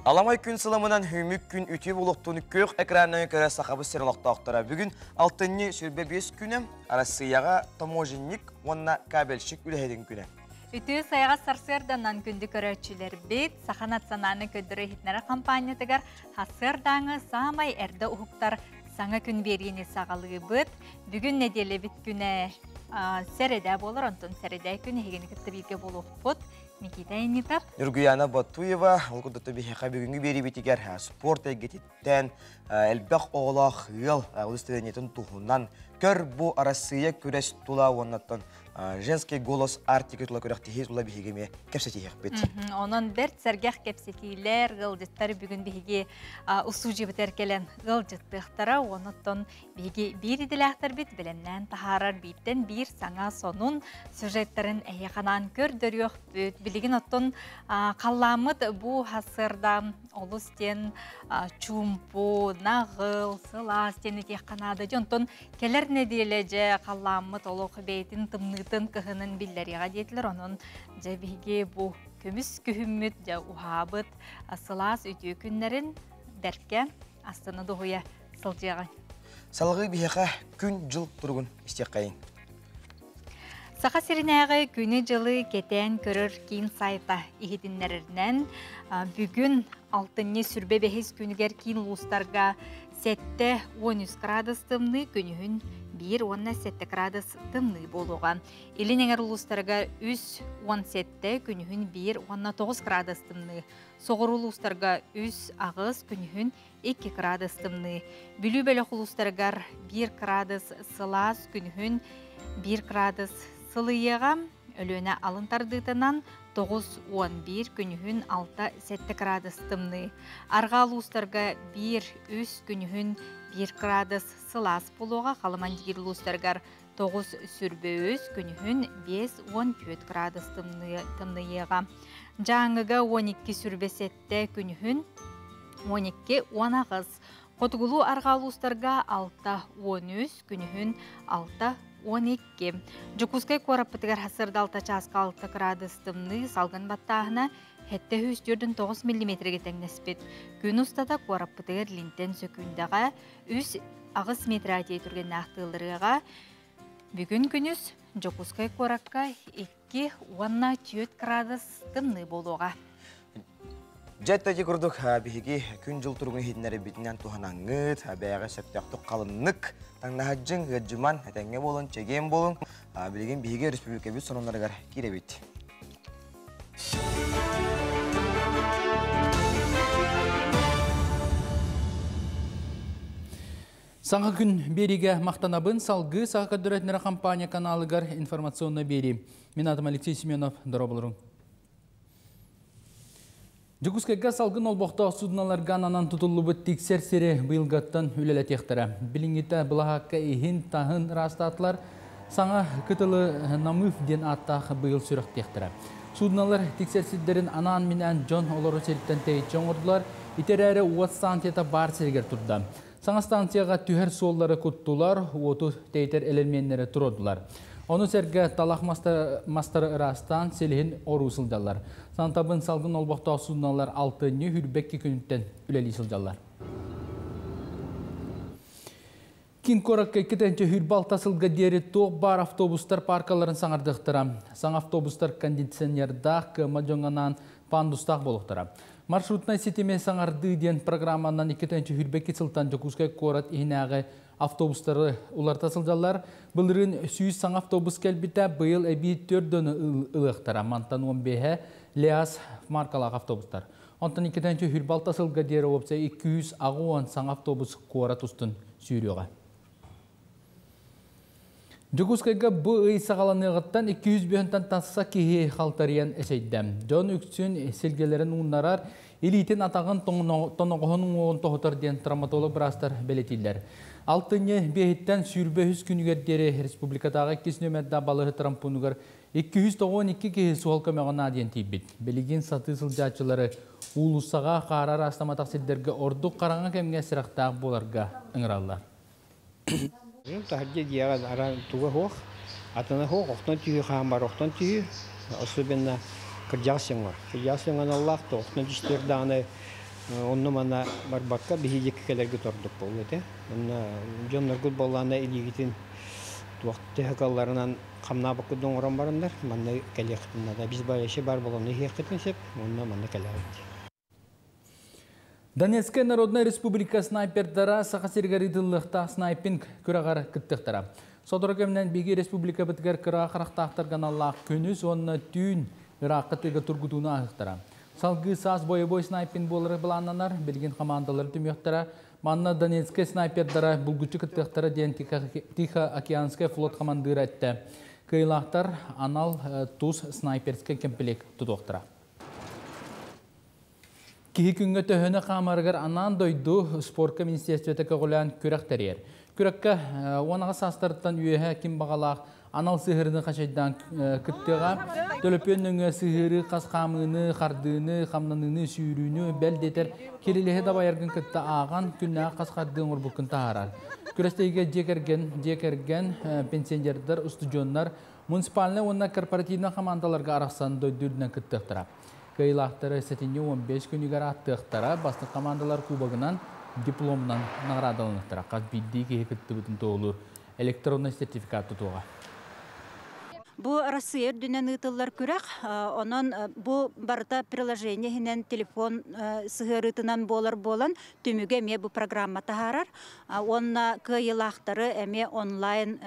Аламай күн сыламынан хүмік күн үті болуқтуны көк экранын көрі сақабы серлоқтақтыра. Бүгін 6-ні сүрбе 5 күні Россияға таможенник, онна кабельшік үләйдің күні. Үті сайға сарсырданан күнді көрәтшілер бет, сақанат сананы көдірі хитнары компаниятығар хасырдаңы самай әрді ұхықтар саңа күн бергені сағалығы бұд. Бүгін неделі бит күні сәреді болыр, онтын сәреді күні хегені күтті білге болуқ бұд. Никита Инитап. Нургуяна Батуева, олқұдыты бейхеқа бүгінгі бері бетігер спорт әгететтен, әлбәқ оғылақ ғыл ұлыстыденетін тұғынан көр бұ Россия көрәс тұла оннаттан женский голос артикі тұла көрәқті хез ұла бейгеме кәпсетейек бет. Оның бәрт сәргәқ кәпсетейлер ғылжыттары бүгін бейге ұсу жебітер келен ғылжыттықтары оннаттан бейге бір еділәқтір бет біліннен тахарар бейттен бір саңа сонун сюжеттерін әйеқанан көрдір өқ Билигин оттон қалламыд бұ хасырда олыстен чумпу, нағыл, сыла стені тек қанады. Жонтон келер недележе қалламыд олық бейтін тымнытын кығынын биллеріға детілер. Оның жабиге бұ көміс күхімміт, ухабыд, сылас өтеу күнлерін дәртке астыны дұғыя сылжаған. Салғы бейеқа күн жыл тұрғын істек қайын. Сақа сиринәғі күні жылы кетен көрір кейін сайта ихидінлерінен бүгін 6-ні сүрбе 5 күнігер кейін ұлыстарға 7-13 градус тымны күнігін 1-17 градус тымны болуған. Елін әңір ұлыстарға 3-17 күнігін 1-19 градус тымны. Соғыр ұлыстарға 3 ағыз күнігін 2 градус тымны. Бүлі бөлі ұлыстарға 1 градус сылас күнігін 1 градус сылыйыға өлөне алынтардытынан 9-11 күнігін 6-7 градус тымны. Арғал ұстарға 1-3 күнігін 1 градус сылас болуға, қалыман дегер ұстарғар 9 сүрбе 3 күнігін 5-14 градус тымныйыға. Жаңыға 12 сүрбе 7 күнігін 12-10 ағыз. Қотығылу арғал ұстарға 6-13 күнігін 6-12. Жукускай қораппытығар хасырда 6-6 градус тымны салған баттағына хетті 9 мм тәңнеспет. Күн ұстада қораппытығар линтен сөкіндағы 3 ағыз метр әтей түрген ақтығылырыға бүгін күніз Жукускай қораққа 2-10 градус тымны болуға. Жәттәке күрдік бейге күн жыл тұрғын хедінәрі бетінен туғанаңыз, бәйіға сәптіяқтық қалыннық, таңнағаджың, ғаджыман, әтәңе болын, чеген болын, білген бейге республика бет сонынларығар кейде бет. Саңғы күн береге мақтанабын салғы саққа дүрәтінері компания каналығар информационны бері. Мен атым Алексей Семенов, дұра болырың. Жукускайга салгын олбоқта судналарған анан тұтылы бұт тексер сері бұйылғаттан үлелі тектірі. Біліңгеті бұлағаққа ехін тағын растатылар саңа күтілі намыф ден аттағы бұйыл сүріқ тектірі. Судналар тексерсіздерін анан менен Джон олары серіктен тәйітчен ордылар, итер әрі уат станцията бар сергер тұрды. Саңа станцияға түхер соллары күттулар, уату тәйтер әлерменлері тұрдылар. Оны сәргі талақ мастары ырастан селіхін ору сылдалар. Сантабын салғын олбақта судналар 6-ні хүрбәкке күніттен үләлі сылдалар. Кин коракка кетенче хүрбалта сылға дері тоқ бар автобустар паркаларын саңардықтыра. Саң автобустар кондиционердақ мажоңанан пандустақ болуқтыра. Маршрутна сетеме саңарды ден программанан кетенче хүрбәкке сылтан Жукускай корат ихінәғі автобустары уларта сылдалар. Бұлырын сүйіз саң автобус кәлбіті бұйыл әбей 4-дөні ұлықтара. Мантан 15-е Леас маркалақ автобустар. Онтан 2-тәнчі хүрбалта сылға дері опса 200 ағуан саң автобус қуара тұстын сүйріға. Жукускайга бұл үй сағаланығыттан 200 бүйінтан тасса кейі қалтариян әсейддім. Жон үксін селгелерін ұнарар, елейтін атағын тоноғының оғын тоғытар ден травматолог бірастар бәлетілдер. 6-ні бейіттен сүрбе 100 күнігердері республикадағы кесін өмәдді балығы трампунығыр 292 кейі суғалқа мәғына ден тейбет. Белеген саты сылжатшылары ұлысаға қарар астаматақ селдерге орды қараңа кәмге сірақтағы боларға ұңыралар. Тахадди диагаз ара туга хох, атана хох, охтан түйі қамбар, охтан түйі, особенно кырджасыңар. Кырджасыңан Аллах, охтан түйістерді аны Онны мана барбакка бихи келерге тордук болду те. Онна жонноргул болланда илигитин туактыхакалларынан камна бакыдын орон барындар. Манда келектинда да биз байышы бар болгону хектин сеп, онна манда келет. Донецкая Народная Республика снайпердара сақасыргаридылықта снайпинг көрағар кіттіқтара. Содыргемнен Биги Республика бітгер кыра қарақтақтырған Аллах күніс онына түйін Ираққа тыға тұргудуына ағықтара. Салғы сас бойы-бой снайпинг болыры бұлананар, білген командалары түмектара. Манна Донецкая снайпердара бұлгүчі кіттіқтара ден Тихоокеанская флот командыры әтті. Кыйлақтар анал туз снайперская кемпелек тұтуқтара. Кихи күнгі төхіні қамарғар анан дойду спортка министерстветі көғылан көрек тәрер. Көрекке онаға састырттан үйеге кім бағалақ анал сығырыны қашайдан күттіға төліпен өңі сығыры қасқамыны, қардыны, қамнаныны, сүйріні бәлдетер келелігі дабайыргын күтті аған күнна қасқардың ұрбықын тағарар. Көрестейге жекерген пенсионердер, устудионлар, муниципалны онна корпоративна командаларға арақсан дойдырдың күттіқтіра. Кыйлақтары сәтінде 15 күнігер аттықтара басты командалар кубагынан дипломнан нағырадалынықтыра. Қаз бидді кеге күтті бүтін тоғылыр электронный сертификат тұтуға. Бу Россия дүнен ытыллар күрәк, онон бу барыта приложение хинен телефон сыгырытынан болан түмүгө эме бу программа тахарар. Онна кыйлактары эме онлайн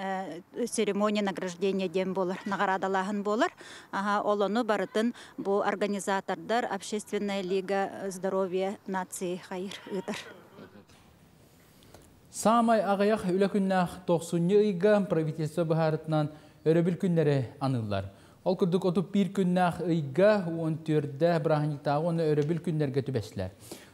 церемония награждения дем болар, наградалаһын болар. Олону барытын бу организатордар Общественная лига здоровья нации хайыр ытыр. Самай ағаяқ үлі күннәқ 90 ыйга правительство бұхарытынан өрөбіл күннері анылар. Ол күрдік отып бір күннәқ ыйга 14-де бірахниктағы оны өрөбіл күннерге түбәсілер.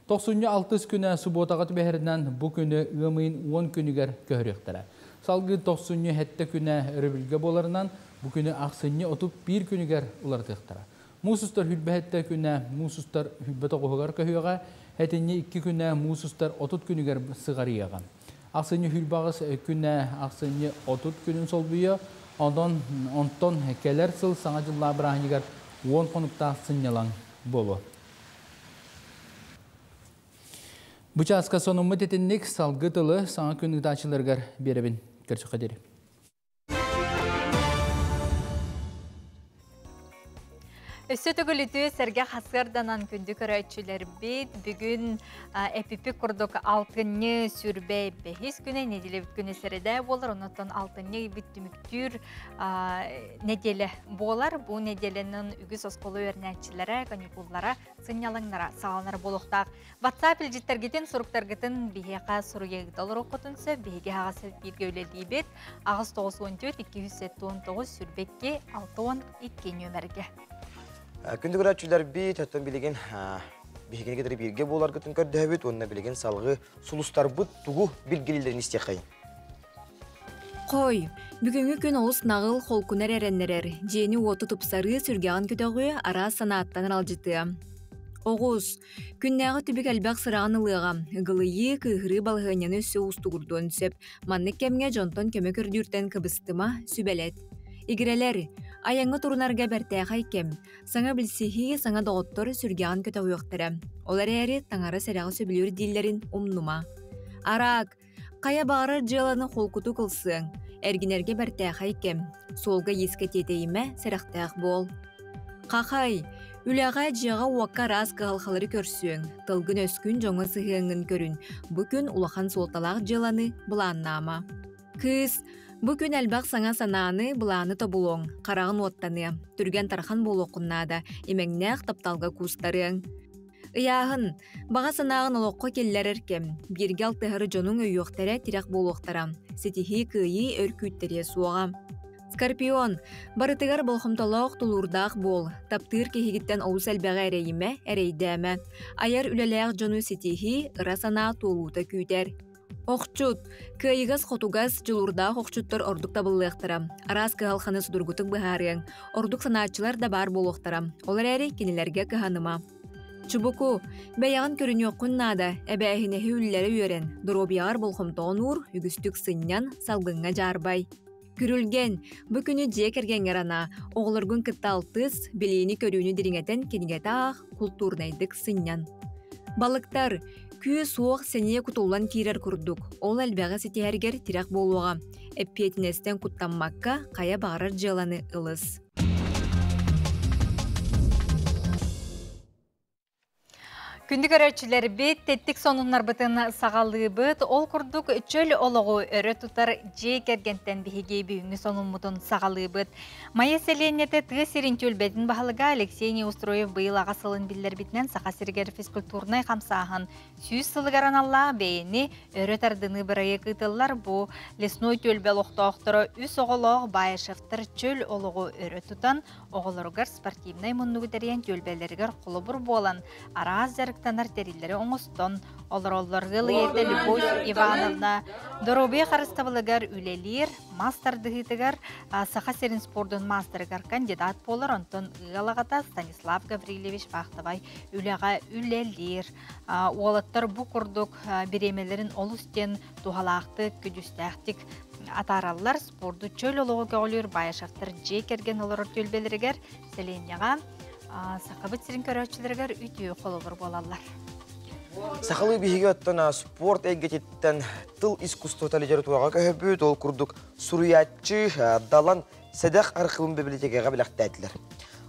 96 күні субботаға түбәхерінен бұл күні ұмайын 10 күнігер көхіректірі. Салғы 90 хәтті күні өрөбілге боларынан бұл күні ақсыны отып бір күнігер ұлардықтыра. Мусустар хүлбәхетті күні мусустар хүлбәті қоғығар көхіға, әтіне 2 күні мусустар 30 күнігер сығары еған. Ақсыны хүлбағыз күні ақсыны 30 күнін сол бұйы, онтон келер сыл саңа жылла бірахнегер 10 қонықта сыннелан болу. Бұчасқа сонымы тетіннік салғы тылы саңа күнігді ачылырғар беребін көрсі қадері. Өсі түгіліті сәрге қасырданан күнді көрәйтшілер бейт. Бүгін әпіпі күрдік алтынны сүрбәй бәхіз күні, неделі біт күні сәреді болар. Онытын алтынны біт түміктүр неделі болар. Бұл неделінің үгіз осқолы өрнәтшілері, каникуллара, сынялыңнара, сағалынар болуқтақ. WhatsApp ilжеттергетін, сұруқтаргетін бейеқа сұруегдалыр оқытынсы, бейге ағасы бірге өлелі бет, ағыз 914-279 сүрбекке 612 нөмерге. Күнді көрәтшілер бейт, әттен білеген бейгені кетері бірге болар күтін көрді әбет, онына білеген салғы сұлыстар бұд тұғу білгелілерін істеқай. Қой, бүгінгі күн олыс нағыл қолкунар әрәннерер, жені оты тұпсары сүргеған көтіғі ара санаттан алжыты. Оғыз, күннәғы түбік әлбәқ сырағын ұлыға, ғылыйы күйгірі балғынені өсі ұстығырдуын сөп, манны кәмге жонтон көмі көрдүртен кыбыстыма сүбәлет. Игрелер, аяңғы турунарға бәртәғай кем, саңа білсихи саңа доғыттор сүргеған көті ұйықтыры. Олар әрі таңары сәрағы сөбілер дейлерін ұмнума. Арақ, қая бағыры жыланы қолкуту қылсың, әргінерге бәртәғай кем, солға ескі тетейіме сәріқтәғ бол. Қақай, үләға жиға уаққа раз қағалқалары көрсің, тылғын өскін жоңы сығыңын көрін, бүкін улахан солталақ жыланы бұланнама. Кыз, бүкін әлбақ саңа сананы бұланы табулоң, қарағын оттаны, түрген тархан бол оқыннада, емеңнәқ тапталға кустарың.Ияғын, баға санағын олыққа келлер әркем, бірге алтығыры жоның өйіқтері тирек бол оқтарам, сетихи күйі өркүйттері суаға. Скорпион, барытығар болхымталақ тұлурдақ бол, таптыр кехегіттен оғыз әлбәға әрейіме, әрейдәмі, аяр үлеләғ жону сетихи ырасана толуыта күйдер. Оқчут, кайыгас хотугас жылурда оқчуттар ордук табыллыктара. Арас кыгалханы судургутук быхарыяң. Ордук санаатчылар да бар болуктара. Олар әрі кенелерге кыханыма. Чубуку, бәяғын көрін жоққын нада, әбәхінәхі үлілері үйерен. Дробияғар болхымтоғын ұр, үгістік сыннян салғынға жарбай. Күрілген, бүкіні жекерген ғарана, оғылыргын кытталтыз, білейіні көріні диріңетен кенігеті ақ, культурнайдық сыннян. Балыктар, күйі суық сәне кутулан кирер күрдік. Ол әлбәғі сетергер тирек болуға. Эппетінестен куттанмакка қая бағарар жыланы ылыс. Күндік өрәтшілер бет, теттік сонунлар бұтын сағалы бұт, ол күрдік чөл олығы өрі тұтар жей кергенттен бігеге бүйінгі сонун мұтын сағалы бұт. Майя селенеті тұғы серін төлбетін бағылыға Алексей Неустроев бұйыл ағасылын білдер бітінен сақа сергер физкультурнай қамсағын. Сүйіз сылығаран алла бейіні өрі тардыны бірайы қытылар бұ лесной төлбел оқтауқтыры үс оғылығы байышықтыр чөл олығы өрі тұтан оғылырғыр спортивнай мұннығы дәрен төлбелергер құлы бұр болан. Аraz жарықтанар терилері оңыстон, олар-оларғыл ерді Любовь Ивановна, Доробе қарыстабылығар үлелер, мастер дығытығар, сақа серін спордың мастерығар кандидат болар, онтон ғалағата Станислав Гаврилевич Бақтабай үлеға үлелер. Олаттар бұ күрдік беремелерін олыстен туғалақты күдістәқтік атаралар спорды чөл олығы көғылыр байышақтыр жей керген олар төлбелерігер селенияға сақабыт сирин көрәтчілергер үтіе қолылыр болалар. Сақалы бейге өттін спорт әйгететтен тыл искусство литератураға көбіт ол күрдік сұруятчы далан сәдәқ арқылын библиотекаға біләқті әділер.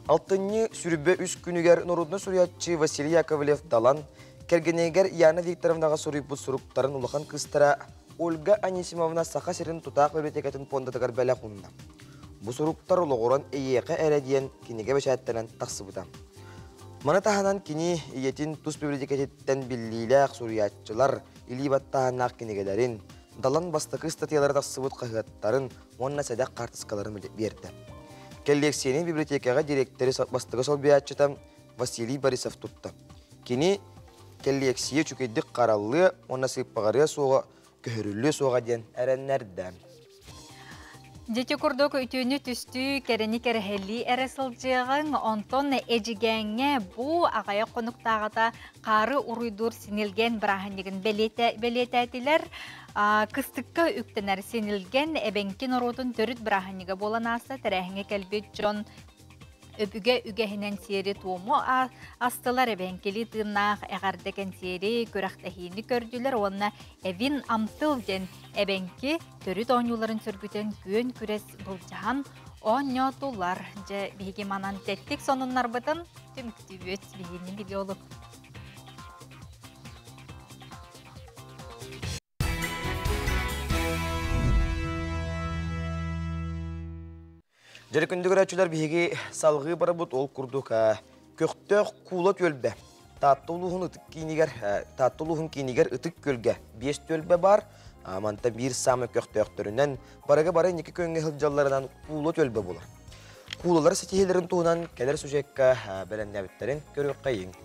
Алтынны сүрібе үз күнігер нұрудны сұруятчы Василий Яковлев далан кергенегер Яна Викторовнаға сұруй бұд сұруқтарын ұлыған қыстыра Ольга Анисимовна сақа серін тұтақ библиотекатын пондатығар бәлі құнына. Бұ сұруқтар ұлығыран әйеқі әрәдиен кенеге бәшәттенен тақсы бұда. Мана таханан кені иетін тұс библиотекеттен біллиләқ сұруятчылар илі баттағанақ кенегелерін, далан бастықы статиялары тақсы бұд қағаттарын, онына сәдәқ қартысқаларын берді. Коллекцияның библиотекаға директері бастығы солбиятчыта Василий Борисов тұтты. Кені коллекция чүкеддік қаралығы, онына сыйппағария соға, көхірілі соға ден әрәннәрді. Дети күрдік үтіні түсті кәріні кәріхелі әресілжіғын, онтон әжігәңе бұ ағая қонықтағыда қары ұруйдур сенілген бірағынегін белетәтілер, кыстыққа үктенер сенілген әбәнкен ұрудың түріт бірағынеге болан аса тәрәхіңе кәлбет жон өбіге үгәхінен сері туымы астылар әбәнкелі тыңнақ әғардәкен сері көрәқтәхейіні көрділер, онына әвін амтыл ден әбәнке түрі доңюларын сүргітен күйен күрес бұлжаған оңнотулар. Беге манан тәттік сонынлар бұтын түмікті өт бейені біле олып. Жәрі күнді көрәтшілер бейге салғы бары бұд ол күрдік көқтөк кулат өлбе. Таттылуғын кейінігер ұтық көлге 5 өлбе бар, манта бір самы көқтөқтірінен барығы бары некі көнге ғылжаларынан кулат өлбе болыр. Кулалар сетихелерін туғынан кәлер сүжекке бәлін нәбіттерін көрік қайын.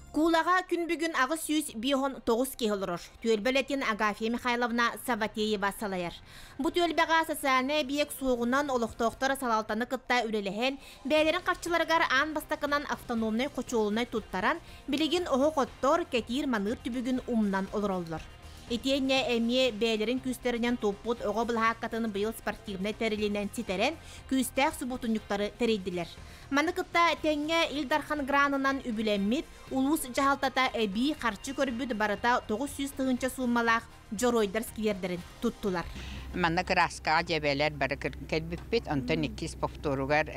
Кулаға күн бүгін ағы сүйіз 5-9 кеғылырыр. Төлбелетін Агафия Михайловна Саватеева салайыр. Бұ төлбеға социальный биек соғынан олықтоқтары салалтаны қытта үреліген, бәлерін қартшыларғар ан бастақынан автономный қочуылынай тұттаран, білеген оғы қоттор кәтир маныр түбігін умнан олыр олыр. Итенне әме бәлерін күстерінен топпут оғы бұлғаққатыны бұйыл спортивный тәрілінен ситерен күстәқ сұбутынюктары тәрейділер. Манықытта тәңе Илдархан гранынан үбілеммет, улус жағалтата әбі қарчы көрбүд барыта 900 тығынча суммалақ жоройдар скилердерін тұттылар. Манна краска жебелер бары кәлбіппет, онтан 2 повторугар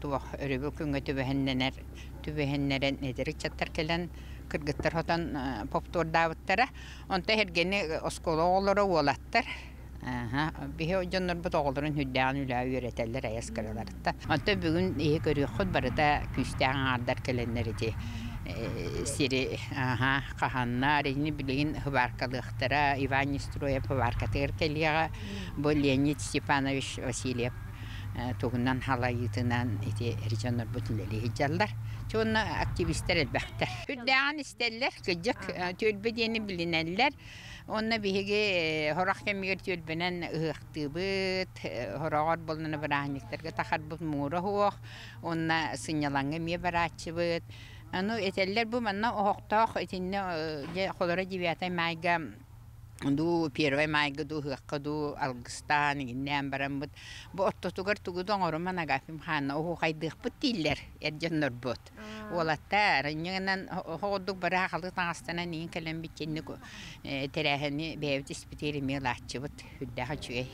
туақ өрібі күнгі түбәхеннерен недерік чаттар келен кыргыттар хотан повтор давыттара. Онта хергені оскола оғылары олаттар. Бихе жоннор бұт оғыларын хүддәғын үләу үйретелер әйескараларытта. Онта бүгін ехе көрі құд барыда күстәғын ардар келенлер еде. Сири қағаннар, ені білеген хыбаркалықтара, Иван Нестроев хыбаркатығыр келеға, бұл Леонид Степанович Васильев туғынан халайытынан режонор бүтінлері хеджалар. Çoğunla aktivistler elbette. Hüddağın isterler, gıcık tölbedeni bilinenler. Onunla bir horak kemiğer tölbenen ıhıqtı bıt, horakar boluna bırakniklerge takar bıt muğra hoğuk. Onunla sınyalanı miye bırakçı bıt. Onu eteller bu manna oğuqtağ etinne kolara cibiyatay mayga ду первый майга ду хакка ду алгыстан игнен барамбыт бу оттотугар тугудон ороман агафим ханна о хайдык бутиллер эдженнер бут олатта раннан ходук бара халды таңастана нин келен битенни терехени бевдис битери мелачыбыт хүддә хачуй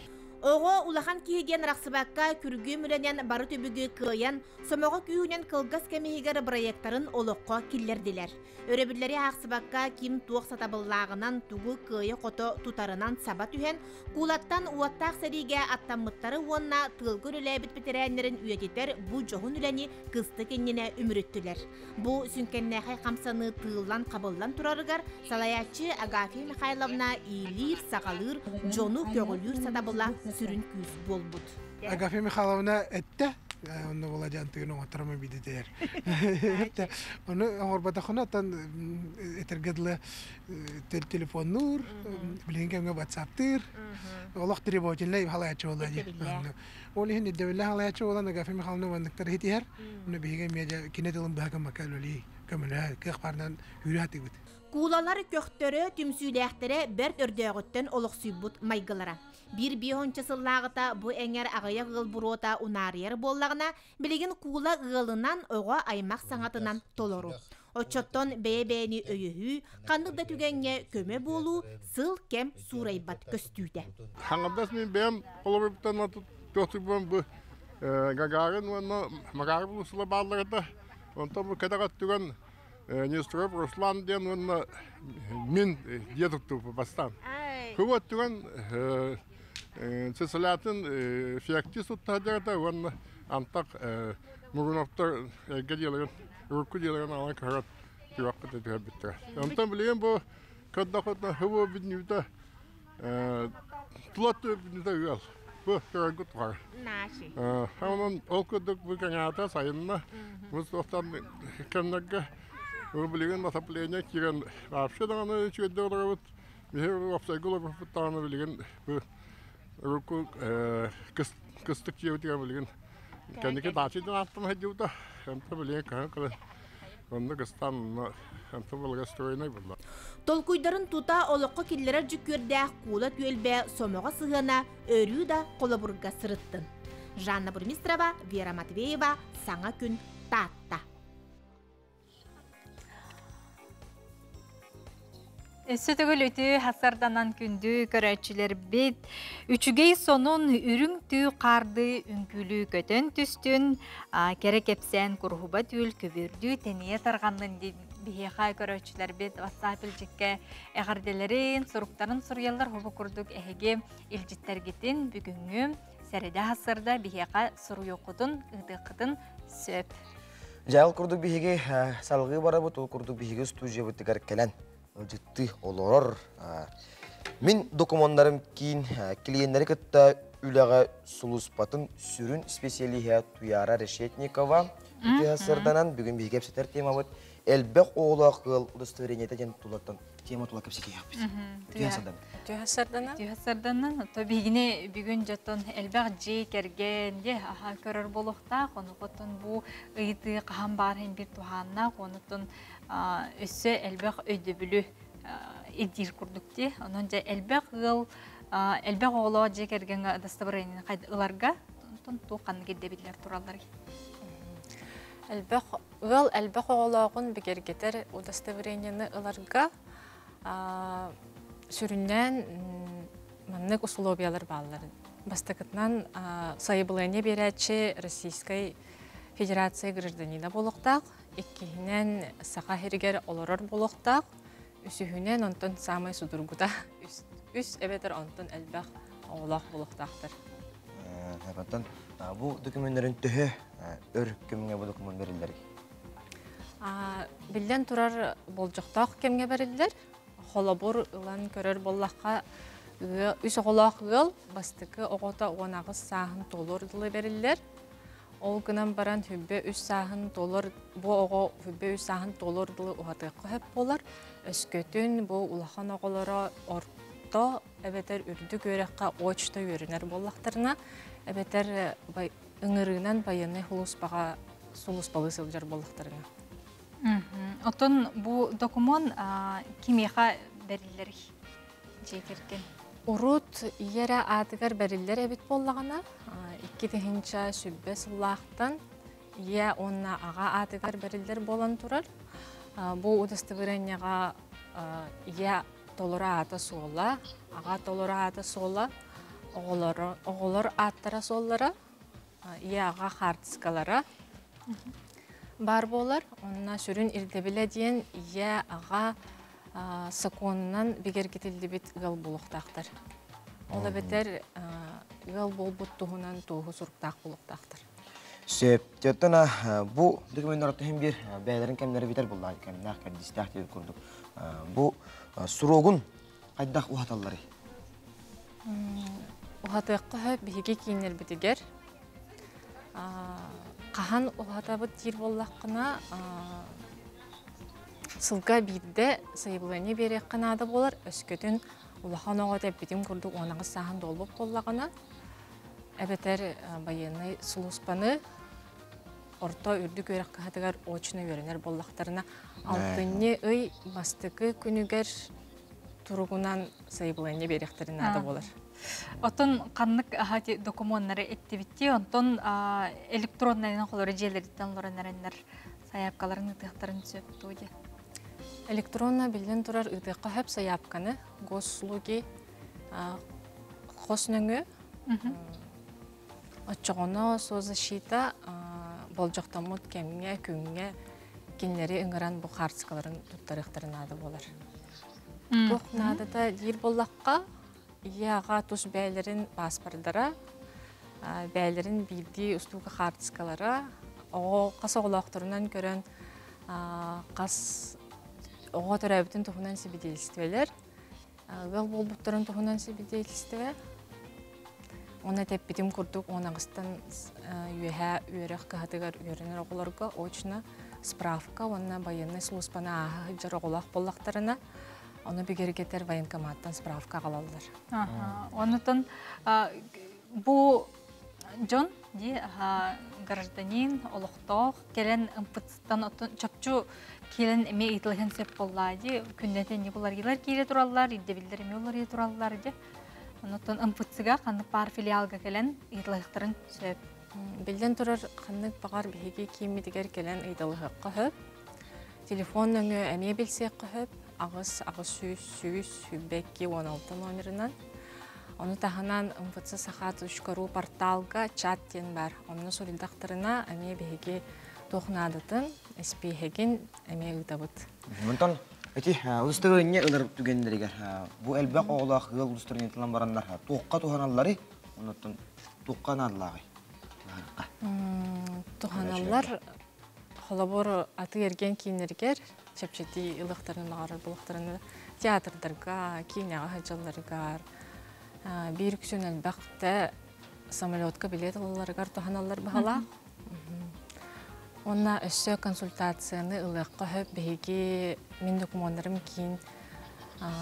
Оға улахан киген рақсыбаққа күргі мүренен бары түбігі күйен, сомоға күйінен кылгас кәмейгер проекттарын олыққа киллерділер. Өребілері ақсыбаққа ким туық сатабыллағынан туғы күйі қото тұтарынан сабат үйен, кулаттан уаттақ сәриге аттамыттары уанна тылгыр үлі бітпетерәнерін үйететер бұ жоғын үләні кысты кеннене үміріттілер. Бұ сүнкеннәхай қамсаны тыллан қабылдан тұрарығар, салаячы Агафия Михайловна ийлер, сағалыр, жону көгілер сатабылла сүрін күз болбуд. Агафия Михайловна әтті, оны бола жантығын оңаттарыма бейдетер. Оны оңырбатақына аттан әтергедлі телефоннур, білген кәмге ватсаптыр, олақ требовательный халаячы ола. Ол ехін еддевілі халаячы olan Агафия Михайловна вандықтар хетер, оны бейген медиа кинетілін баға макал олей көмілі кеқпарынан үйрі атығыд. Кулалар көқтөрі түмсүйләқтері бәрт өрдөғіттен олық сүйбұт майгылара. Bir бihончасыллағыта бұ әңер ағая ғыл бұрота унарияр боллағына білеген кула ғылынан оға аймақ саңатынан толору. Очоттон бәе-бәйіні өйіхі, қандықда түгенге көме болу, сыл кәм сурайбат көстүйді. Хаңырдас мен бәйім оларыптан төқтік бұн бұ ғағарын мағары бұл сұлы бағыларыда. Онтан бұ кәдағат түген Нестеров Руслан ден мен дедікту бастан. Көбі түген Цесалятын фиактис ұттадырда, оны антақ Мұрыновтар әгеделерін, үркуделерін алан қарат түраққы дәдіға біттір. Онтан білеген бұл көддақытна хыва біднюда тұлатты біднюда үйал. Бұл түрагыт var. Наши. Onun ол көддік бұл кәңата сайынна, мұз тоқтан кәмнәггі білеген насапления кирен вообще дағаны чүйедді олар бұд. Мехер апсайгылы бұттағаны білеген бұл руку кыстық жеудіға білеген. Кәнеке дачыдан аттым әдеуді. Әнті білеген кәң қылы. Онды кыстан әнті бұлға стройнай бұлла. Толкуйдарын тута олыққа келлерер жүккердәқ кула түйелбе сомоға сығына өрі да қолабұрға сырыттын. Жанна Бурмистрова, Вера Матвеева, Саңа күн татта. Сөтігіл өті хасарданан күнді көрәтшілер бет. Үчігей сонун үрің түй қарды үңкілі көтін түстін, керек әпсен күрхуба түйіл көбірді тәние тарғандың бейхай көрәтшілер бет ватсапил жекке әғарделерін, сұруқтарын сұриялар хұбы күрдік әхеге илжіттергетін бүгінгі сәреді хасарда бейхай сұруй оқудың ұдықытын сөп. Жайыл күрдік бейхеге салғы бара бұт, ол күрдік бейхеге студия бұттығар кәлән. Ciddi olurur. Min dokumanlarım kiin kliyenleri kıtta ülağa suluspatın sürün spesiyeliğe Tuyara Reshetnikova Tühasırdanan bugün bir hepsi tema var. Elbek oğlakıl udostverенiyete jen tulattan tema tulak hepsi yapız. Tühasırdanan tabii yine bugün jattan elbek je kergen je aha körür boluqta konukotun bu ıydı qahan barhen bir tuhanna konutun össe elbek ödübülü edir kurdukti. Onunca elbek gıl elbek oğlağa je kergen dastabarayın ılarga tuğanı gidebilirler turallar. Elbek oğlağın bir gergeter udastavreniyanı ılarga süründen manlık условиялар bağlıların. Bastakıtnan sayıbılığına berәтші Российской Федерация гражданина болуқтақ, еккейінен сақа хергер оларар болуқтақ, үсіхінен онтын самай судыргуда үс әбетер онтын әлбәқ оғылақ болуқтақтыр. Bu dokümanların tühü örkümüne bu doküman verirler. Bilden turar bolcaqtaq kemge verirler. Xolabur ılan körür bollaqqa üs oğulaq ıl bastıqı oğuta oğanağız sağın dolur dılı verirler. Ol gınan baran hübbe üs sağın dolur, bu oğu hübbe üs sağın dolur dılı oğatıqı hep bolar. Öskөtün bu ulaqan oğulara orta ebeter ürdü göreqqa oçta yürüner bollaqtarına. Ebeter ыңырынан байыны хулуспаға сулуспалы сылжар болықтарына. Отон bu dokuman kimyaha verirler. жекерген. Урут иера атыгар бәрілер әбіт боллағана, 2-тігінші сүббе сыллақтан, ие онна аға атыгар бәрілер болан тұрар. Бұл удастыбыранияға ие толыра аты сола, аға толыра аты сола, оғылыр аттара соллара, ие аға хартыскалара бар болар. Онна сүрін ирдебілі дейін ие аға саконынан бігер кетілді бет ғыл болуқтақтыр. Ола бетер ғыл бол бұт тұғынан тұғы сұрықтақ болуқтақтыр. Сөптетіна бұл документтер өттіғін бір бәлерін кәмдері бетер болды. Кәмдер кәрдістіғ деп көрдік. Бұл сұрогын қайдақ ұғаталары? Ұғатыққа бейге кейінер бітігер. Қахан ұғатабыт дер боллаққына сылға бейді сайбылыны берек қанады болар. Өскөтін ұлақан оғат әббедім көрдік онағы сағын долбып боллағына. Әбетер байыны сұлуспаны орта үрді көрек қағатығар очыны өрінер боллақтарына. Алтынны өй бастықы күнігер тұрғынан сайбылыны беректерін ады болар. Отон қаннық ағати документтары әттебітте, онтон электроннайынан қолары желерден лорынарынар саяпқаларын ұтықтарын сөпті өйде. Электронна білден тұрар ұтыққа хөп саяпқаны, госслуги қосныңы, отчоғына созащита болжақтамыт кәміңе, күнге кенлері үңіран бұл қартысқаларын тұттарықтарын ады болар. Бұл надыда дейір боллаққа Яға тұш бәйлерін паспордара, бәйлерін білді ұстуғы қартысқалара, қас оғылақтырынан көрін оға түрәбітін тұхынан себеделістівелер, ғыл болбұттырын тұхынан себеделістіве. Оны тәппетім күрдік, онағыстан үйәе үйерек қағатығар үйерінер оғыларға, очына справка, онына байынны сұлыспана ағы жар оғылақ боллақтарына, оны бігергетер военкоматтан справка қалалылар. Онытын бұл Джон гражданин олықтоқ келен ұмпытстан чапчу келен әме етілген сөп болады. Күндетен не бұлар елер кейле тұралылар, еддебілдер әме олар е тұралылар. Онытын ұмпытсыға қанық бар филиалға келен етіліктірін сөп. Білден тұрар қанық бағар бейге кеймедігер келен етіліққа хөп. Телефон өңі әме білсек қөхіп, ағыз сүйіс хүббәкке 16 номерінен. Оны тағынан ұмпытсы сақат үшкару порталға чат ден бар. Оны солидақтарына әме бейге тоқынадытын, әспейхеген әме ұйтабыт. Мұнтан, әті, ұлыстығы не ұлар түгендерігер? Бұл әлбәқ оғылақ ғыл ұлыстырын етілен барандар. Тоққа туғаналары, онытын тоққан адылағы? Туғаналар Холобор аты ерген кейінергер, чәпчеті ұлықтарын бағарыр бұлықтарыны театрдарға, кейінеға хәджаларығар, бір күсін әлбәқті самолетка билет оларығар тұханалар бағала. Онна өссі консультацияны ұлыққа хөп бейге мен документтарым кейін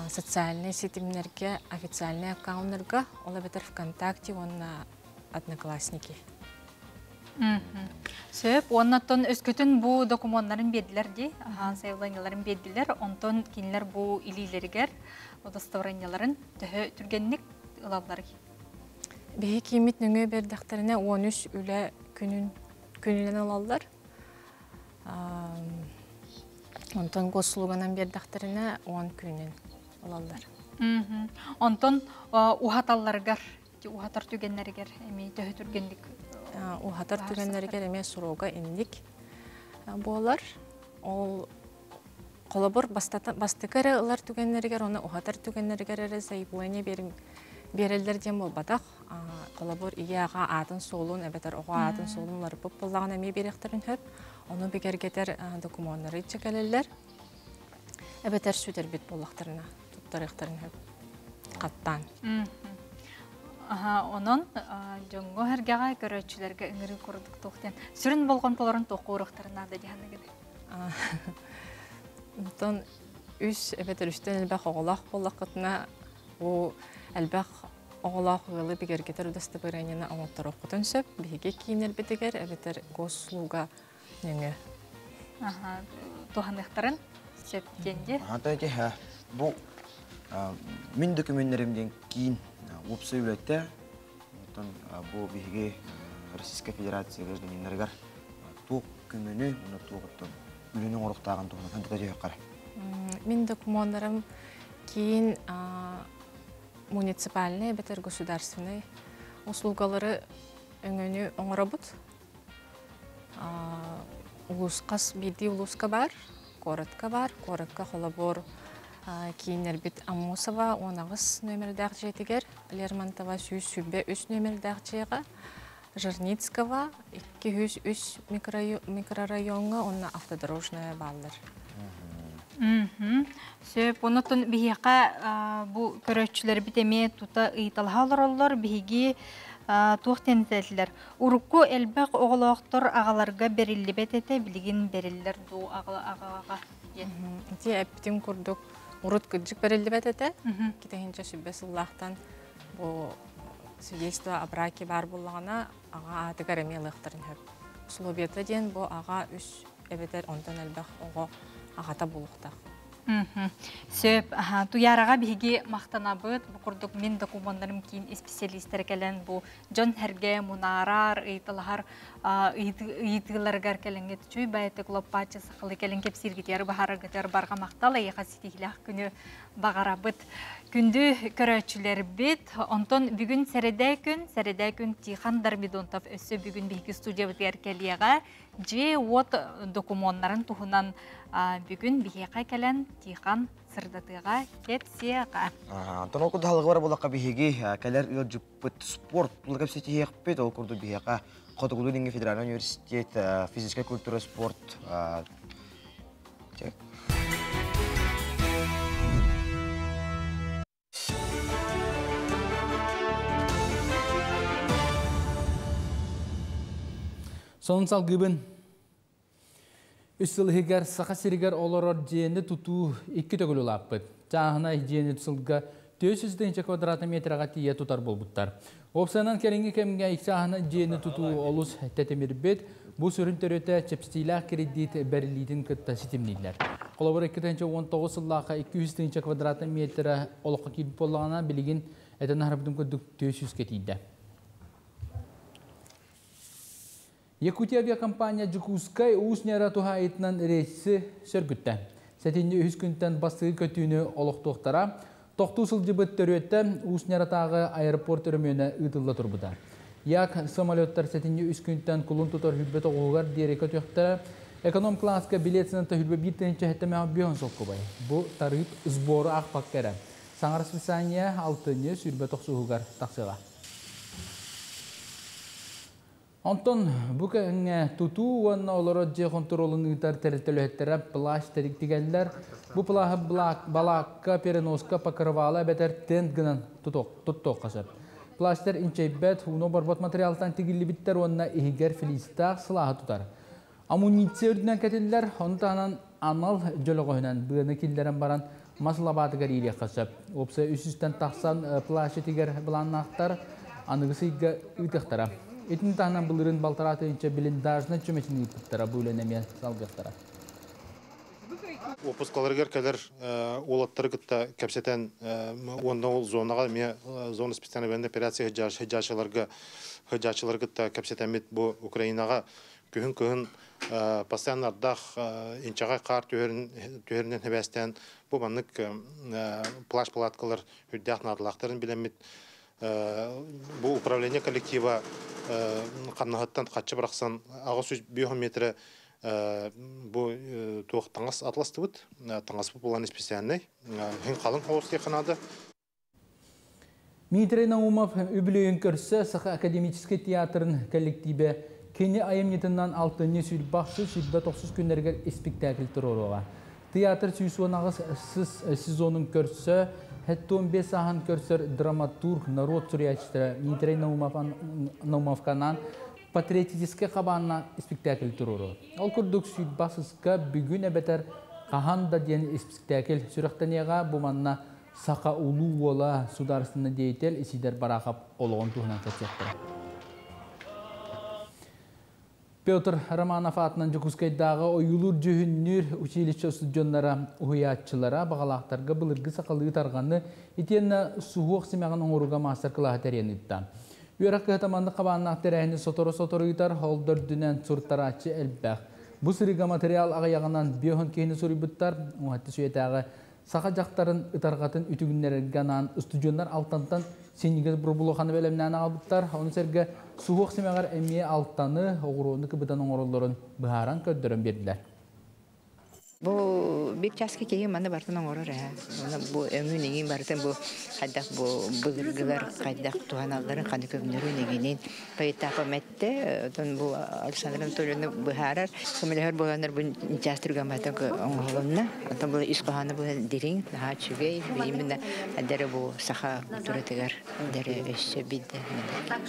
социальный сетімлерге, официальный аккаунтарға, ола бетер ВКонтакте, онна одноклассники. Сөп, оннаттон өскөтін бұл документтарын беділер де, сайыланяларын беділер, онтон кейінлер бұл илилергер, одастаураняларын түргеннік ұлалары. Бейі кеймет нүңі бердіқтеріне 13 үлі күнілен ұлалар. Онтон ғосылуғанан бердіқтеріне 10 күнін ұлалар. Онтон ұхаталарғар, ұхатар түгенлергер, әмей төхі түргенлік. Ухатар түгенлерге әме сұруға ендік болар. Ол қолабыр бастықары ұлар түгенлергер, оны ухатар түгенлергер әрі зайбылыне берелдерден бол батақ. Қолабыр ияға атын солын, әбетер оға атын солын ұлар бұп болағын әме беректерін хөп. Оны бігергетер документтары чекелелер. Әбетер сүдер бет болақтарына, тұттарықтарын хөп. Қаттан. Онон жоңго әргеға көрөтчілерге үңірі көрдік тоқтен. Сүрін болған толарын тоқы ұрықтарына да дегені кеді? Онтон үс әбетер үстен әлбәқ оғылақ болақ қытына әлбәқ оғылақ ұғылы бігергетер ұдасты бұрайнена оңыттар оқытын сөп, бейге кейін әлбетігер әбетер ғосылуға нүңі. Тоғандықтарын сөп денде? Бұл Min dökümünlerimden кейін опсы өлетті. Бұл беге Российская Федерация гражданинлерге туқ күміні, оны туғыттың үлінің орықтағын туғына қандыда жүйек қара. Min документларым кейін муниципальный, бетер государственный услугалары өңөні оңырабыт. Улусқас биди улуска бар, коротка холобор кейінер бит Аммусова 19 нөмірдәқ жетігер, Лермонтова 103 нөмірдәқ жеға, Жирницкого 203 микрорайонға онна автодорожная баллар. Сөп, онытын бігеқа бұл көрөтчілер бітеме тута ұйталғалар олар бігеге туқтен тәтілер. Урукку әлбәқ оғылақтыр ағаларға берілі бәтеті білген берілер ду ағаға. Те әптен күрдік урут күджік берілі бәтеті. Кетегенше сүббес ұллақтан бұл свидетельство о браке бар болғана аға атығар әмеліқтірін хөп. Сұлубеті ден бұл аға үш әбетер онтан әлбәқ оғы ағата болуқтақ. Сөп, туяраға бігі мақтанабыд, бұл күрдік мен документларым кейін специалистер кәлін бұл жон әрге, мұнарар, ұйтылғар, ұйтығыларғар кәлінгет чүй бәйті клоппачы сақылы кәлін кепсергетер, бағары гетер барға мақталы, еқа сетігіліғ күні бағарабыд. Күнді көрәтшілер бет, онтон бүгін сәреді күн тиқандар бидонтав өсі бүгін бігі студия бітер кәліға же от документларын тұхынан бүгін бігеға кәлін тиқан сырдатыға кетсеға. Антон ол күрді халығы бар болаққа бігеге кәлер үйел жүппіт спорт бұл көпсеті еқпет ол күрді бігеға Қотығылы Денге Федеральный университет физическая культура спорт. Сонын салгыбын. Үсілігер сақа сирігер оларар жиенді тұту 2 төгілі лаппыд. Жағына жиенді тұсылға 400 квадрат метраға тие тұтар болбуттар. Опсанан кәрінгі кәмінге иксағына жиенді тұту олыс тәтемір бет, бұл сүрін төрөті чепстилақ кредит бәрілейдің күтті сетімнейлер. Қолабыр 2019 сыллаға 200 квадрат метра олыққа кейіп болғана білеген әтін арабдың көдік 400 кетейді. Якутия авиакомпания Жукускай уусняра туха айтынан рейсі сөргітті. Сәтінде үз күнттен бастығы көтүйіні олықтуқтара, тоқту сылжыбыт төрөтті уусняра тағы аэропорт өрімені ұтылы тұрбыда. Як самолеттар сәтінде үз күнттен күлін тұтар хүлбет оғылғар дері көтіқтара, эконом класска билетсінінті хүлбе биттенінші әттіме аббион соққы бай. Бұл тарып сборы ақпақ кәрі. Саңар списания алтыны сүрбет оқсуғығар тақсыға. Антон, бүкәңе тұту уанна олары же контролын ұйтар тәрілтілі плаш тәріктігәлілер. Бұ плахы балаққа переноска пақырвалы бәтер тент гынан тұттоқ қасып. Плаштар инчайбет, уно барбат материалтан тегілі біттер уанна ихигер филистақ сылағы тұтар. Амуниция үрдінен кәтелілер, онтағынан анал жолығығынан бұғыны келдерін баран масылабатығар ире қасып. Опса үсістен тақсан плашы тегер бұланнақтар анығысыйға ұйтықтара. Этин тағынан бұлырын балтараты үнче біліндажына чөмесін ұйттықтара бұйленеме салғықтара. Опускаларгер кәлер олаттары күтті кәпсетен онда ол зонаға зона специальный военный операция хыджачыларға күтті кәпсетен мет бұл Украинаға күйін постоянно ардақ инчаға қар түйерінен хәбәстен бұл маннык плаш палаткалар хүддяқ надылақтарын білемет. Бұл управление коллектива қаннағыттан қатшы бірақсан ағы сөз биометрі бұл туық таңас атласты бұд. Таңас бұл боланы специальный. Хен қалың қауысты қанады. Дмитрий Наумов үбілейін көрсі Сақа академический театрын коллективі кені айымнетіннан алтыны сүрбақшы сүрбі 90 күндерге спектакль тұруға. Театр сүйсуанағыз сезонын көрсі Хәтті 15 сахан көрсір драматург народ сурячтыры Дмитрий Наумовканан патриотический қабанна спектакль тұруру. Ол күрдік сүйтбасызға бүгін әбәтер қағанда ден спектакль сүріқтанеға бұманна Сақа улу ола сударысыны дейтел, ісидер барақап олығын тұғынан кәтсектірі. 2019 Петр Романов атынан Жукускайдағы ойылур жүйіннер училище студионлара уйатчылара бағалақтарға бұлырғы сақалы тарғаны етені суғық семяған оңыруға мастер-класс тәрен етті. Үйрак көхтаманды қабанын ақтырәйіні сотору ұйтар холдыр дүнен сұрттарачы әлбәқ. Бұл сырыға материал ағаяғынан биохон кейіні сұры бұттар, оңатты сүйетәғы сақа жақтарын ұтарғатын үтігінлерганан студионлар алтантан сенігіз бұрбұлуқаны бөлімнен албыттар. Оны сәргі суғық семеғар әмие алттаны оғыруынды кібідан оңырылырын бұхаран көддірін берділер. Бұл бір часқа кейін маңда бартын оңырыр. Бұл өңі негін бартын бұл қайдақ бұлырғылар, қайдақ туғаналарын қаны көбінірі негінен пайытақы мәтті. Бұл Александрын төліні бұхарар. Көмелер болғандар бұл жастырған батын оңғылынна. Бұл үсқағаны бұл дерің, наға чүгей. Бейімінді әдері бұл сақа тұратығар. Әдері өсі биді,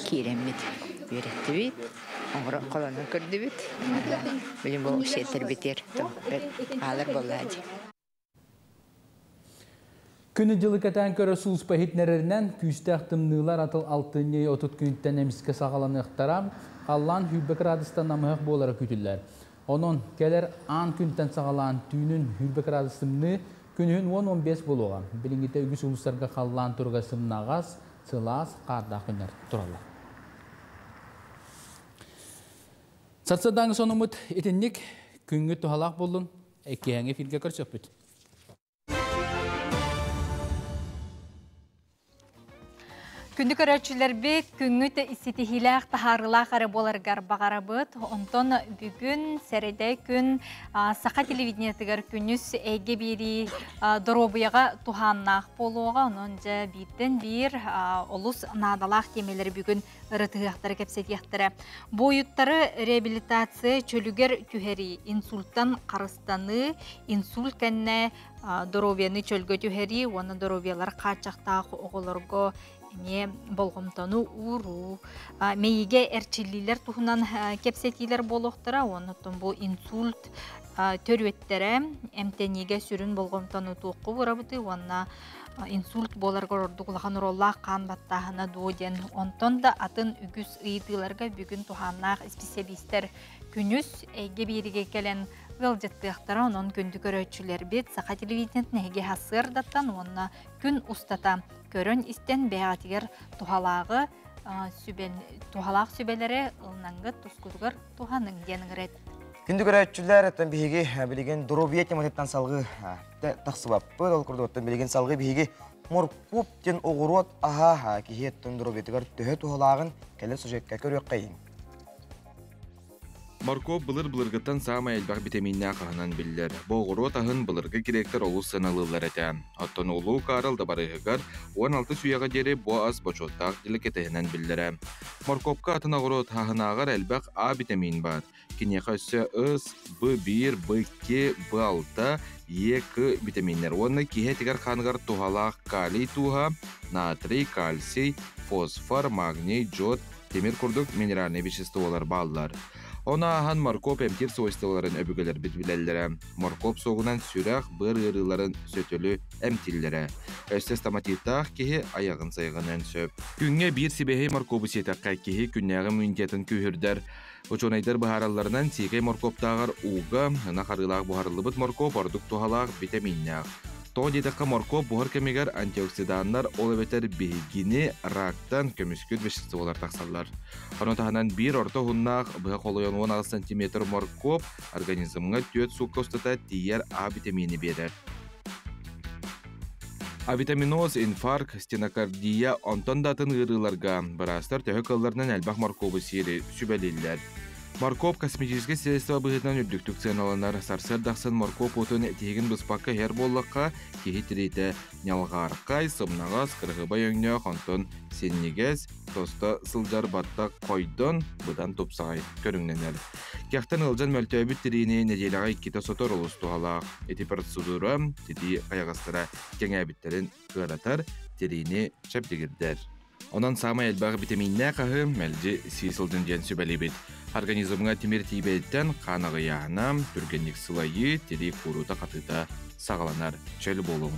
кейремет. Үйретті бит, қоланы көрді бит. Білім бұл сеттер бітер, алыр болады. Күні жылы кәтән көрі сұлыс пәхетнерерінен күйісті ақтымнылар атыл алтыне отут күнттен әміске сағаланы ұқтарам, қаллан хүрбек радыстан намығық болары күтілер. Оның кәлер ан күнттен сағалан түйінің хүрбек радыстымны күнігін 10-15 болуға. Білінгеті үгіс ұлыстарға қаллан тұрға сымнағас, сылас, қардақ күнер тұралар. Сатсадаңы сонымыт етіннік күнгі тұхалақ болын, әкеәңе филге көрсөп бүт. Күнді көрәтшілер бет, күнгіті исетихиләқ тахарылақ әрі боларғар бағара бұд. Онтон бүгін сәреді күн сақа телевидениятығар күніз әйге бері дұробыяға туханнақ болуға. Онын жа бейттен бір олыс надалақ темелері бүгін ұрытығақтары кәпсетияқтары. Бойыттары реабилитация чөлігер түхері, инсульттан қарыстаны, инсульт кәнне дұробияны чөлгі түхері, оны дұробиялар қачақтағы оғылырғы не болғымтану уру мейге әрчілілер тұхынан кепсетилер болуқтыра, онытын бұл инсульт төрөттері әмтенеге сүрін болғымтану туқы бұрабыты, онына инсульт боларғыр ордуғылаған ұролла қан баттағына дуоден. Онтон да атын үгіз ұйдыларға бүгін тұханнақ специалистер күніз әйге беріге келен ғылжеттіқтара, оның күнді көрөтшілер бет сақа телевидениятын әйге хасырдаттан, онына күн ұстата көрін істен бәғатигер тухалағы сүбелері ұлнаңғы тұскүзгір туханың денің рет. Күнді көрәтшілер әттен бейге білеген дұробия тематеттан салғы тақсыбаппы, ол күрді өттен білеген салғы бейге моркуптен оғырот аға кейеттен дұробиятығар төхі тухалағын кәлі сұжекке көрек қайын. Марков былыр-былыргыттан сама әлбақ витаминне ақағынан білдер. Боғыру тағын былырғы керектер олу сыналылар әті. Оттан олу қарылды барығығар 16 сүйеға дері боаз бочоттақ ділікетігінен білдері. Марковқа атын ағыру тағынағар әлбақ А витамин бар. Кенеқа өсі ұс, B1, B2, B6, E2 витаминлер. Оны кейетігер қанғар тухалақ калий туға, натрий, кальций, фосфор, магний, жод, темір күрдік минеральный веществолар балылар. Она ахан маркоп әмтер свойстволарын өбігілер бітбілелері. Маркоп соғынан сүрәқ бір ғырыларын сөтілі әмтілері. Өсті стоматиттақ кеге аяғын сайғынан сөп. Күнге бір себехей маркобы сетаққа кеге күннәғы мүнтетін күйірдер. Учонайдар бұхараларынан секей маркоптағар уға, ғына қарылақ бұхарылы бұт маркоп ордық тухалақ витаминнәқ. То дедаққа маркоп бұғыр кәмегер антиоксиданлар олабетер бейгіне рактан көміскөт веществолар тақсалар. Оны тағынан бір орта ғыннақ бұға қолайын 16 см маркоп организмға төт суққа ұстата тиер А витамини берер. Авитаминоз, инфаркт, стенокардия, онтон датын ғырыларға бірастар төхі қалларынан әлбақ маркобы сері сүбәлелер. Маркоп косметический средства бұғытынан үбдіктік ценаланар сарсыр дақсын маркоп отын тегін бұспаққа хер боллаққа кехи тіреті нялғарқай, сымнағас, қырғыбай өңне қонтын сеннегез, тоста сылдар баттақ қойдын бұдан топсағай көріңненер. Кяқтан ылжан мөлтөбіт тірейіне неделіға 2 сотор олыс туғалақ. Эти процедура тіри қаяғастыра кеңәбіттерін ғыратар тірейіне шәптегірдер. Онан сама әлбағы витаминне қағы мәлді сейсілдің ден сүбәлі бет. Организмға темір тейбеттен қанығы яғына түргенлік сылайы тері құрута қатыта сағаланар чәлі болуң.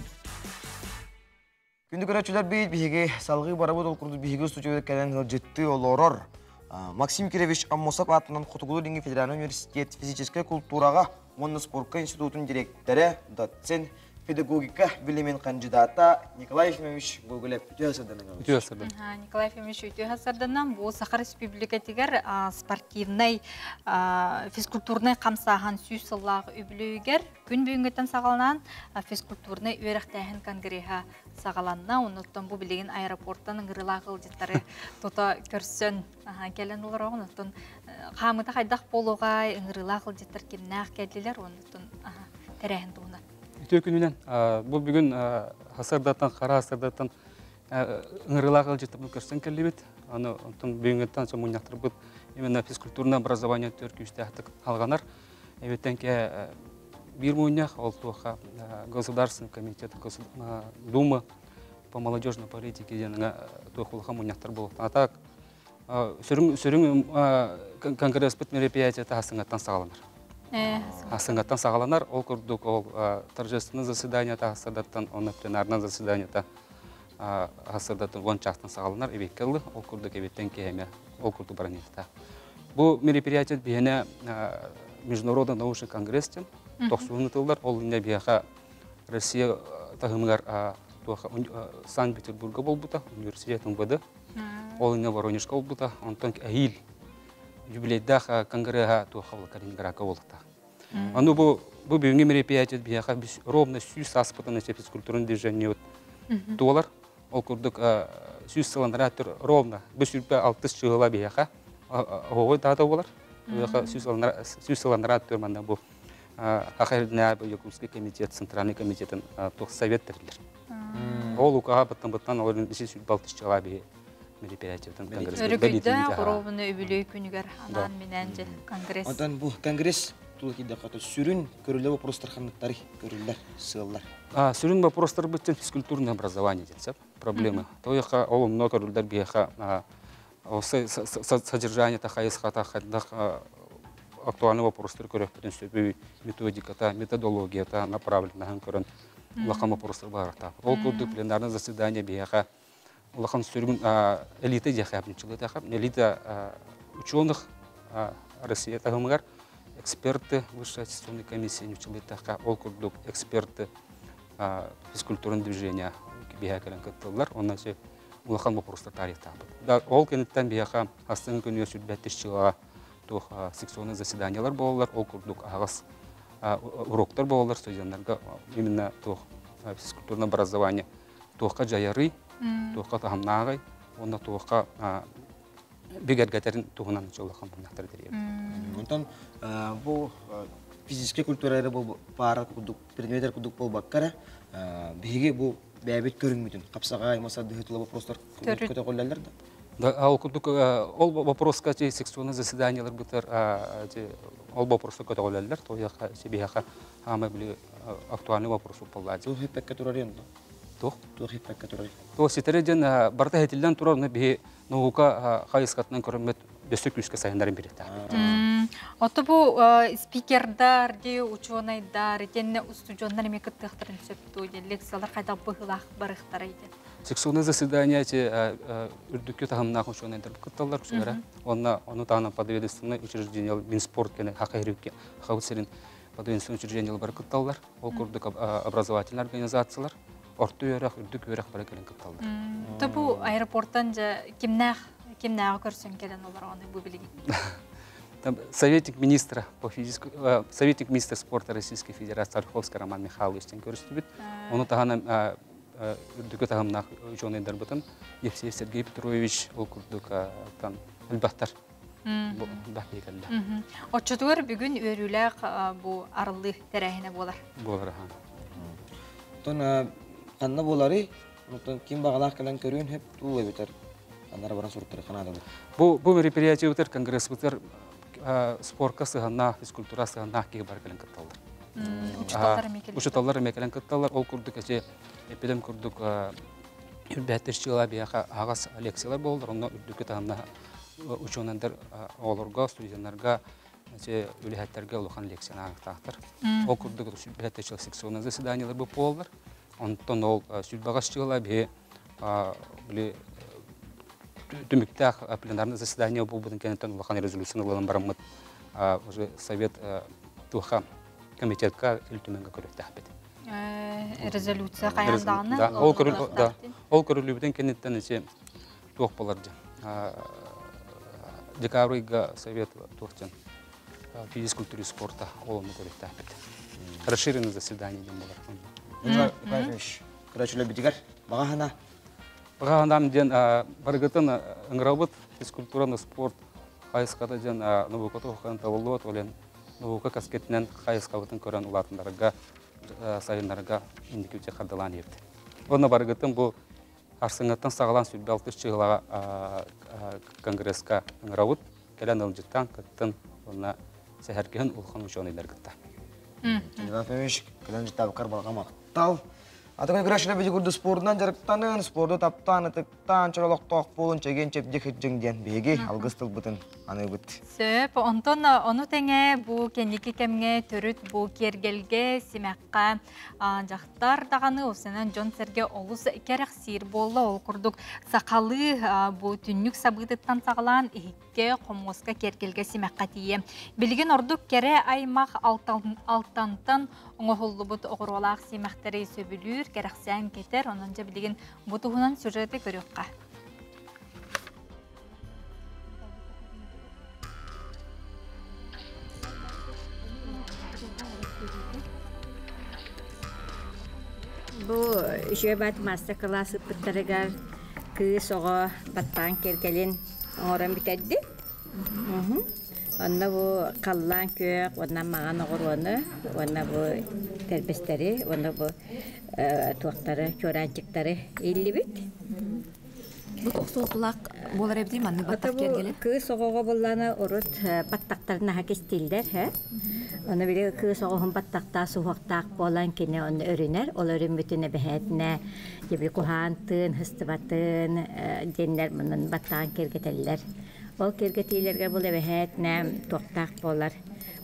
Күнді көрәтшілер бейт бейге салғы барабы долқұрды бейге ұстучы өткәлен ғылжетті олорор. Максим Киревич Аммосов атынан Хотугулу Динги Федеральный университет физическая культураға Монна спортка институтын директоры, доцент педагогика билимен кандидата Николай Ефимович Гоголев үтөсөрдөнөн. Николай Ефимович үтөсөрдөнөн бу Сахар Республика тигер спортивный физкультурный камсахан сүйсыллаг үблүгер күн бүгүнгөтөн сагаланан физкультурный үйрөктөһөн конгресса сагаланна онуттан бу билеген аэропорттан ыңгырылак ылжыттары тота көрсөн келен улар онуттан камыта кайдак болууга ыңгырылак ылжыттар кимнак келдилер онуттан терехин туна. Төкүнүнөн бул бүгүн хасардаттан кара хасардаттан ыңгырылак ылжытып көрсөн келбит. Аны онтон бүгүнгөтөн сомуняктырбыт именно физкультурное образование төркүстәтик алганар. Эбетенке бир муйнах олтуха Государственный комитет Думы по молодежной политике денег тухулха муняктар был. А так сөрүң конгресс бит мероприятие тасыңаттан сагаланар. Асыңаттан сагаланар, ол курдук ол торжественное заседание тасадаттан, он пленарное заседание та асадаттан вончактан сагаланар, эбеккелли ол курдук эбеттен кеме ол курду баранета. Бу мероприятие бияне международный научный конгресс тен 90 жылдар ол инде бияха Россия тагымгар Санкт-Петербурга болбута, университет МВД. Ол инде Воронежка болбута, онтон айыл юбилейдах конгресса тухавла Калининградка болта. Аны бу бүгүнкү мероприятие бияха ровно сүйс аспытын физкультурный движение туалар. Ол курдук сүйс сыландыра ровно бир сүрпе 60 жылга бияха ой дата болар. Сүйс сыландыра манда бу Ахайрдна Якутский комитет, Центральный комитет, совет терлер. Ол укага баттан олар иши балтыш жылга бия мероприятие конгресс. Өргөйдө коробуну өбүлөй күнүгөр анан менен же конгресс. Одан бу конгресс тулкиде ката сүрүн көрүлө вопростар ханаттары көрүлөр, сыыллар. Сүрүн вопростар бүттен физкультурное образование десеп, проблема. Тояка ол много көрүлдөр бияха содержание тахайсха тахаддах актуальный вопростар көрөп бүтүн сөбүй методика методология направлена көрөн лакам вопростар бар та. Ол көрдүк пленарное заседание бияха улахан сүргүн элита жахабнчылык тахап элита ученых Россия тагымгар эксперты высшей аттестационной комиссии нучылык таха ол курдук эксперты физкультурный движения бияхалан каттылар онна же улахан вопростар тарихта. Да ол кенеттен бияха Астана университет бәттешчилага тух секционный заседаниялар болалар, ол курдук агас уроктар болалар студентларга именно тух физкультурное образование тухка жаяры тухка тахамнагай онда тухка бигергетерин тухунан чолахан бунактар дереп. Онтон бу физическая культура бу пара кудук предметтер кудук болбаккара биги бу бәбит көрүнмүтүн капсага маса дыгытылы вопростар көтө коллалар да. Да, ол кудук ол вопроска же секционный заседаниялар бутар ол вопросы көтө коллалар тояка себияка ама били актуальный вопрос болду. Тул хиппек которорен да. Тул хиппек которорен. То ситереден барта хетилден турарны би наука хайскатнан көрөмөт бөсөк үскө сайындар берет. Ото бу спикердар де ученыйдар кенне устужондар мекеттехтерин сөптү лекциялар кайда быгылак барыктар иде. Секционное заседание үрдүккө тагымнак ученыйдар кытталар күсөрө. Оны тагына подведомственное учреждение Минспорт кене хакайрыкке хаусерин подведомственное учреждение бар кытталар. Ол курдук образовательный организациялар орто өрөк үрдүк өрөк бар келен кытталар. То бу аэропорттан же кимнак көрсөн келен олар аны бу билги. Советник министра по советник министра спорта Российской Федерации Ольховский Роман Михайлович көрсөтүбүт. Оны тагана үрдүккө тагымнак ученыйдар бутун Евсей Сергей Петрович ол курдук тан элбаттар. Отчотугар бүгүн өрүлөк бу арылы терехине болар. Болар. Тон канна болары, тон ким багалак келен көрүн хеп тулай бетер. Анара баран суруттар канада. Бу мероприятие бутер конгресс бутер спортка сыганна, физкультура сыганна ки бар келен катталдар. Учуталлар мекелен катталдар. Ол курдук эже эпидем курдук бәттешчилар бияка агас лекциялар болдур. Онда үрдүккө тагына ученыйдар олорго, студентларга эже үлехеттерге улахан лекцияны аңтактыр. Ол курдук бәттешчилар секционный заседаниялар болдур. Онтон ол сүлбагашчылар бе били түміктәк пленарный заседание бұл бұдың кенеттен улахан резолюцияларын барамыт уже совет туха комитетка үлтіменге көректі әпет. Резолюция қаяндағыны? Ол көрілібіден кенеттен есе туық боларды. Декабрьга совет туқтен физкультуры спорта олымы көректі әпет. Расширенное заседание ден болар. Күрәшілі бітігер, бағағана? Бағағанам ден барғытын ұңырабыт физкультураны спорт қайысқаты ден нұбықыты оқыған табылуат олен нұбықы каскетінен қайысқабытын көрен ұлатындарға сайынларға индикеуте қардалан ерді. Оны барғытын бұл арсыңаттан сағалан сүлбі 6 жылға конгресска ұңырабыт кәлен ұлжыттан кіттін оны сәхәркеген ұлған үшон елергітті. Кәлен жыттабы қарбалға мақтал. Атыңа күрәшілі бәді күрді спордынан жарықтанын, спорды таптан, ұтықтан, чыралықтақ болын, чәген чепде күтжіңден беге алғыстыл бұтын аны бұт. Сөп, онтон оны тәңе бұл кендекі кәмге түріт бұл кергелге семәққа жақтар дағаны осынан Джон Серге олыс кәріқ сир болы ол күрдік сақалы бұл түннік сабыдыттан сағылан ихікке қомғысқа кергелге семәққа тие. Білген ордық кәрі аймақ алтантан оңғылы бұт оғыролақ семәқтері сөбілір кәріқсән кетер, онынша білген бұтығынан сюжеті көріққа. Бұл үші бәт мастер-классы бұттарығар күйіс оға баттан кергелін оңыран бітәдді. Онна бұл қаллан көк, онна маған оғыруаны, онна бұл тәрбестері, онна бұл туақтары, көранчықтары елі біт. Бұл оқсолтылақ болар әбдей манны баттақ кергелі? Күйіс оғыға боланы ұрыт баттақтарына хакестилдер. Оны біле күйіс оғығын баттақта суғақтақ болан кені оны өрінер. Ол өрін бүтіне бәхетіне ебі құхантын, хыстыбатын, денлер мұнын баттағын кергетелілер. Ол кергетейлерге бұл бәхетіне тоқтақ болар.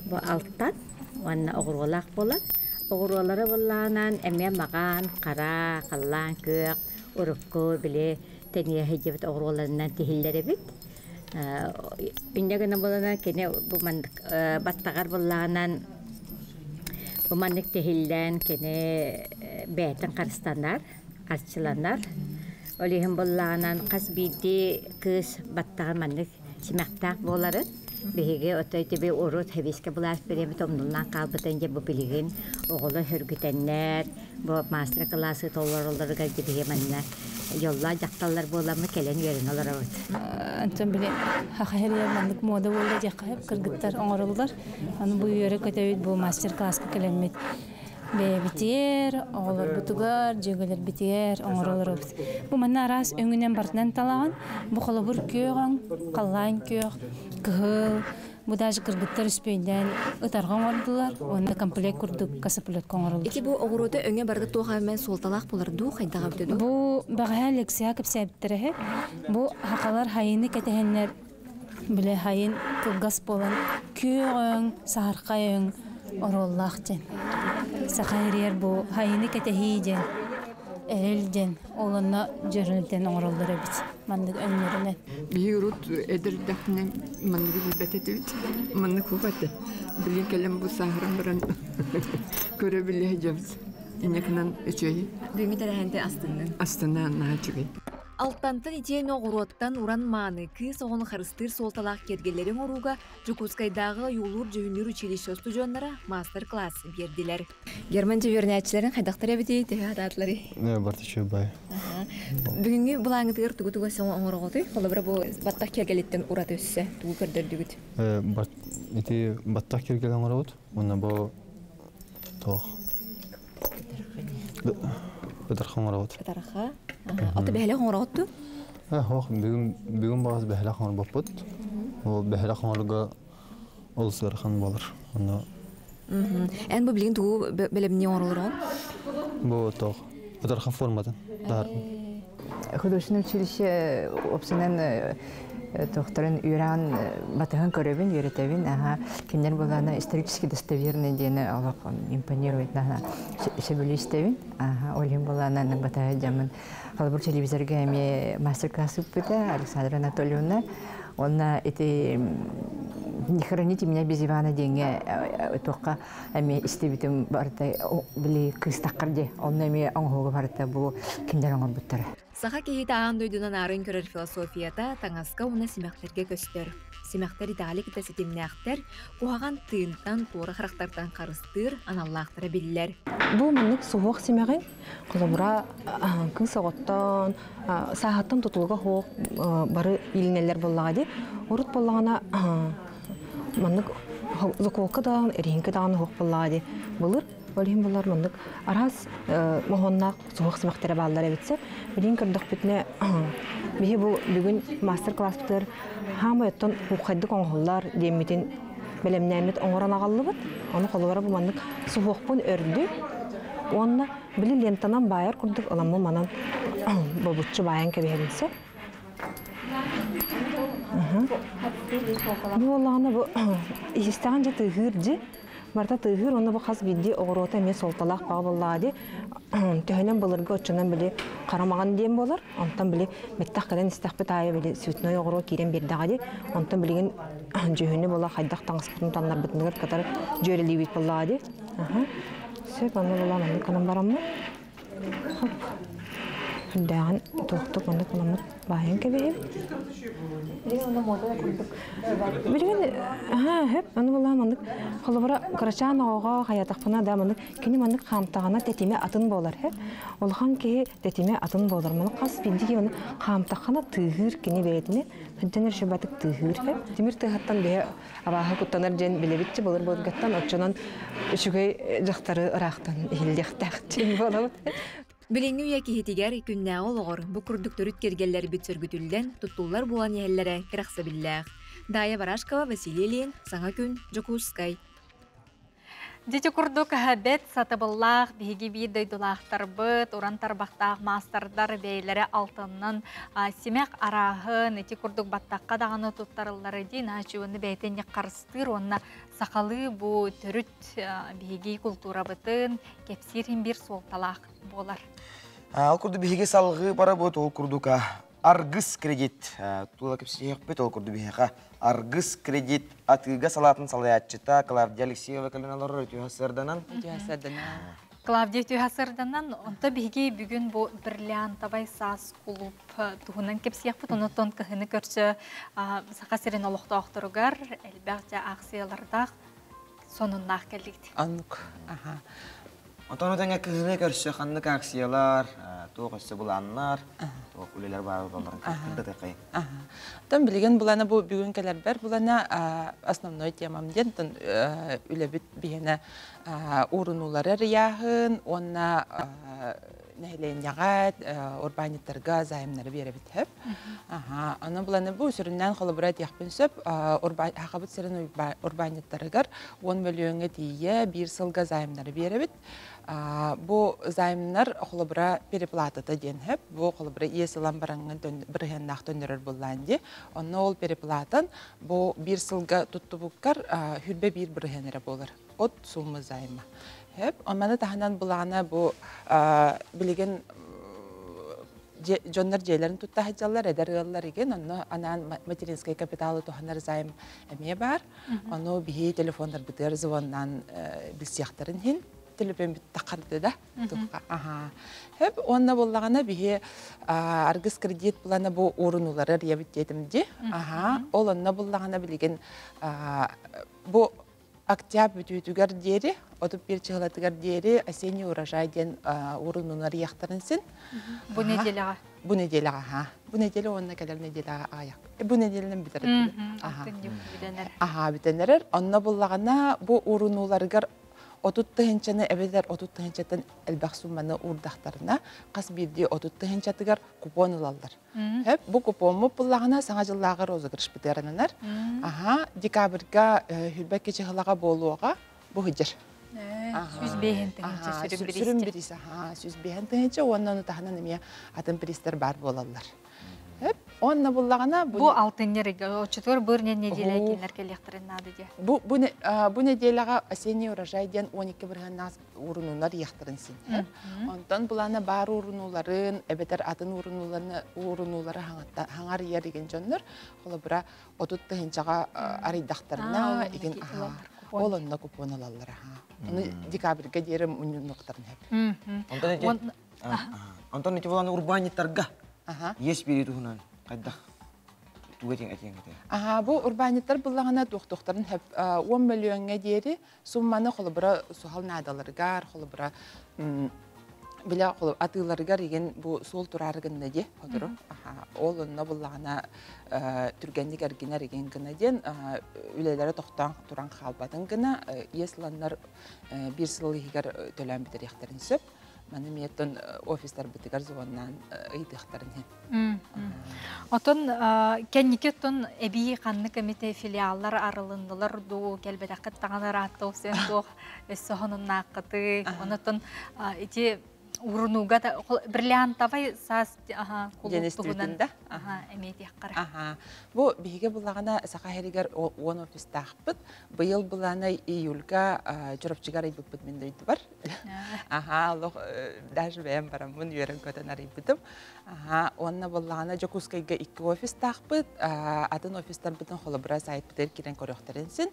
Бұл алттан, оны оғырғылақ болар. Оғырғылары боланан әме маған, қара, қаллан, көк, ұрыққы біле тәния хеджебет оғырғыларынан тегілері бит. Үндегені болана кені баттағар боланан bu manlık tehilden kene beyten karıstanlar, karşılanlar. Olihim bollanan kız bildi kız battağın manlık simaktak boları. Bihige otoyte bir urut heviske bular birimi tomdundan kalbıtınca bu bilgin oğulu hürgütenler, bu master klası tollarılları geldi bihe manlar. Yollar jaktallar bolamı kelen yerin olur evet. Antam bile hakiheriye manlık moda oldu jakayıp kırgıtlar oğurullar. Onu bu yöre kötü bu master klas kelenmet. Be bitiyer, oğullar butugar, jögeler bitiyer, oğurullar. Bu manna aras öngünen bardan talağın, bu kalabur köğün, kallan köğ, kıhıl, bu da kırgıtlar üspeyden ıtargan vardılar, onda komplek kurduk, kasapılat koğurullar. İki bu oğuruda öngü barda tuğa hemen soltalaq bulardu, haydağa bitiyordu? Bu bağıya leksiya kıpsayıptırı, bu hakalar hayını ketehenler, bile hayın kılgas bolan köğün, saharkayın, orallaqcan. Sakayriyer bu hayını ketehiyecen, elcen, olanna jörülden oralları bit. Mandık önlerine. Bir urut ederdaknen mandık ilbetetüt, mandık kubatı. Bilin kelem bu sahran biran görebileceğiz. İneknen içeyi. Düğümü terehende astından. Astından naçıgı. Altantan içeyen oğurottan uran mağını kız oğunu karıstır soltalaq kergelerin oruga Jukuskaydağı yolur jühünür училище студионlara master class berdiler. Germanca öğrenicilerin haydaqtar ebedi tehadatları. Ne bartışıyor bay. Bugünkü bulağınıdır tuğutuğa soğan oğurotu. Kolabra bu battaq kergeletten urat össe tuğu kırdırdıgıt. İti battaq kergelen oğurot. Ona bu toğ. Bedarxan oğurot. Bedarxa. Atı behle oğurottu? Hoş, bugün bazı behle oğur bapot. O behle oğurga olsarxan bolur. Ona. En bu bilin tuğu belemni oğurolur? Bu toğ. Bedarxan formadan. Художественное училище общинен Докторын үйран батыгын көрөбүн, үйрөтөбүн, кимдер булана исторически достоверный дени алып импонирует на себелистебин. Олим булана батыгы жамын. Халбур телевизорга эми мастер-класс өтпүтө Александра Анатольевна. Она эти не храните меня без Ивана деньги, только эми истебитим барта били кыстаккарде. Он эми аңгога барта бу кимдер аңгар буттара. Саха кейт ағын дойдунан арын көрер философията таңасқа оны семәқтерге көстер. Семәқтер идағалы кіта сетемнәқтер, қуаған тыынтан, туыры қырақтардан қарыстыр, аналлақтыра білілер. Бұл мұнық суық семәғын, құлымыра күн соғыттан, сағаттан тұтылға хоқ бары илінелер боллағады. Орыт боллағана мұнық зұқуқы дағын, әрейінкі дағын хоқ боллағады. Бұлыр, Олим булар мындык арас mohonnak soğuk sımaqtara ballar ebitse bilin kırdık bitne bihi bu bugün master class'tır hamı etton huqaddık oğullar demitin bilemnämet oňoran agallybyt onu kolubara bu mandyk soğukpun ördü onna bili lentanan bayar kurduk alamı manan babutçu bayan kebebilse bu olana bu istaganca tığırcı Marta tığır onu bu xas bildi oğrota me soltalaq bağılladı. Töhenen bulurga uçundan bile qaramağan diyen bolar. Ondan bile mettaq kalan istaqbet aya bile sütnoy oğro kiren berdağıdı. Ondan bilegen jöhünü bola xaydaq tаңsıqtın tanlar bitniger katar jöreli bit bolladı. Söp onu bola mende kalan baramı. Dağın toxtuq onu kalamı bayan kebeyim. Bilgen hep onu bola mandık. Kolubara Karaçan oğa hayataqpına da mandık. Kini mandık xamtağına tetime atın bolar hep. Olğan ki tetime atın bolar. Mandık qas bildi ki onu xamtağına tığır kini beyetine. Hüntener şubatık tığır hep. Timir tığattan beye abaha kuttanır jen bilebitçi bolur bolgattan oçanan şugay jaqtары ıraqtan ehildiyaqtaq jen bolamıt. Bilingi uyaki hetiger künnäge olğor bu kurduktor ütkergeller bütsörgütülden tutullar bulan yerlere kiraqsa billah. Daya Barashkova, Vasiliy Ильин, Саңа күн, Жокускай. Дети курдук бет сатыбыллах, биги бир дойдулахтар быт, уран тарбақтақ мастардар бейлері алтыннан семек арағын, эти курдук баттаққа дағаны туттарылары дейін, ачуыны бәйтенне қарыстыр, онна сақалы бұ түріт биги культура бытын, кепсирин бір солталақ болар. Ал курду биги салғы бара бұт, ол курдука Аргыс кредит. Тула кепсирин бет, ол курду бигиға Аргыс кредит атыга салатын салаятчыта Клавдия Алексеева калиналары түйасырданан. Клавдия түйасырданан, онта биги бүгін бұл бірлән табай сас кулуп туғынан кепсияқ бұт, онытон кіхіні көрсі сақасырын олықты оқтырығар, әлбәқте ақсиялардақ соныннақ келдікті. Анық. Онтан өтенге кіхіні көрсі қаннық ақсиялар, туғы өсі бұланлар, туғы үлелер бағы боларын кірді тәқай. Тон билген булана бу бүгүн келер бер булана основной темам ден тон үлебит бигене урунулары рияхын онна нәйлен ягат урбаниттарга займнары беребит хеп. Аны булана бу сүрүннән холобрат яхпын сөп хакабыт сырын урбаниттарыгар 10 миллионга тие бир сылга займнары беребит. Бу займнар холобра переплатата ден хеп. Бу холобра иесилан бараңын биргеннак төндөрөр булланди. Онна ол переплатан бу бир сылга туттубуккар хүрбе бир биргенере болар. От сумма займа. Hep, onları tahanan bulana bu bilgen jonlar jeylerin tutta hacallar ederler igen onu anan materinskay kapitalı tohanar zaym emiye bar onu bihi telefonlar biter zamandan bilgisayarların hin telefon bit takardı da hep onunla bulana bihi argız kredit bulana bu urunuları riyabit yetimdi onunla bulana bilgen bu Октябрь бүтүгөр дери, отуп бир чыгылатыгар дери, осенний урожай ден урунунар яктарынсын. Бу неделяга. Бу неделяга, Бу неделя онна келер неделяга аяк. Бу неделянын битерет. Битенерер. Онна буллагана бу урунуларыгар отуттыгынчаны эбедер отуттыгынчатын элбак сумманы урдактарына кас бирди отуттыгынчатыгар купон алалар. Хеп бу купонму буллагана саңа жыллагы розыгрыш битеренер. Декабрга хүрбек кечегалага болууга бу хыжыр. Сүрүм бирисе. Сүз бехен тыгынча оннан таханан эме атын пристер бар болалар. Хеп Онна буллагана Бу алтыннерге, четвер бырнен неделя келер келехтерин нады де. Бу неделяга осенний урожай ден 12 бирген нас урунунар яхтырын син. Онтон булана бар урунуларын, эбетер атын урунулары хаңар ерген жоннор, холо бира отут тыгынчага арыйдактарына иген олонна купон алалар. Аны декабрьге дерем унуктарын хеп. Антон эти буланы урбаниттарга. Есть беритухунан. Кайда тугетин этен кете. Бу урбаниттар буллагана туктуктарын хеп 10 миллионга дери сумманы холбура сухал надаларгар холбура биле холб атыларгар деген бу сол турарыгында де отуру. Ол онна буллагана түргенник аргинар деген гына ден үлелери токтан туран халбатын гына есланнар бир сыл хигер төлөм битер яктарын сөп. Маны меттен офистар битигар зоннан ыйдыктарын хеп. Отон кенникеттон эби канны комитет филиаллар арылындылар ду келбедакыт таганар аттоусен ду эссохонун накыты. Онотон эти урунуга бриллиантовый сас кулуктугунан эмети аккара. Бу биге булагана сакахеригер 10 офистахпыт. Быйыл булана июльга жорапчыгар ибыппыт мен дейди бар. Лох даже бем барамын юрен көтөн арыйбытым. Онна булагана жокускайга 2 офистахпыт. Атын офистар бүтүн холобра сайт битер кирен көрөктөрүнсүн.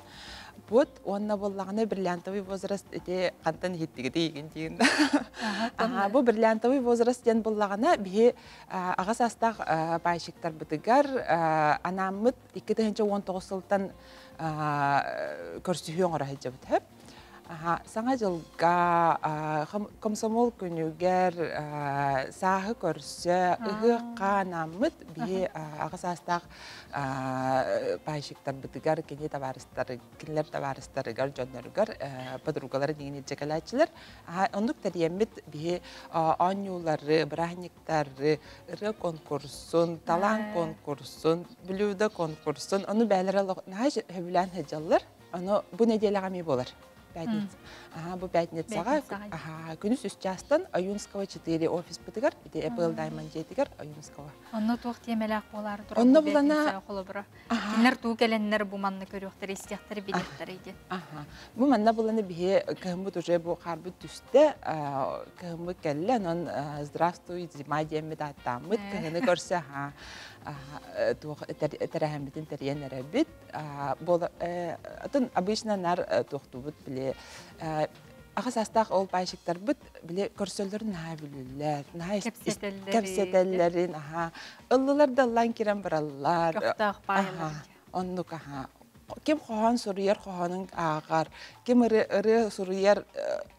Бут онна булагана бриллиантовый возраст эте кантан хиттиге деген деген. Бу бриллиантовый возраст ден буллагана бие агас астак байшыктар бытыгар анамыт 2019 жылдан көрсөтүн ора хеджеп хеп. Саңа жылга комсомол күнүгер сахы көрсө ыгы анамыт бие агас астак байшыктар бытыгар кене табарыстар кинлер табарыстарыгар жонноргар подругалары деген жекелачылар. Ондук тариемит бие анюлары, брахниктары, ыры конкурсын, талант конкурсын, блюдо конкурсын, onu бәләре наш хәблән хәҗаллар. Аны бу неделяга ми болар. Бу пятницага күнүс үстәстен Аюнского 4 офис битигер, ите Apple Diamond жетигер Аюнского. Онно тук темелак болар туры. Онно булана холобра. Кинер туу келеннер бу манны көрөктөр истяктыр билеттер иде. Бу манна буланы бие кембу уже бу харбы түстө кембу келле анан здравствуй зима демет аттамыт кene көрсө тух терәһәмбитен терәннәре бит бул атын обычно нар тохтубут биле агас астак ол байшыктар бит биле көрсөлдөрүн хабилүлләр кепсетелләрин ыллылар да лан кирен бараллар оннук ким хохан сурыяр хоханын агар ким ыры сурыяр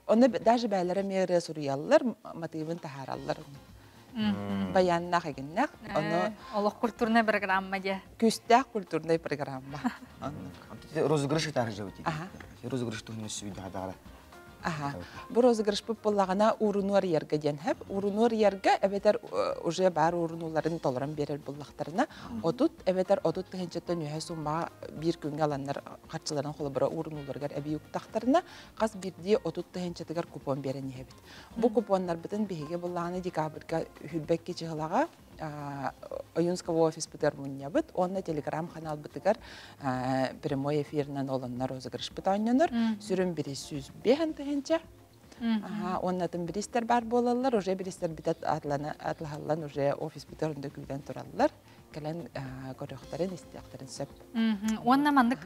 оны даже бәйләре мере сурыяллар мотивын тахараллар Баянна хагиннак, оно Олох культурная программа де. Күстәк культурная программа. Розыгрыш тахжабыти. Розыгрыш тугны сүйдә хадара. Бу розыгрыш буллагана урунуар ярга ден хеп. Урунуар ярга эбетер уже бар урунуларын толырын берер буллактарына. Отут эбетер отут тенчеттен юхесумма бир күнгө аланнар катчыларын колу бара урунуларга эби юктактарына каз бирди отут тенчеттегер купон берени хебит. Бу купоннар битен биге буллаганы декабрьга хүлбекке чыгылага Аюнского офис битер муньябыт, онна телеграм канал битигер прямой эфирнен олоннар розыгрыш битаннанар, сүрүн бири сүз бехан тегенче. Оннатын биристер бар болалар, уже биристер битет атлахаллан уже офис битеринде күлден тураллар. Келен көрөктөрүн истияктарын сөп. Онна мандык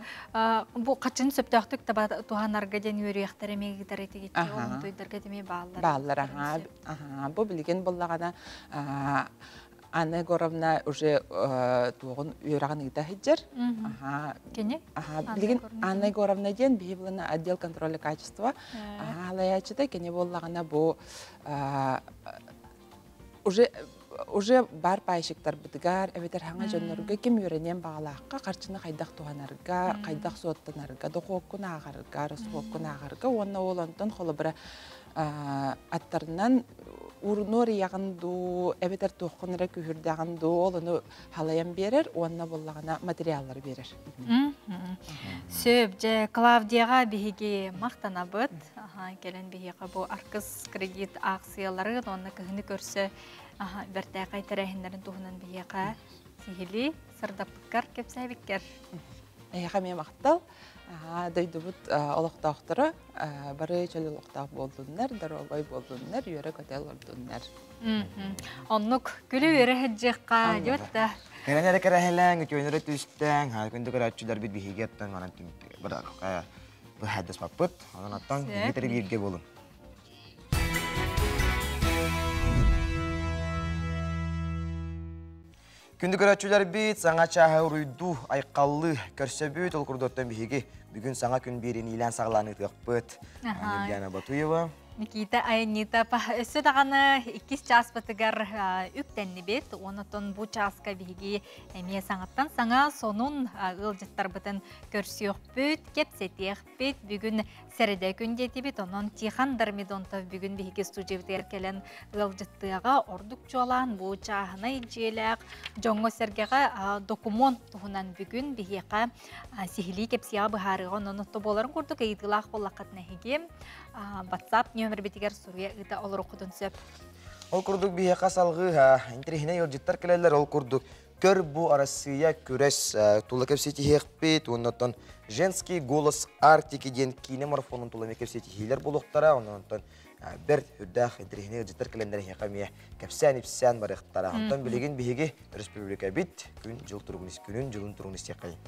бу качын сөптөктүк таба туханарга ден үрөктөр эмегидер этиги он тойдорга деме баалар. Баалар бу билген боллагана Анна Егоровна уже тугун үйраган ыйта хиджер. Кене? Билген Анна Егоровна ден бибилана отдел контроля качества. Лаячыда кене боллагана бу уже бар пайшыктар битигар, эбетер хаңа жоннорга ким үйренен багалакка карчыны кайдак туганарга, кайдак суоттанарга, дококкун агарга, росоккун агарга, онна олонтон холобра аттарынан урнор ягынду, эбетер тохкунра күһүрдагынду, олону халаян берер, онна боллагана материаллар берер. Сөп же Клавдияга биһиги мактанабыт, келен биһига бу Аркыз кредит акциялары, онна кыһыны көрсө берте кайтарахындарын тухунан биһига Сихили сырдапкар кепсәбиккер. Хәме мактал. Дойдубут олоқтақтыры бары чөлі олоқтақ болдыңдар, дорогой болдыңдар, үйері көтел ордыңдар. Оннук күлі үйері хәджіққа жөтті. Кәрәнәрі кәрәхеләң, өтөйнері түстәң, күнді көрәтчілер бит бігегеттен, бір хәддіс паппыт, онан аттан бігетері бірге болын. Күнді көрәтчілер бит, саңа чағы ұрыйду айқаллы көрсе бүт, ол күрдоттан бігі бүгін саңа күн берін илән сағыланы тұқпыт. Евгения Батуева. Никита Айнита өсі дағаны 2 час бұтығар үктәнні бет, онытын бұл часка бігі әме саңаттан саңа сонун ұлжыттар бұтын көрсіоқ бүт, кепсетеқ бүт, бүгін сәріде күн деті бет, онын тихан дармидонтов бүгін бігі студиевдер келен ұлжыттыға ордық жолан бұл чағына желәқ, жоңғы сәргеға документ тұғынан бүгін бігеға сихили кепсияға бұхарыға онытты боларын көрдік, ейтілақ болақат нәхеге WhatsApp нөмір бетігер сұруя ұйта олар оқыдың сөп. Ол күрдік бейе қасалғы, интерехіне елжеттар келелер, ол күрдік көр бұ арасыя көрес тұлы кепсеті хеқпет, оннаттан женский голос артики ден кейіне марафонын тұлы кепсеті хейлер болуқтара, оннаттан бір үрдәқ интерехіне елжеттар келелер хеқамия кепсән-епсән барықтара. Онтан білеген бейге республика бит, күн жылын тұрғыныз теқайын.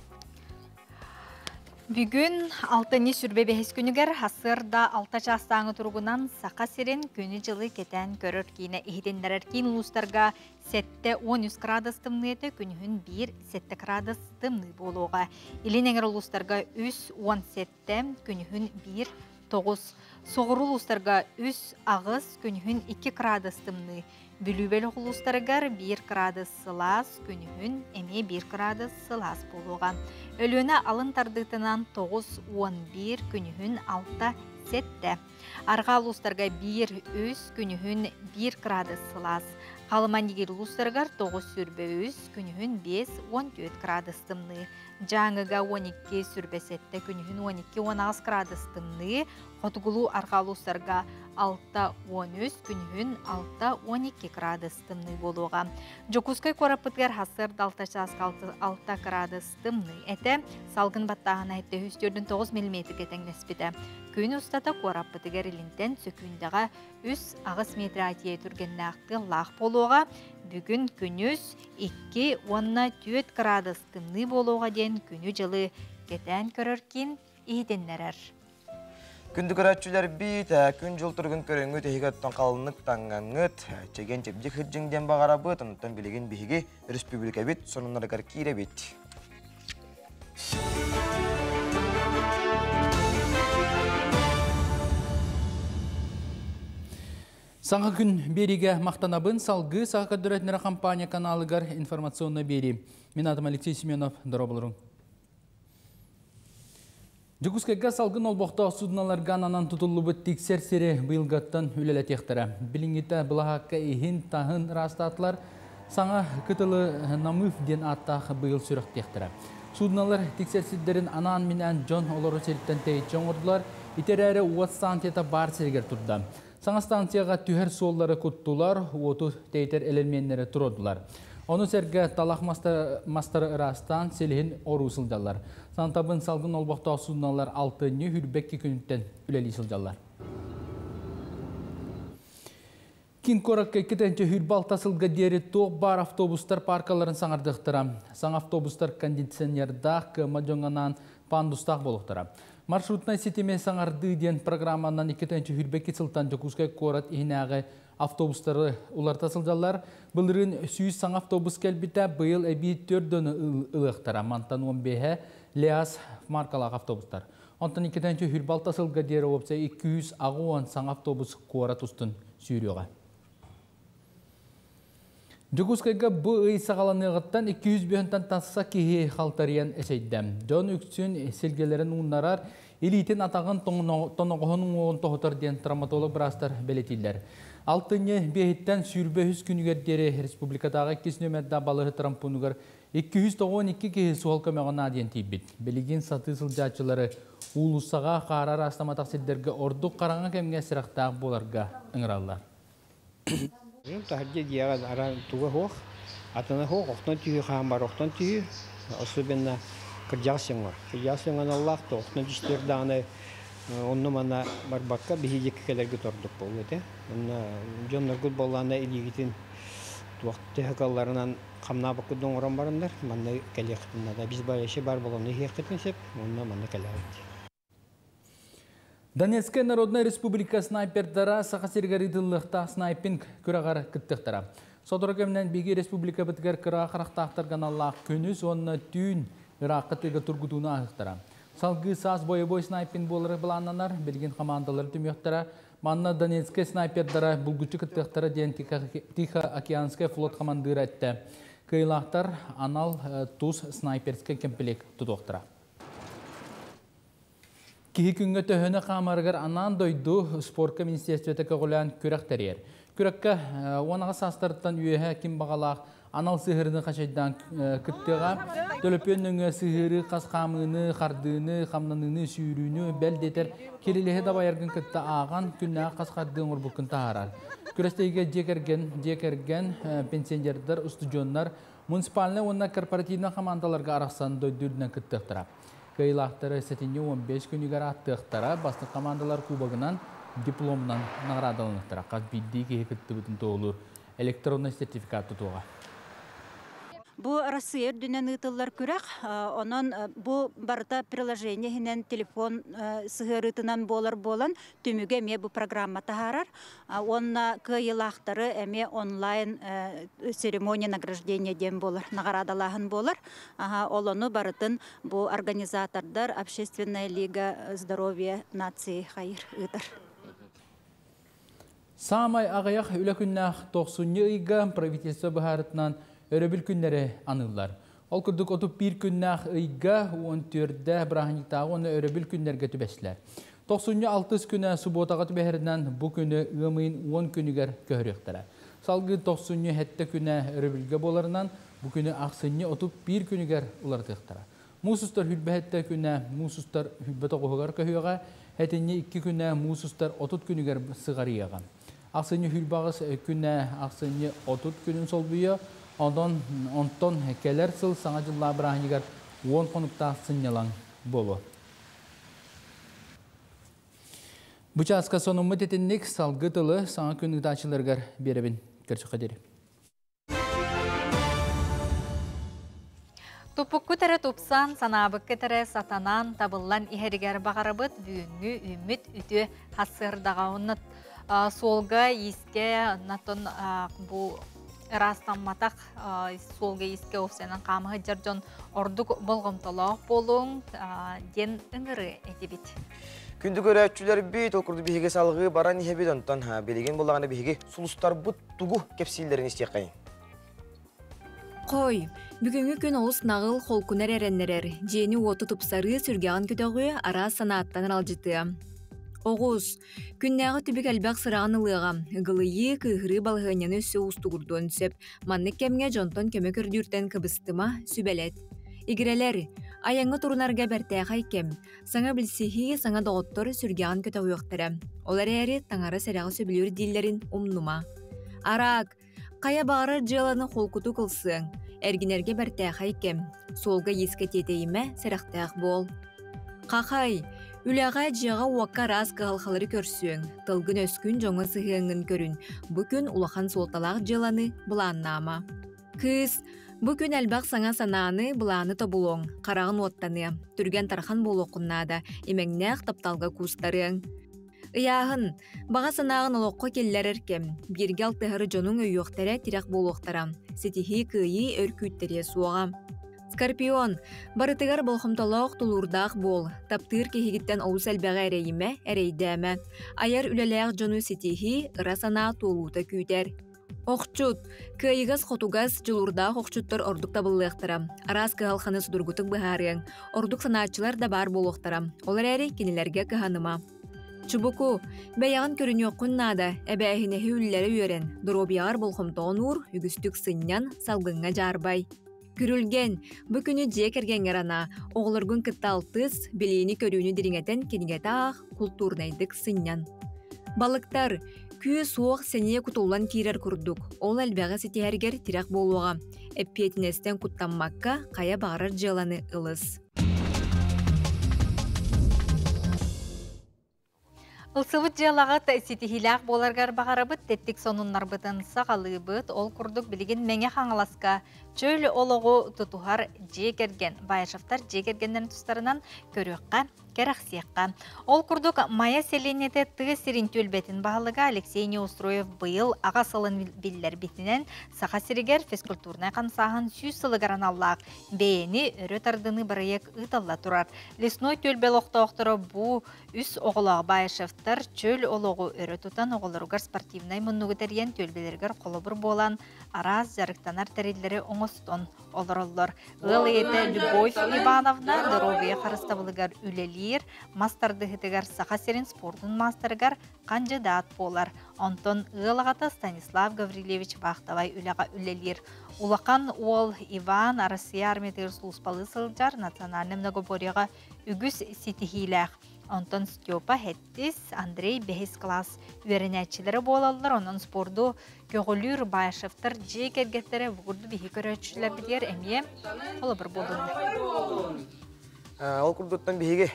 Бүгін 6 сүрбе бәхес күнігер хасырда 6 жастаңы тұрғынан сақа сирен күні жылы кетен көрір кейіне ehidенлерер кейін ұлыстарға 7-10 градус тымныйты күнігін 1-7 градус тымны болуға. Илінеңер ұлыстарға 3-10 күнігін 1-9. Соғыр ұлыстарға 3 ағыз күнігін 2 градус тымны. Бүлүбел ұлыстарығар 1 градус сылас күнігін әме 1 градус сылас болуға. Өліні алын тардықтынан 9-11 күнігін 6-7. Арға ұлыстарға 1-3 күнігін 1 градус сылас. Қалыман егер ұлыстарығар 9 сүрбе 3 күнігін 5-14 градус тымны. Жаңыға 12 сүрбе 7 күнігін 12-16 градус тымны. Қотығылу арға ұлыстарға 6-13 күнігін 6-12 градус тымны болуға. Жокускай қорапытығар хасырда 6 градус тымны. Әті салғын баттағын әйтті 9 мм кетен неспеді. Күн ұстата қорапытығар елінтен сөкіндіға 3 ағыз метр атия түргенді ақты лақ болуға. Бүгін күніз 2-14 градус тымны болуға ден күні жылы кетен көріркен ейденлерер. Күнді көрәтшілер бейт, күн жыл тұрғын көріңі тегеттен қалынық таңғаңыт, чеген чепдік хүджіңден бағара бұт, ұнттан білеген бейге республика бет, сонынларығар кейре бет. Саңғы күн береге мақтанабын салғы саққа дүрәтінері компания каналығар информационны бері. Мен атым Алексей Семенов, дұра болырың. Жукускайга салгын олбоқта судналарга анан тутулу бұт тексер сері бұйылғаттан үлелі тектірі. Білінгеті бұлағаққа ехін тағын растатылар саңа күтілі намыф ден аттағы бұйыл сүріқ тектірі. Судналар тексерсіздерін анан менен Джон олары селттен тәйітчен ордылар, итер әрі уат станцията бар сергер тұрды. Саңа станцияға түхер соллары күттулар, уату тәйтер әлелменлері тұрдылар. Оны сәрге талақ мастары ырастан селіхін ору сылдалар. Сантабын салғын олбақта судналар 6-ні хүрбекке күніттен үлелі сылдалар. Кин коракка кетенче хүрбал тасылға дері тоқ бар автобустар паркаларын саңардықтыра. Саң автобустар кондиционердақ мажоңанан пандустақ болуқтыра. Маршрутнай сетеме саңарды ден программанан кетенче хүрбекке сылтан Жокускай корат ихнағы автобустары уларта сылдалар. Бұлырын сүйіз саң автобус кәлбіті бұйыл әбей төрдіні ұлықтыра. Мантан 15-е Леас маркалақ автобустар. Онтан екетенче хүрбал тасылға дері опса 200 ағуан саң автобус корат ұстын сүйріға. Жокускайга бұл үй сағаланығыттан 200 бүйінтан тасса кейі қалтариян әсейддім. Жон үксін селгелерін ұнарар, елейтін атағын тоноғының оғын тоғытар ден травматолог бірастар бәлетілдер. Алтыны бейіттен сүрбе-хүз күнігердері республикадағы кесін өмәдді балығы трампунығыр 212 кейі суғал көмеғына ден тейбет. Белеген саты сылжатшылары ұлысаға қарар астаматақ селдерге ордық қараңа кәмге сірақтағы боларға ұңыралар. Тахарджи диягаз аран туга хох Атана хо охтон түйі хаан бар охтон түйі, особенно кыржасыңар. Кыржасыңан Аллах то охтон түйістер дағаны онны мана барбакка бихи жеккелерге тордук болу эте. Онна жонноргут боллана илигитин туакты хакалларынан камна бакудун орон барындар. Манна келектинна да биз байшы бар болгону хектинсеп, онна манна келет. Донецкая Народная Республика снайпердара сақасыргаридылықта снайпинг көрағар кіттіқтара. Содыргемнен Биги Республика бітгер кыра қарақтақтырған Аллах көніз онына түйін Ираққа тегі тұргудуына ағықтара. Салғы саз бойы-бой снайпинг болыры бұлананар, білген командалары түмектара. Манна Донецкая снайпердара бұлгүчі кіттіқтара ден Тихоокеанская флот командыры әтті. Кыйлақтар анал туз снайперская кемпелек тұтуқтара. Кихи күнгі төхіні қамарғар анан дойду спортка министерстветі көғылан көрек тәрер. Көрекке онаға састырттан үйеге кім бағалақ анал сығырыны қашайдан күттіға төліпеннің сығыры қасқамыны, қардыны, қамнаныны, сүйріні бәлдетер келелігі дабайыргын күтті аған күнна қасқардың ұрбықын тағарар. Көрестейге жекерген пенсионердер, устудионлар, муниципалны онна корпоративна командаларға арақсан дойдырдың күттіқтіра. Кыйлақтары сәтінде 15 күнігер аттықтара басты командалар кубагынан дипломынан нағырадалынықтыра. Қаз бидді кейі күтті бүтін тоғылыр электронный сертификат тұтуға. Бу Россия дүнен ытыллар күрәк, онон бу барта приложение хинен телефон сыгырытынан болан түмүгө ме бу программа тахарар. Онна кыйлактары эме онлайн церемония награждения дем болар, наградалаһын болар. Олону барытын бу организатордар Общественная лига здоровья нации хайыр ытыр. Самай ағаяқ үлекүннәқ 90 ыйга правительство бахарытынан өрөбіл күннері анылар. Ол күрдік 31 күннәқ ыйга 14-дә браханиктағы оны өрөбіл күннерге түбәсілер. 96 күні субботаға түбәхерінен бұл күні ұмайын 10 күнігер көхіректірі. Салғы 90 хәтті күні өрөбілге боларынан бұл күні ақсыны 31 күнігер ұлардықтыра. Мусустар хүлбәхетті күні мусустар хүлбәті қоғығар көхіға, әтіне 2 күні мусустар 30 күнігер сығарияған. Ақсыны хүлбағыз күні ақсыны 30 күнін сол бұйы, онтон келер сыл саңа жылла бірағынегер 10 қонықта сыннелан болу. Бұчасқа сонымы тетіннік салғы тылы саңа күнігді ачылырғар беребін көрсі қадері. Тупукку тәрі тупсан, санабыққы тәрі сатанан табылан ихерігер бағарабыт бүгінгі үміт үті хасырдаға ұныт. Солға еске натын бұл растанматақ солға еске офсенен қамығы жаржон ордық болғымталақ болуң ден үңірі әтебет. Күнді көрәтчілер бейт оқырды бейге салғы баран ехебет онтан белеген болағаны бейге сұлыстар бұт тұғу кепсейлерін істек қайын. Қой, бүгінгі күн олыс нағыл қолкунар әрәннерер, жені оты тұпсары сүргеған көтіғі ара санаттан алжыты. Оғыз, күннәғы түбік әлбәқ сырағын ұлыға, ғылыйы күйгірі балғынені өсі ұстығырдуын сөп, манны кәмге жонтон көмі көрдүртен кыбыстыма сүбәлет. Игірелер, аяңғы тұрынарға бәртәғай кем, саңа білсихи саңа доғыттыр сүргеған көтіғі өқтірі. Олар әрі таңары сәрағы сөбілер дейлерін ұмнума. Арақ, қая бағары жыланы қолкуту қылсың, әргінерге бәртәғай кем, солға ескі тетейіме сәрақтәғ бол. Қақай, үләға жиға уаққа раз қағалқалары көрсің, тылғын өскін жоңы сығыңын көрін, бүкін улахан солталақ жыланы бұланнама. Кыз, бүкін әлбақ саңа сананы бұланы табулоң, қарағын оттаны, түрген тархан бол оқыннада, емеңнәқ тапталға кустарың.Ияғын, баға санағын олыққа келлер әркем, берге алтығыры жоның өйіқтері тирек бол оқтара, сетихи күйі өркүйттері суаға. Скорпион, барытыгар болхымталақ тұлурдақ бол, таптыр кехегіттен оус әлбәғі әрейіме, әрейдәмі. Аяр үләләғ жону сетихи ырасана толута күйтер. Оқчут, күйігіз қотугаз жылурдақ оқчуттар ордық табылықтыра. Арас кығалқаны судыргутық бұхарың, ордық санатчылар да бар болуқтыра. Олар әрі кенелерге кығаныма. Чубуку, бәяғын көрін еққын нада, әбәхінәхі үлілері үйерен, дұробияғар болхымтауын ұр, үгістік сыннян салғынға жарбай. Күрілген, бүкіні жекерген ғарана, оғылыргын кітталтыз, білейіні көріуіні деріңетен кенігеті ақ, культурнайдық сыннян. Балықтар, күү суох сене кутулан кирер курдук. Ол әлбәгә сетиһәргер тирәк болуга. Эппиетинестен куттаммакка кая багарар жыланы ылыс. Ылсыбыт жалағат сетихилақ боларгар бағарабыт теттік сонуннар бұтын сағалыбыт ол күрдік білген мәңе қаңыласқа чөл олығы тұтуғар жекерген. Байышыфтар жекергендерін тұстарынан көріққа, керақсияққа. Ол күрдік мая селенеті тұғы сирин төлбетін бағылыға Алексей Неустроев бұйыл аға сылын білдер бетінен сақа сиригер физкультурна қансағын сүйіз сылығаран аллақ. Бейіні өрі тардыны бірайек ұталла тұрар. Лесной төлбел оқтауқтыры бұ үс оғылағы байышыфтар чөл олығы өрі тұтан оғылырғар спортивнай мұнығытерген төлбелергер қолы бір болан араз жарықтанар тәрелері оңыстон олырылыр. Ғыл еті Любовь Ивановна дорогия қарыстабылығар үлелер, мастарды хетігар сақа серін спортын мастырығар кандидат болар. Онтон ғылағаты Станислав Гаврилевич Бақтавай үліға үлелер. Улақан ол Иван Россия армия службалы сылжар национальный многоборьяға үгіс сетихиләқ. Онтон Степа Хеттис, Андрей Бехис класс үйерінәтчілері болалар. Онын спорду көгілір байышыфтар жекергеттері бұғырды бейі көрәтшілер бідер әмие қолы бір болдыңдар. Ол күрдіттен бейге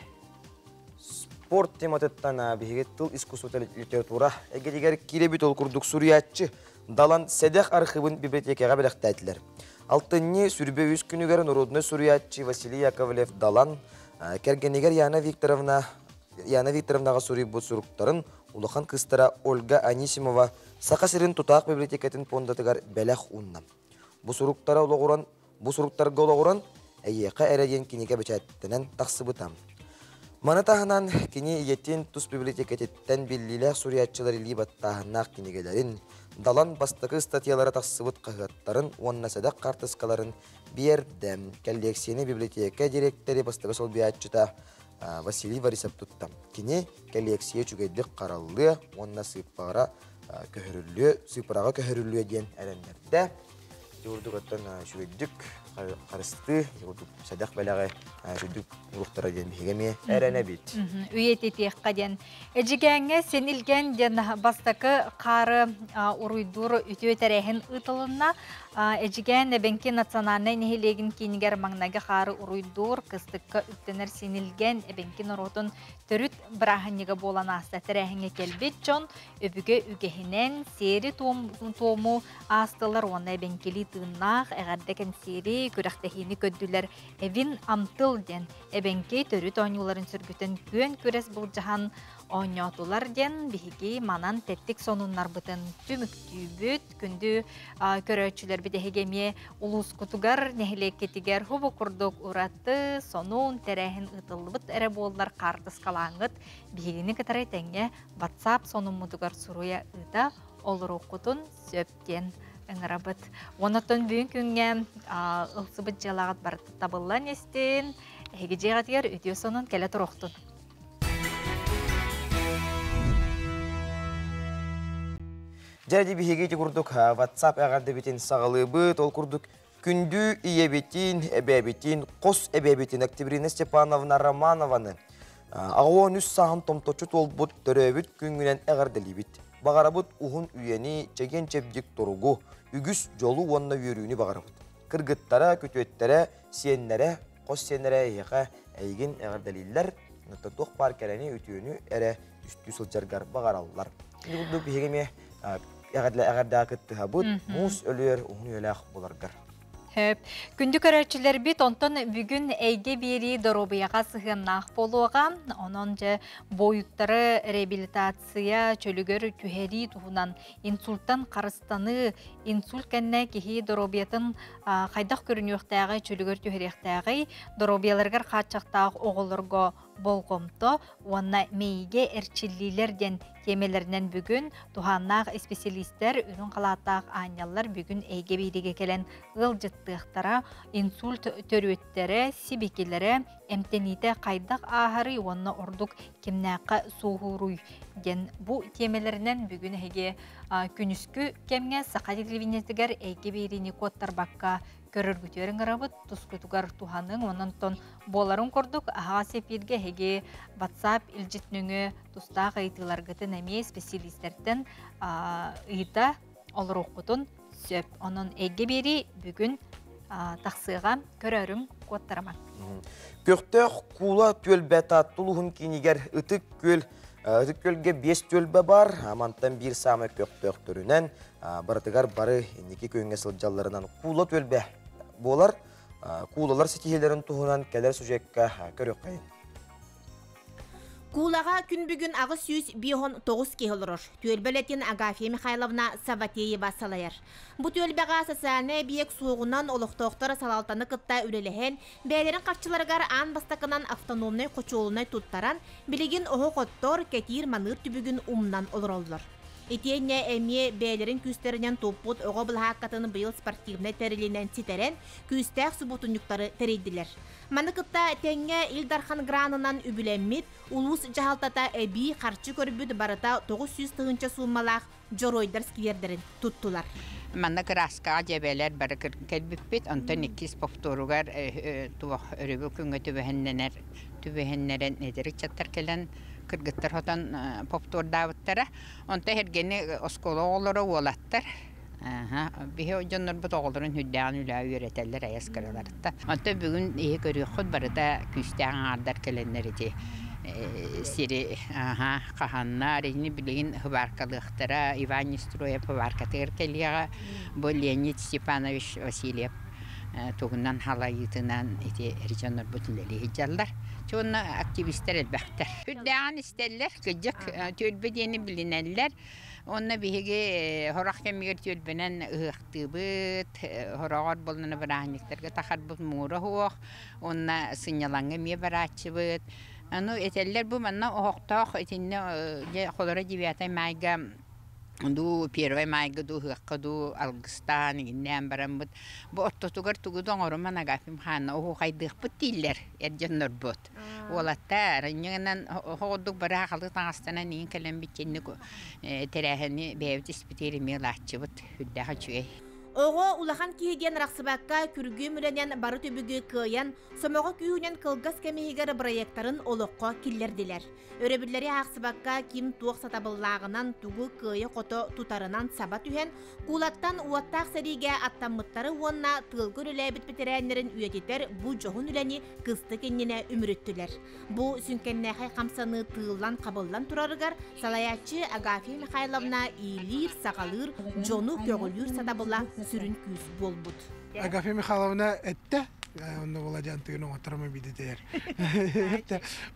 спорт тематыттан бейге тыл искусство литература әгедегер керебет ол күрдік сүриятчы Далан Седех архивын библиотекаға біліқтәділер. Алтынне сүрбе үз күнігер народный сүриятчы Василий Яковлев Далан кергенегер Яна Викторовнаға сүрей бұт сұруқтарын улахан кыстара Ольга Анисимова сақасырын тұтақ библиотекатын пондатығар бәләқ ұнна. Бұ сұруқтарға олағыран әйеқа әрәден кенеге бәчәттінен тақсы бұтам. Маны тағынан кене еттен тұс библиотекаттен беллилі сүриятчылар илі баттағынақ кенегелерін, Далан бастықы статьялары тақсы бұт қағаттарын, онына сәдәқ қартысқаларын бердім. Коллекцияны библиотека директері бастығы сол биятчыта Василий Варисап тұттам. Кене коллекция чүгейдік қаралды, онына сыппаға көхірілі ден әрендерді. Жұрдық өттен чүгейдік қарысты, сәдәқ бәліғі жүдік ұлықтара ден бігеме әрәне бет. Үйететек қаден. Әжігәңе сенілген ден бастықы қары ұруйдур үтіө тәрәхін ұтылына әжігән әбенке национальный нехелеген кейінігер маңнағы қары ұруйдур қыстыққа үттенер сенілген әбенкен ұротын түріт бірахынеге болан аста тәрәхінге келбет жон өбіге үгехінен сері тому астылар оны әбенкелі тыңнақ әғардекен сері көріқтәхіні көдділер әвін амтыл ден әбенке түріт ойнуларын сүргітін көн көрес бұл жаған ойнатулар ден бігі манан тәттік сонунлар бұтын түміктүйбіт күнді көрәтшілер бідегеме улус кутугар нехелек кетігер хубы күрдік ұратты сонун тәрәхін ұтылыбыт әрі болдар қартыс қалаңыт бігіні кітарай тәңе WhatsApp сонун мұдығар сұруя ұта олыр оқытын сөптен ыңырабыт. Онаттан бүйін күнге ұлсыбыт жалағат барыты табылан естен әге жеғатығар өтеу сонун кәлі тұруқтын. Жәрді бігеге күрдік WhatsApp әғарды бетін сағалы бұт, ол күрдік күнді иебетін, әбәбетін, қос әбәбетін Октябрина Степановна Романованы. Ағуан үс сағын томточыт ол бұт түрәбіт күнгінен әғардылы бит. Бағара бұт ұғын үйені чеген чепдік тұрғу, үгіс жолу онына үйеріні бағара бұт. Кыргыттара, көтөттері, сиенлері, қос сиенлері еға әйген әғардылылар, тоқ бар кәрәне өтіені әрі үсті сылжарғар бағаралылар. Күрдік бігеме әғарда күтті бұд, мұз өлер, ұғын өләқ боларғар. Күнді көрәтшілер бит, онтан бүгін әйге бері доробияға сығыннақ болуға, onun бойыттары реабилитация чөлігер түхәри тұғынан инсульттан қарыстаны, инсульт кәнне кехи доробиятын қайдақ көрінуқтағы чөлігер түхәріқтағы доробияларғар қатшақтағы оғылырға болғымты, онна мейге әрчілілерден темелерінен бүгін туханнақ специалистер үрін қалаттақ анялар бүгін әйге бейдеге келен ғыл жыттықтара инсульт төрөттері, сибекелері, әмтеніті қайдақ ағары онна ордық кемнаққа суғыруй. Ген бұл темелерінен бүгін әйге күніскі кемге сақа телевинетігер әйге бейрені коттар баққа көрір бүтерін ғырабыт, тұскүтігар туханың, онын тон боларын көрдік, аға сепирге әйге WhatsApp үлжітніңі тұстақ айтыларғытын докторларын әме специалистерден ыйта олар оқытын сөп. Оның әйге бері бүгін тақсыға көрәрің қоттарамақ. Көқтөк кула төлбәт аттылығын кейінігер үтік көлге 5 төлбә бар, амантан бір самы көктөк түрінен бартығар бары неке кöyіңе сылжаларынан кула төлбә болар. Кулалар сетихелерін тұғынан кәлер сүжекке көрек қайын. Кулаға күн бүгін ағы сүйіз 9 кейлірір. Төлбәлетін Агафия Михайловна Саватеева салайыр. Бұ төлбәға социальны биек суығынан олықтоқтары салалтаны қытта үреліген, бәлерін қартшыларғар ан бастақынан автономный қочуылынай тұттаран, білеген оғы қоттор кәтир маныр түбігін умнан олыр олыр. Итенне әме бәлерін күстерінен топпут оғы бұл хаққатыны бұйыл спортивны тәрілінен ситерен күстәқ субутынюктары тәрейділер. Манықытта тәңе Илдархан гранынан үбіленмет, улус жағалтата әбі қарчы көрбіт барыта 900 тығынча суммалақ жоройдар скилердерін тұттылар. Манық расқа жебелер бары кәлбіппет, онтан 2 повторуғар өрібі күнгі түбіхеннерін әдерік чаттар келен кыргыттар хотан повтор давыттара. Онта хергені оскола оғылары олаттар. Бихе жоннор бұт оғыларын хүддәғын үләу үйретелер әйескараларытта. Онта бүгін ие көрі құд барыда күстәғын ардар келенлер еті. Сири қаханнар, ені білген хыбаркалықтара, Иван Нестроев хыбаркатығыр келияға, бұл Леонид Степанович Васильев туғынан халайытынан жоннор бұтылелі хиджалар. Çoğunla aktivistler elbette. Hüddağın isterler, gıcık tölbe diyeni bilinenler. Onunla bir horak kemir tölbenen ıhtıbıt, horakar bulunanı bırakniklerge takar bu muğra hoğuk. Onunla sınyalanı miye bırakçıbıt. Onu eteller bu manna oğuktağ etinne kolara diviyatay mayga du первый майга ду хакду Алгыстан иннен барамбыт бу оттотугар тугудон орман Агафим ханна о хайдык бутиллер эрженнор бут олатта раннан ходук бара халык таңастана нин келен битченни терехени бевти спитери мелачыбыт хүддә хачуй. Оғы улахан киеген рақсыбаққа күргі мүленен бары түбігі күйен, сомоға күйінен кылгас кәмейгер проекттарын олыққа киллерділер. Өребілері ақсыбаққа ким туық сатабыллағынан туғы күйе қото тұтарынан саба түхен, кулаттан уаттақ сәриге аттамыттары онна тылгыр үләбіт бітірәнерін үйететер бұ жоғын үләні қысты кеннене үміріттілер. Бұ сүнкеннәхай қамсаны тыллан қабылдан тұрарығар, салаячы Агафия Михайловна ийлир, сағалыр, жону көгілір сатабылла sürün küs bol bud. Агафия Михайловна этте, onu olacağın tüyünü oturma bir de der.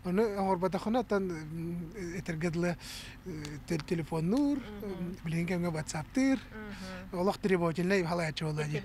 Onu orbada xonatan etergadlı telefon nur, bilin kemge WhatsApp'tır. Allah tribotinle halayatçı olacak.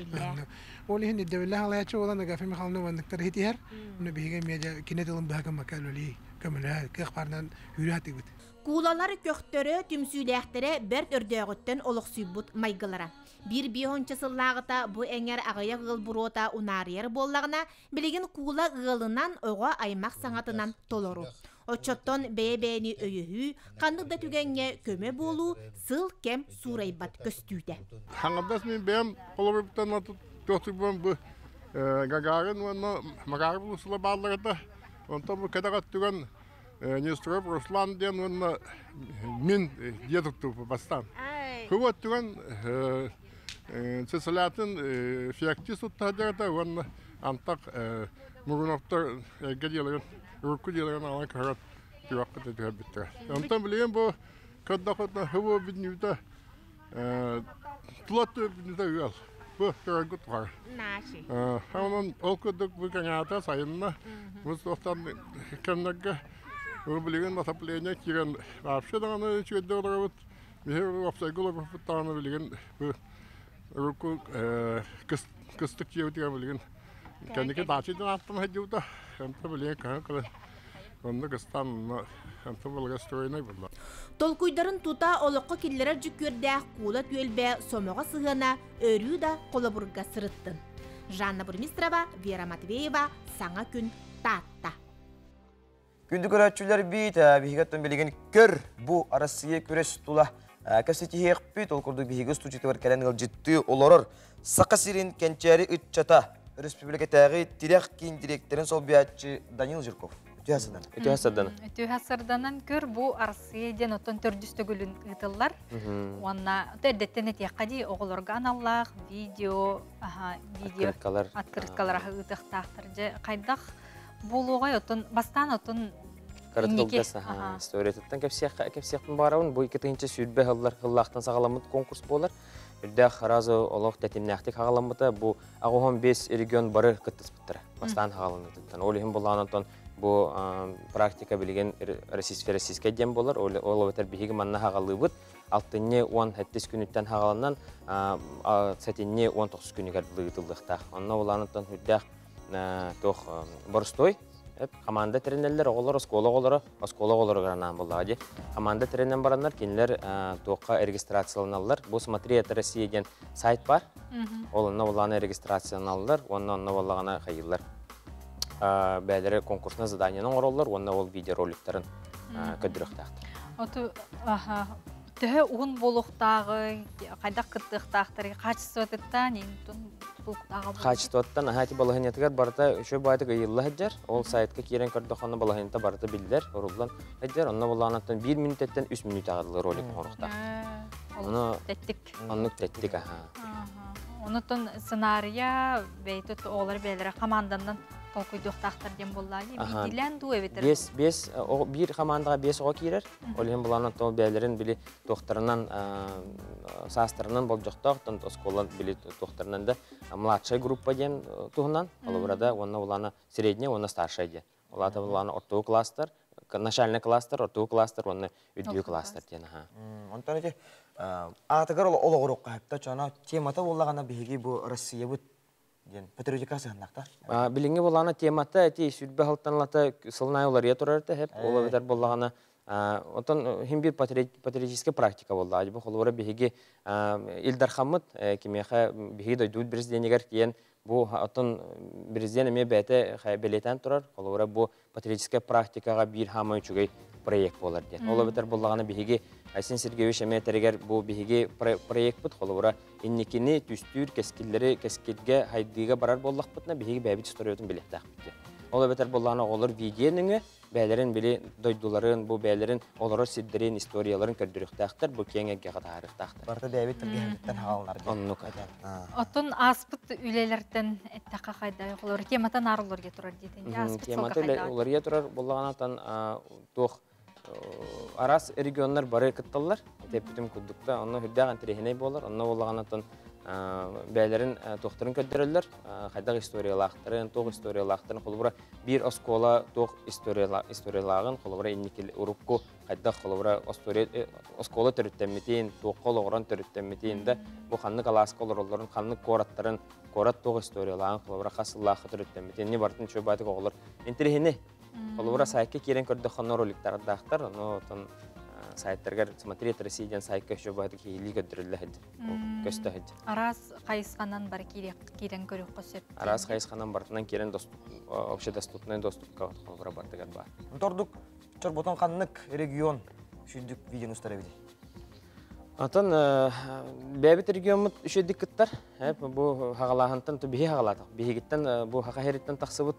Onu hindi devlet halayatçı olan Aгафия Михайловна vandıkları hitiyer. Onu bihigen meja kinetelin bahkan makaloli kamera kıqpardan hüriyatı bud. Kuğulalar köktörü tümsüylektere bert ördöğütten oluqsuybut maygalara. Bir bihonçasıllağıta bu enger ağaya ığıl burota unariyar bollağına bilgin kuğula ığılından oğa aymaq sanatından toloru. Oçotton beye-beyeni öyühü, kanlıqda tügenge köme bolu, sıl kem suraybat köstüyde. Hanımdas min beyem koloruptan tutubum bu Gagarin ve Magar bulusula bağlarında. Ondan bu kadar tügen Нестров Руслан ден он мин едут тупо бастан. Вот он цесалятын фиактис уттадерда он антак мугуновтар гадилеген рукудилеген алан карат тюакта дебиттер. Онтан билген бу каддахотна хво биднюта тлот биднюта юал. Бу карагут var. Наши. Onun okuduk bu kanata sayınma. Mustafa'dan kendilerine bilgin masaplenya kiren вообще даны чөддө олорот мехер офсайгулар футтаны билген бу руку кыстык жебитген билген кенеке дачыдан аттым хадюта анта билген кан онда кыстан анта булга стройной булла Толкуйдарын тута олоққа киллерер жүккөрдәк кула түйелбе сомоға сығына өрүү да қолабурга сырыттын. Жанна Бурмистрова, Вера Матвеева, Саңа күн татта. Күндік өрәтшілер бейт, бейгеттен білеген көр бұ арасыйы көрес тұла кәсеті хеқ бейт, ол күрді бейгі студеті бар кәлен ғыл жетті оларыр. Сақы сирин кәнчәрі үтчата республика тәғі тирек кейін директорын сол биятчы Данил Жирков. Ütühasыдан. Ütüхасардан. Ütüхасарданан көр бу арсы ден отон төрдүстөгүлүн ытыллар. Онна төрдеттен этеккади оголорга аналлах, видео открыткалар ытыктактар же кайдак болугай отон бастан отон Каратылдаса, сториятыттан кепсияқтын барауын, бұл 2-тінші сүрбе ғыллақтан сағаламыд конкурс болар. Үрдәқ разы олық тәтімнәқтік ғаламыда бұл ағуған 5 регион бары күттіс бұттыры. Бастан ғаламыдыттан. Ол ең болғанын бұл практика білген российская дем болар. Ол өтер бейгі манна ғалы бұд. 6-не 10-7 күніттен ғаланнан сәтінне 19 күнігер бұлығытылдықтақ. Онна оланын үрдәқ тоқ бұрыстой. Команда тренерлер оғылар, оскола оғылары ғаранан болады. Команда тренер баранlar, кенілер тоққа регистрацияланалар. Бұл «Смотри, это Россия» ден сайт бар. Олына оланы регистрацияланалар, онына олағана қайылар. Бәлері конкурсына заданияның оралар, онына ол видеороликтарын көдіріқтақтыр. Төһө уын болуқтағы, қайдақ күттіқтақтары, қачысы өтіттен, Хачтоттан ахати балахынетгар барта үшө байды гайылла хаджар. Ол сайтка кирен көрдөханы балахынета барта билдер, орулдан хаджар. Онна боланаттан 1 минуттен 3 минут агадылы ролик орукта. Оны теттик. Оннук теттик, Онутун сценария бейтут олар белері командандан толкуйдуқтақтар дем боллады. Бидилен ду эветер. Bir командаға 5 оға кирер. Ол ем боланаттан белерін били тоқтарынан састарынан бол жоқтақтан осколан били тоқтарынан да младшая группа ден туғынан. Ол burada онна оланы средняя, онна старшая ден. Олады оланы ортуы кластар, начальный кластар, ортуы кластар, онна үдбүй кластар ден. Онтан ете, атығыр олығырық қайыпта, жана темата олағана бейге бұл Россия бұд патриотикасы ғаннақта? Біліңе болағана темата, әте сүрбе ғалтанлата сылнай олария тұрарыты, олы бетер болағана Отон химбир патриотическая практика болды. Ажбы холора беге Илдар Хамыд кимеха беге дойдуд президентигер киен бу отон президент эме бете белетен турар. Холора бу патриотическая практикага бир хамы үчүгөй проект болар ден. Ола бетер боллаганы беге Айсен Сергеевич эме терегер бу беге проект бут холора инникини түстүр кескилге хайдыга барар боллак бутна беге бәбит историятын билеттак битти. Ола бетер боллаганы олар видеоны бәлерин били дойдуларын, бу бәлерин олары сиддерин историяларын көрдүрүктактыр, бу кеңеге катарыктактыр. Барда бәбит тергебиттен хагаллар. Оннук. Отун аспыт үлелерден эттака кайда олар тематан арылырга турар дейдин. Аспыт солка кайда. Оларга турар болганатан тох арас регионнар бары кытталлар. Тепитим кудукта, аны хүрдөгөн терехине болар. Аны болганатан бәлерин тохтарын көддөрөлөр, кайдак историялактарын, тох историялактарын колбура бир оскола тох историялагын колбура инникил урукку кайдак колбура оскола төрүттөмүтин, тохкологорон төрүттөмүтин да бу ханны каласколорлорун, ханны кораттарын, корат тох историялагын колбура касыллакы төрүттөмүтин не бартын чөбаты коголор. Интерехине колбура сайкка кирен көрдөкөн роликтардактар, аны сайттаргар смотреть Россиядан сайкка шөбаты кейли көддөрүлөр. Көстөһөд. Арас кайысқанан бар кирен көрүк көсөп. Арас кайысқанан бартынан кирен общедоступный доступка колбура бардыгар бар. Тордук чорботон каннык регион шүндүк видеону старабыды. Атын бәбит регионмут үшөдик кыттар. Бу хагалахантан тубихи хагалатак. Бихигиттен бу хакахериттен таксыбыт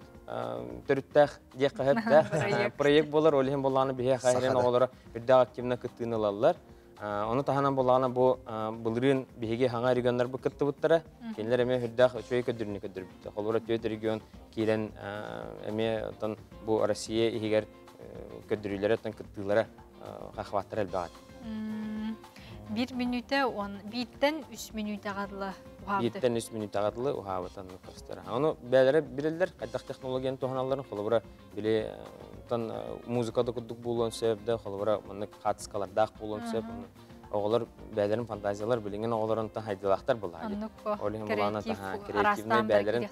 төрүттәк дек кахып проект болар, олихин болланы бихи хакахерин оголора үрдәк активна кыттыналалар. Оны таханан болланы бу былырын бихиге хаңа регионнар бу кыттыбыттара. Кенлер эме үрдәк чөй көдүрүнө көдүрүптү. Холора төт регион кирен эме тон бу Россия игер көдүрүлөрөтөн кыттылары кахваттар элбагат. 1 минута, биттен 3 минута гадылы ухабды. Биттен 3 минута гадылы ухабытан кыстыра. Аны бәләре бирелдер, кайдак технологияны тоханаларын холбура биле тан музыкада кудук болгон себепте холбура мына катыскалардак болгон себеп оголор бәләрен фантазиялар билеген оголорун та хайдылактар булады. Олин булана та креативный бәләрен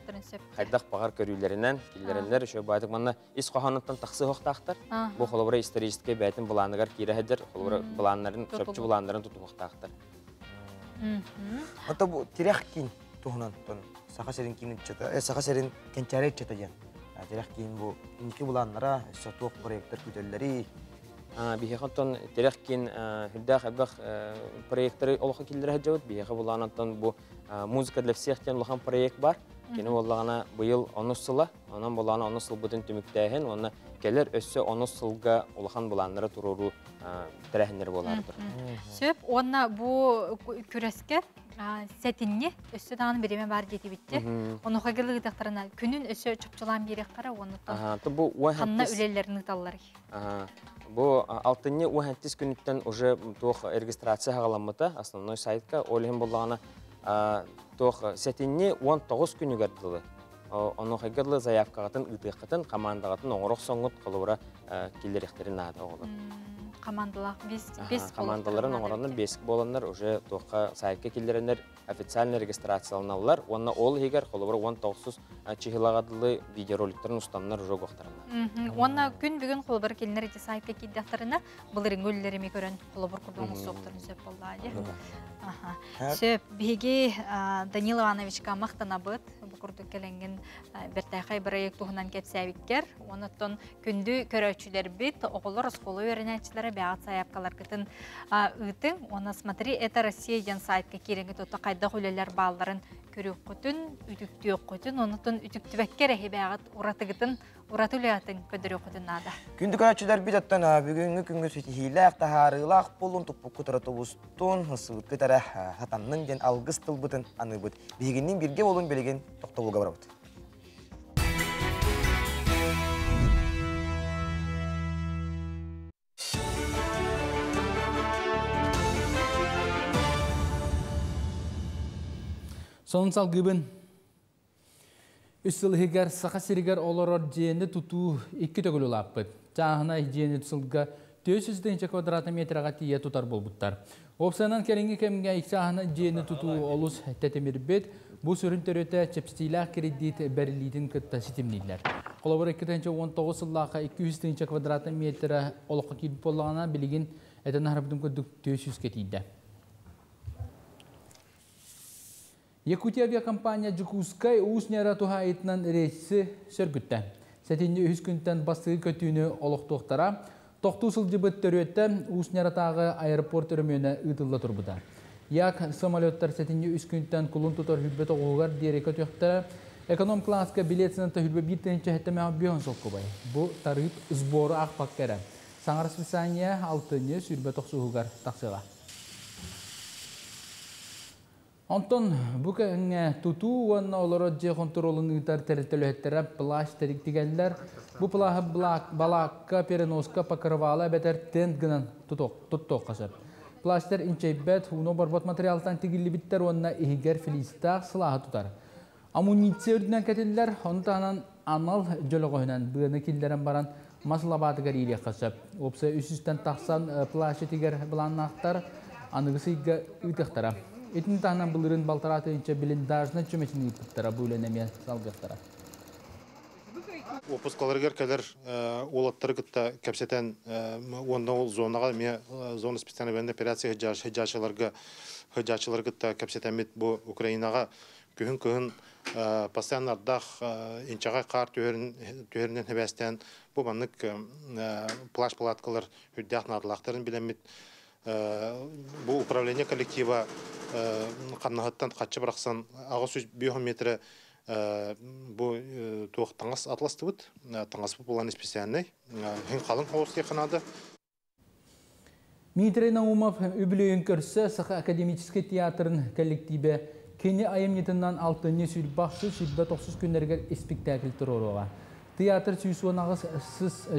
кайдак багар көрүләреннән килләреннәр шо байтык мына ис коханаттан таксы хоктактар. Бу холбура исторический бәйтен буланыгар кирәһәдер, холбура буланнарын, чөпчү буланнарын тутуктактар. Ата бу тирәх кин тухнан тон саха серин кин чата, саха серин кенчәрәт чата дигән. Тирәх кин бу инки буланнара сатук проекттар күтәлләри. Бихатон терехкин хидах абах проекторы олха киллер хаҗават биха буланаттан бу музыка для всех тен лохан проект бар. Кине буллагана быел 10 сыла, анан булана 10 сыл бутын төмүктәһен, аны келер өссө оны сылга улахан буланнары туруру тәрәһеннер болардыр. Сөп, онна бу күрәскә сәтинне өссө даган береме бар дети битте. Оны хагырлыгы тактарына күнүн өссө чөпчөлан берек кара, оны бу ханна үлелерин таллар. Бу алтынны уһантис күнүттен уже тох регистрация хагаламмыта основной сайтка олем боллагана тох сәтинне 19 күнүгөр дылы. Оны хагырлы заявкагатын ытыккатын командагатын оңорок соңут кылыбыра килдеректерин нада оголор. Командалар без командаларын оңороннор 5 болоннор уже тохка сайтка килдеренер официальный регистрацияланалар. Онна ол егер кылыбыра 19 чыгылагадылы видеороликтерин устамнар уже гоктарына. Онна күн бүгүн кылыбыр килнер эти сайтка килдертерине булырын гөллерими көрөн кылыбыр курдуң соктурун сөп болду. Сөп биги Данил Ивановичка мактанабыт бу курдук келенген бертайхай проект тугунан кепсәбиткер. Онотон күндү көрөчүлөр бит оголор школа öğrenicileri бәгат саяпкалар кытын ытың. Оны смотри, это Россия ден сайтка киренге тота кайда хүлелер балларын көрүп көтүн, үтүктүк көтүн, онотон үтүктүбеккер бәгат уратыгытын, уратылыятын көдөрүп көтүн ада. Күндү көрөчүлөр бит аттан бүгүнгү күнгө сетихилак тахарылак болун туппук туратубустун хысылыкка тара хатанның ден алгыс тылбытын аныбыт. Бигинин бирге болун белеген токтолууга барабыт. Сонсал гыбын үсілігер сақасырігер оларор жиені тұту 2 төгілі лаппыт. Жағына жиені тұсылға 400 квадрат метраға тие тұтар болбуттар. Опсанан кәрінгі кәмінге иксағына жиені тұту олыс тәтемір бет, бұл сүрін төрөті чепстилақ кредит бәрілейдің күтті сетімнейлер. Қолабыр 2019 сыллаға 200 квадрат метра олыққа келіп болғана білеген әтін арабдың көдік 400 кетейді. Якутия авиакомпания Жукускай уснера тухайтнан рейсы сөргүттә. Сәтинне 3 күнтен басты көтүнө олоқтуқтара, тоқту сылжыбыт төрөтті усняратағы аэропорт өрмөне ытылла турбуда. Як самолеттар сәтинне 3 күнтен кулун тутар хүлбет оғуғар дерека төқтара, эконом класска билетсінен төхілбе биттенче әттеме аббион соққыбай. Бұ тариф сборы ақпақ кәрі. Саңар списания 6-ны сүрбет оқсуғығар тақсыға. Антон, бүкәңе туту уанна олары же контролын ұйтар тәртілі плаш тәріктігәлілер. Бұ плахы балаққа переноска пакырвалы бәтер тент гынан тұттоқ қасыр. Плаштер инчайбет, уно барбат материалтан тегілі біттер уанна ихигер филистақ сылағы тұтар. Амуниция үрдінен кәтелілер, онтағынан анал жолығынан бұғыны келдерін баран масылабатығар еле қасып. Опсы үсістен тақсан плашы тегер бұланнақтар анығысы игі үйтіқтара. Этин тағынан бұлырын балтараты үнче біліндажына чөмесін үйтіптара бүлінеме салғықтара. Опускаларгер кәлер олаттары күтті кәпсетен онда ол зонаға, зона специальный военный операция хыджачыларға күтті кәпсетемет бұл Украинаға күхін постоянно ардақ инчаға қар түйерінен хәбәстен бұл баннык плаш палаткалар хүддяқ нарлақтарын білемет. Бұл управление коллектива қаннағаттан қатшы бірақсан ағыз 5 метрі бұл туық таңас атласты бұд. Таңас бұл болан специальный. Хен қалың қауысты қанады. Дмитрий Наумов үбілейін көрсі Сақы академический театрын коллективі кені айымнетіннан 6-ны сүрбақшы 90 күндергер спектакль тұруға. Театр сүйсуанағыз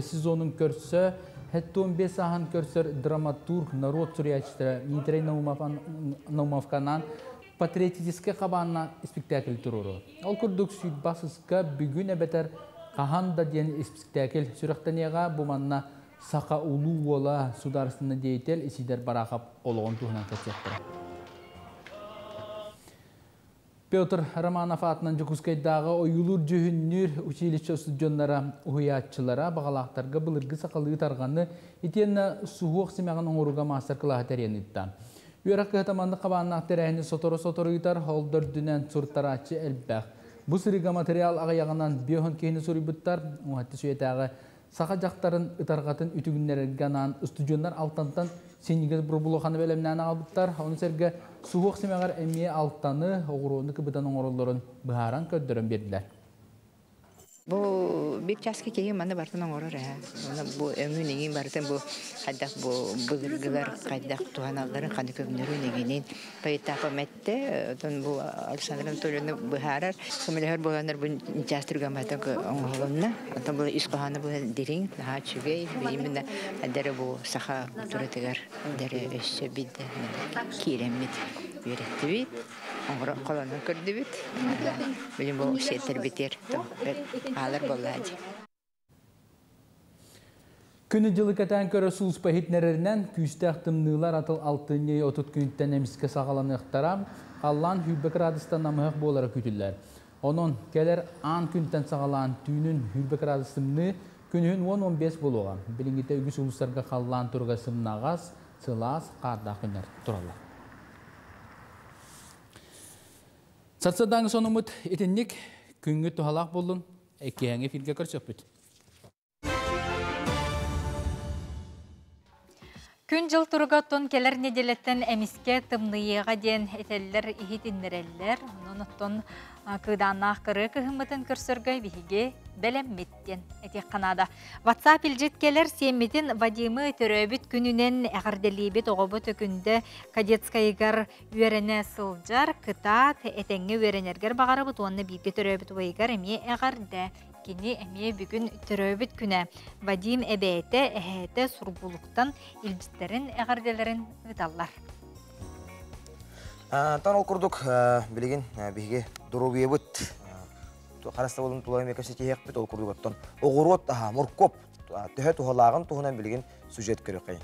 сезонын көрсі Хәтті 15 сахан көрсір драматург народ сүрячтері Дмитрий Наумовканан патриотическе қабанна спектакль тұруру. Ол күрдік сүйбасызға бүгін әбәтер қағанда ден спектакль сүріқтенеға бұманна сақа ұлу ола сударысыны дейтел исидер барақап олығын туғынан кәтсеттірі. Петр Романов атынан Жукускайдағы ойылыр жүйіннер училище студионлара ұхиятчылара бағалақтарға бұлырғы сақалығы тарғаны етені суғық семяған оңыруға мастер қылағы тәрен үттан. Үйраққы ғатаманды қабаннақ тәрәйіні соторы үйтар холдыр дүнен сұрттарачы әлбәқ. Бұл сырыға материал ағаяғынан бейхін кейіні сұры бұттар, оңатты сүйетағы сақа жақтарын ұтарғатын үтігінлерінганан студионлар алтантан сенегіз бұрбұлуқаны бәлемнен албыттар. Оны сәргі суғық семеғар әмие алттаны оғыруыны күбідан оңырылырын бұхаран көддірін берділер. Бу бир часка кеге манда бартын оңорор ә. Бу өңү неген бартын бу хаддак бу былыргылар кайдак туганалларын каны көбнөрү негенин пайтапа метте тон бу Александр Анатольевна бухарар кемелер боландар бу частырга матак оңголонна тон бу ишкаханы бу дирин ха чүгей биминде адары бу саха туратыгар дәре өссө бидде киремит үйреттибит оңгора колонна көрдүбүт билим бу сеттер битер алар боллади. Күні жылы кәтән көрі сұлыс пәхетнерерінен күйістәқ тымнылар атыл алтынне отыт күнттен әміске сағаланықтарам, қаллан хүлбек радыстан намығық болары күтілер. Onun келер ан күнттен сағалан түйінің хүлбек радыстымны күнігін 10-15 болуға. Білінгіте үгіс ұлыстарға қаллан тұрға сымнағас, сылас, қарда күнер тұралар. Сатсадан сонымыт етіннік күнгі тұхалақ болын, әкеәңе филге көрсөп бүт. Күн жыл тұрғаттон келер неделеттен әміске тымныйыға ден әтелілер ихетіннерелілер, оныттон кыданақ кыры кығымытын көрсөргөй бігіге бәлемметтен әтек қанада. WhatsApp илжет келер семметін Вадимы төрөбіт күнінен әғарделейбет оғыбыт өкінді кадетскайгар үйеріне сылжар, кытат әтеңі үйеренергер бағарыбыт, оны бейгі төрөбіт ойгар әме әғарды. Кені әме бүгін түрөбіт күні Вадим әбәйті әхәті сұрбулықтан илжіттерін әғарделерін ұдалар. Тан ол күрдік білеген бігі дұрубие бұд. Қараста болын тұлайым екінші тейек бұд ол күрдік оттан. Оғырот мұркоп түхі тұғалағын тұғынан білеген сюжет көрі қайын.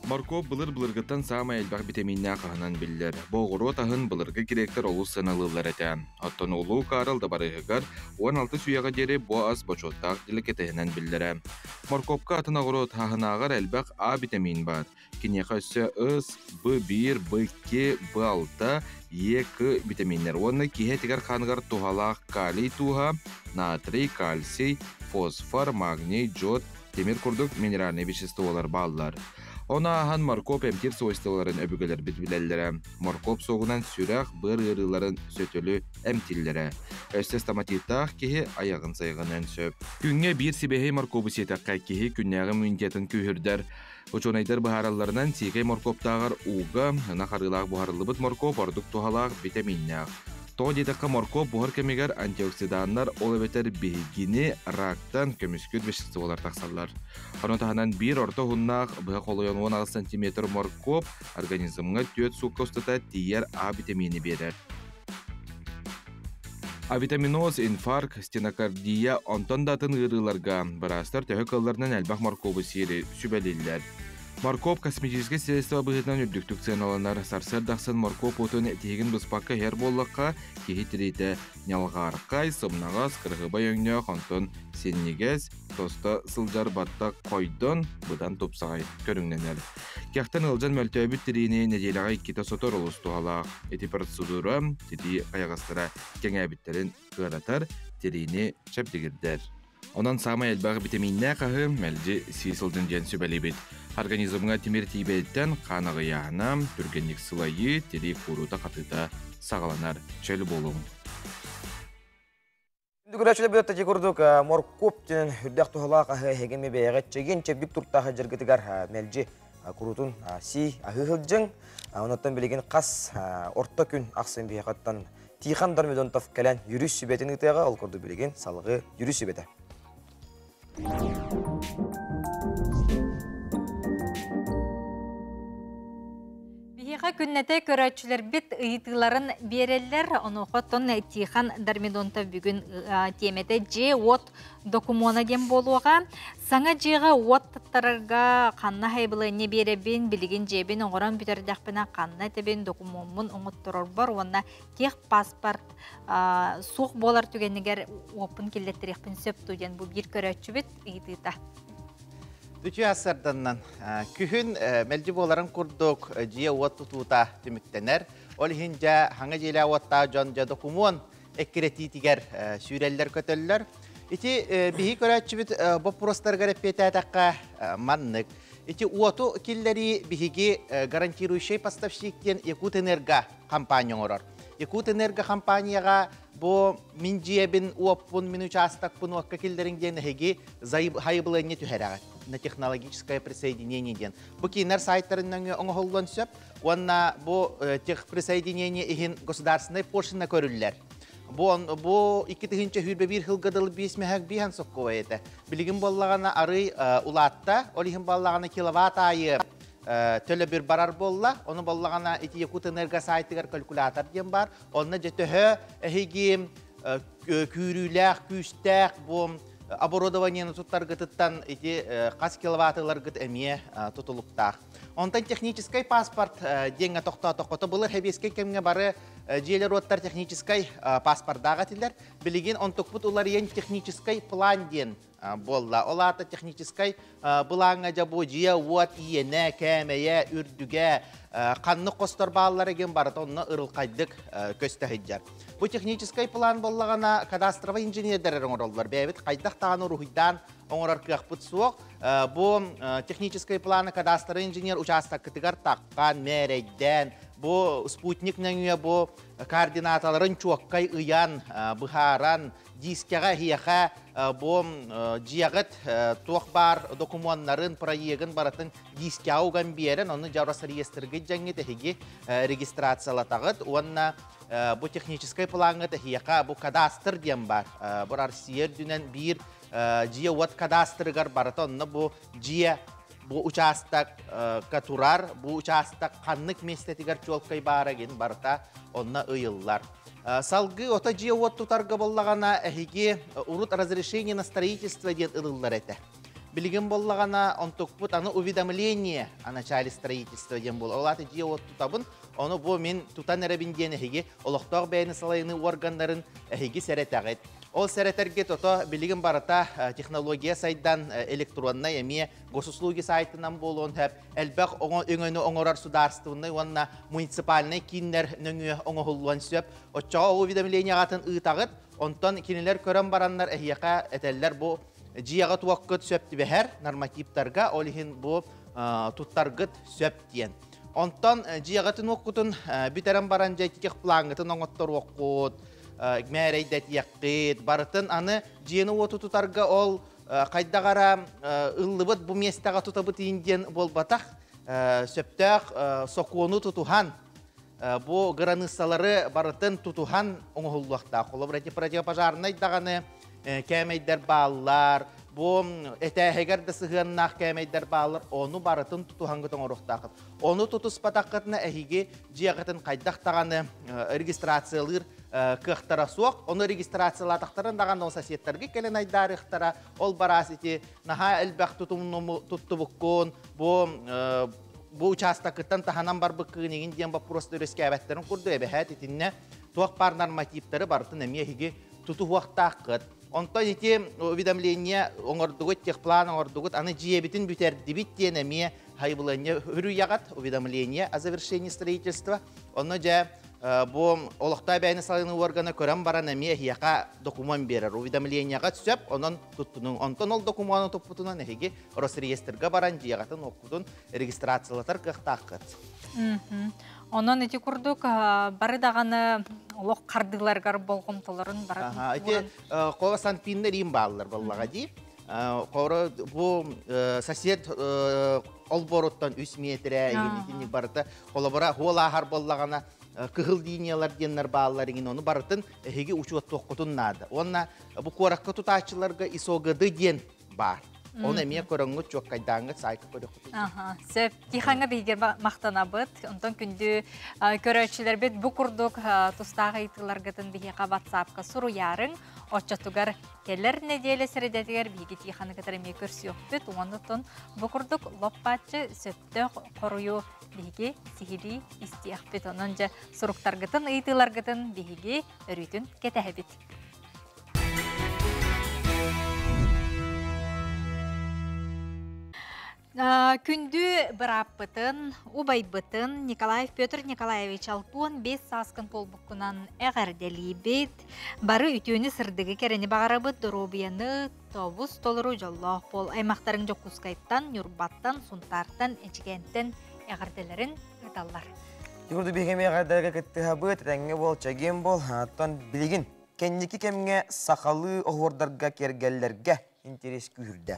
Марков былыр-былыргыттан сама элбақ витаминна қағынан білдер. Боғыру тағын былырғы керектер олу сыналылар әтен. Оттан олу қарылды барығығар 16 сүйеға дері боаз бочоттақ ділікетігінен білдері. Марковқа атын ағыру тағынағыр элбақ А витамин бар. Кенеқа өсі ұс, B1, B2, B6, E2 витаминлер. Оны кеге тегер қанғар туғалақ калий туға, натрий, кальций, фосфор, магний, жод, темір күрдік минеральный веществолар баллар. Она ахан маркоп әмтер свойстволарын өбігілер бітбілелері. Маркоп соғынан сүрәқ бір ғырыларын сөтілі әмтілері. Өсті стаматиттақ кеге аяғын сайғынан сөп. Күнге бір себехей маркобы сетаққа кеге күннәғы мүнтетін күйірдер. Учонайдар бұхараларынан секей маркоптағыр уға, нақарылақ бұхарылы бұт маркоп ордық туғалақ витаминнәқ. То дедаққа маркоп бұғыр кемегер антиоксиданлар олабетер бейгіне рактан көміскүд веществолар тақсалар. Оны тағынан бір орта ғыннақ бұға қолайын 16 см маркоп организмға төт суққа ұстата тиер А витамини берер. Авитаминоз, инфаркт, стенокардия, онтон датын ғырыларға барастар төхі қалларынан әлбақ маркобы сері сүбәлелер. Маркоп косметический средства бұғытынан үрдіктік ценаланар сарсар дақсын маркоп отын тегін бұспаққа хер боллаққа кехетерейті нялғарқай, сымнағас, қырғыбай өңне қонтын сеннегез, тоста сылжар баттақ қойдын бұдан топсағай көріңненер. Кяқтан ылжан мөлтөбіт тірейіне неделіға 2 сотор олыстуғалақ. Эти процедура теді қаяғастыра кеңәбіттерін ғыратар тірейіне шәптегірдер. Онан сама әлбағы витаминнә қағы мәлді сисылдың жән сөбәлебет. Организмға темір тейбеттен қанығы яғына түргенлік сылайы тері құрута қатыта сағаланар чәлі болуң. Дүгірәшілі бұдатта жекұрдық моркоп тен үрдәқ тұғылақ әгеме бәйәғет чеген чәбдік тұрттағы жергітігер мәлді құрутын си ағығылжың. Онаттан білеген қас орта күн ақсын бейәғаттан тиқан дармедонтов кәлән юрис сүбетін ұтыға ол құрды білеген салғы юрис сүбеті. Бихиға күннәте көрәтшілер бит ұйытыларын берелер, оны қоттон тихан дармедонта бүгін теметі же от докумона дем болуға. Саңа жеға от таттарыға қанна хайбылы не беребін, білген жебін оңыран бүтердәқпіна қанна тебен докумонмын оңыттырыр бар, онына тех паспорт суқ болар түгенігер опын келеттерекпін сөп туден бұл бір көрәтші бит ұйытыта. Дүчі асырданнан күхін мәлді боларын күрдік жия от тұтуыта түміктенер. Ол хинжа хаңа желі отта жон жа докумон әккеретитігер сүйрелер көтелілер. Ити бігі көрәтші біт бопыростар ғараппеті әтаққа маннық. Ити уоту келлері бігіге гарантирующий поставщиктен Якут Энерго компания орар. Якут Энерго компанияға bu min jiyebin uoppun, min участокпун уакка килдерин ден хеги хайбылыне түһәрәгәт. На технологическое присоединение ден. Бу кинер сайттарынан оңголлон сөп, онна бу тех присоединение ихин государственный поршына көрүлләр. Бу 2021 хылгадыл 5 мәһәк биһән соккова эте. Билигин боллагана ары улатта, олихин боллагана киловатт айы төлө бир барар болла, оны боллагана эти Якут энерго сайтыгар калькулятор ден бар. Онна жетөһө эһиги күрүләк, күстәк бу оборудованиені туттаргытыттан эти қас киловаттыларгыт әмие тутулуктақ. Онтан технический паспорт денге тоқта-тоқта бұлыр хәбеске кемге бары желер оттар технический паспорттаға тилер. Білеген онтық бұт олар ен технический план ден болла. Олата технический бұлаңа жабу жия уат иене, кәмея, үрдіге, қанны қостар балалар еген барыта онына ырылқайдық көстәхіджар. Бұл технический план боллағана кадастровый инженердер оңыралдар. Бәйбет қайдақ тағаны рухидан оңырар күйақпыт суық. Бұл технический планы кадастровый инженер участок кітігар таққан, мәрейден, бұл спутникнен бұл координаталарын чуаққай ұян, бұхаран, дискеға хияға бұл жиағыт туақ бар документтарын, проегін баратын диске ауған берін, оны жарас реестрге жәңет әхеге регистрациялатағыт. Онына бұл технический планы хияға бұл кадастр дем бар. Бұл арсиер дүнен бір жия уат кадастрыгар барыты, онына бұл жия bu участок катурар, bu участок қаннық местетігер чолкай бараген барыта онна ыйыллар. Салгы ота жия уат тутарга боллагана әхиге урут разрешение на строительство ден ылылар әті. Билеген боллагана он токпут аны уведомление о начале строительства ден бол. Олаты жия уат тутабын, оны бұл мен тутан әрәбін ден әхиге олықтақ бәйіні салайыны органдарын әхиге сәрәтәғет. Ол сәрәтәрге тото билеген барыта технология сайдан электронна әме госуслуги сайтынан болуын әп әлбәқ өңөні оңырар сударстывынны онына муниципальный киннер нөңі оңығылуан сөп. Отчаға уведомление ағатын ұйтағыт, онтан кинелер көрін бараннар әхияқа әтәлілер бұл жияға туаққыт сөпті бәхәр нормативтарға олихин бұл тұттарғыт сөп дейін. Онтан жияғатын оқытын бітәрін баран жәйтікек плаңғытын оңыттар оқыт, мәрейдәт яққет, барытын аны жиені оты тұтарға ол қайдағара ұллыбыт бұл местаға тұтабыт инден бол батақ, сөптәқ соқуыны тұтухан, бұл ғыранысалары барытын тұтухан оңығылуақта. Қолы противопожарный дағаны кәмейдер балылар, бұл әтәхегерді сығыннақ кәмейдер балылар, оны барытын тұтухаңғытын орықтақыт. Оны тұтыс батаққытына әхиге жияғытын қайдақтағаны регистрациялыр кықтара суақ, оны регистрациялатақтарын даған ол сосеттерге келен айдарықтара, ол барас ете, наға әлбәқ тұтты бұққын, бұл участақыттан таханан бар бұққығын еген ден ба просто өреске әбәттерін құрды әбәхәт етінне туақ бар нормативтары барытын әмейеге тұту уақтаққыт. Онтан ете уведомление оңырдығыт, техплан оңырдығыт, аны жиебетін бүтерді біттен әмей хайбылыне үрі яғат, уведомление о завершении строительства. Оны жа бұл олықта бәйіні салыны органы көрін баран әме яқа документ берер. Уведомленияға түсіп, онын тұттының. Онтан ол документын тұппытынан әхеге Росреестрға баран жиғатын оқудың регистрациялатар қықтаққыт. Онын әте күрдік бары дағаны олық қардыларғар болғымтыларын баратын. Қоға санпиннер ең балылар болаға дей. Бұл сосед олбороттан 3 метрі егенетінік барыты. Қолабыра ғол ағар болағана кығыл дейнелер денлер балылар еген оны барытын әхеге учуат тоққытын нады. Онна бұл қораққа тұтачыларға исоғыды ден бар. Оны әме көріңгі чоқ қайдаңғы сайқы көрі құты. Сөп, кейхаңа бейгер мақтана бұд. Онтан күнді көрәтшілер бет бұл күрдік тұстағы етілергетін бейге WhatsApp-қа сұру ярың. Отчатугар келер неделе средетігер бейге кейханы кітір әме көрсі өқ бет. Оңындықтың бұл күрдік лоппатчы сөпті қоруы бейге сихири істияқ бет. Оның жа сұрықтарғытын, етілергетін бейге өрітін кетәхі бет. Күнді біраппытын, убайбытын Петр Николаевич Алтуан 5 саскын толбыққынан әғәрдәлі бет. Бары үтіөні сырдығы кәрені бағарабыт дұробияны тобус толыру жоллақ бол. Аймақтарын жоқ құскайттан, юрбаттан, сунтартан, әчігенттен әғәрдәлерін ұталар. Юрды бейгеме әғәрдәлігі кітті ғабыт, әңгі бол, чәген бол, аттан білігін. кенники кемге сақалы оғырдарға кергеллерге интерес күйірді.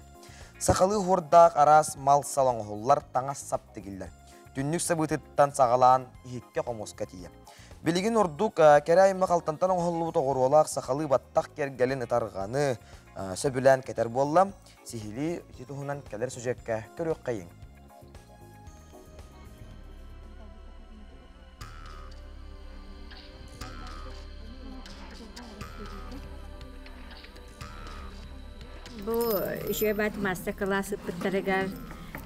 Сақалы оғырдақ арас мал салан оғылар таңа сап дегілер. Түннік сабытыттан сағалан ихекке қомосқа тие. Білігін ордук кәрі қалтантан оғылы тоғыролақ сақалы баттақ кергелін ытарғаны сөбілән кәтер боллам. Сихили титуғынан кәлер сөжекке көрек қайын. Бұл үші бәт мастер-классы бұттарығар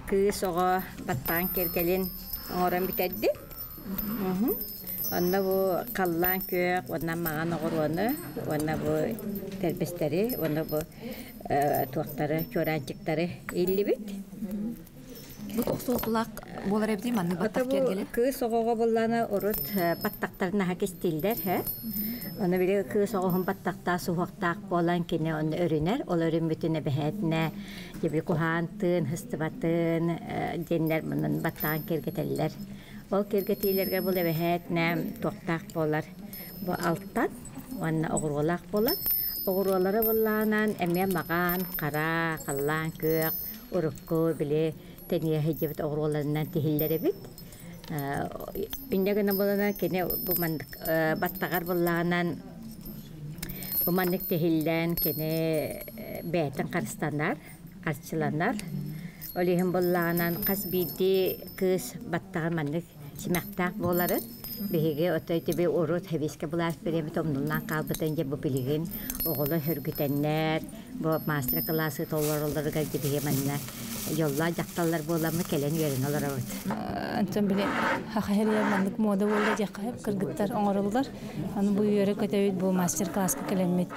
күйі соға баттан кергелін оңырын бітәдді. Онна бұл қаллан көк, онна маған оғыруаны, онна бұл тәрбестері, онна бұл туақтары, көранчықтары елі біт. Бұл тоқсолтылақ болар әбдей манны баттақ кергелі? Күйі соғаға боланы ұрыт баттақтарына хакестелдер. Оны біле күйі соғағын баттақта суғақтақ болан кені оны өрінер. Ол өрін бүтіне бәхәтіне ебі құхантын, хыстыбатын, денлер мұнын баттағын кергетелілер. Ол кергетейлерге бұл бәхәтіне тоқтақ болар. Бұл алттан, оны оғырғолақ болар. Оғырғолары боланан әме маған, қара, қаллан, көк, ұрыққы біле тәне хеджебет оғырғоларынан тихиллері бит. Үндегені болана кене бұл мандық баттағар болағынан бұл мандық тихиллен кене бәйтін қарыстандар, қарчыландар. Олығын болағынан қас бейді күз баттағар мандық симақтақ болары. Беге отойты бе урут хевиске булас беремет омнулан калбытын же бу билигин оголо хөргүтеннер бу мастер классы толлоролорга гибиге манна жолла жакталлар боламы келен жерин алар абыт. Антон биле хахерия мандык мода болду жакап кыргыттар оңорулдар. Аны бу йөрө көтөйт бу мастер класска келенмет.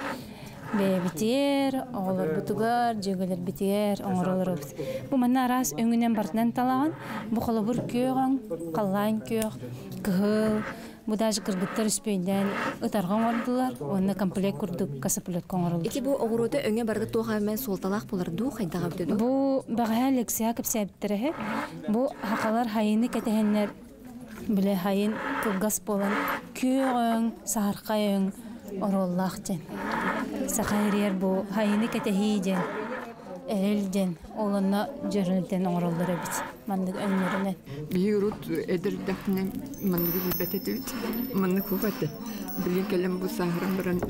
Битер, оғылар бұтығар, жегелер битер, оңырылар өпті. Бұл манна арас өңінен бартынан талаган, бұл қолабыр көйған, қаллайын көйг, кығыл, бұл дажы кыргыттар үспейден ұтарған ордылар, оны комплект күрдік касыпылет қоңырылды. Эки бұл оғыруды өңе барды тоғамен солталақ болырды, қайдаға бітеді? Бұл бағая лексия кіпсәбіттірі, бұл хақалар хайыны кәтәхенлер, біле хайын кылгас болан, көйгін, сағарқайын, ороллах ден. Сақайрер бұл хайыны кәтәхейден, әрелден, олына жүрілден оңыролдары біт. Мандық өнерінен. Бейі ұрут әдірдәқінен мандығы бәтеті біт. Мандық құғаты. Білген кәлем бұл сағырын бірін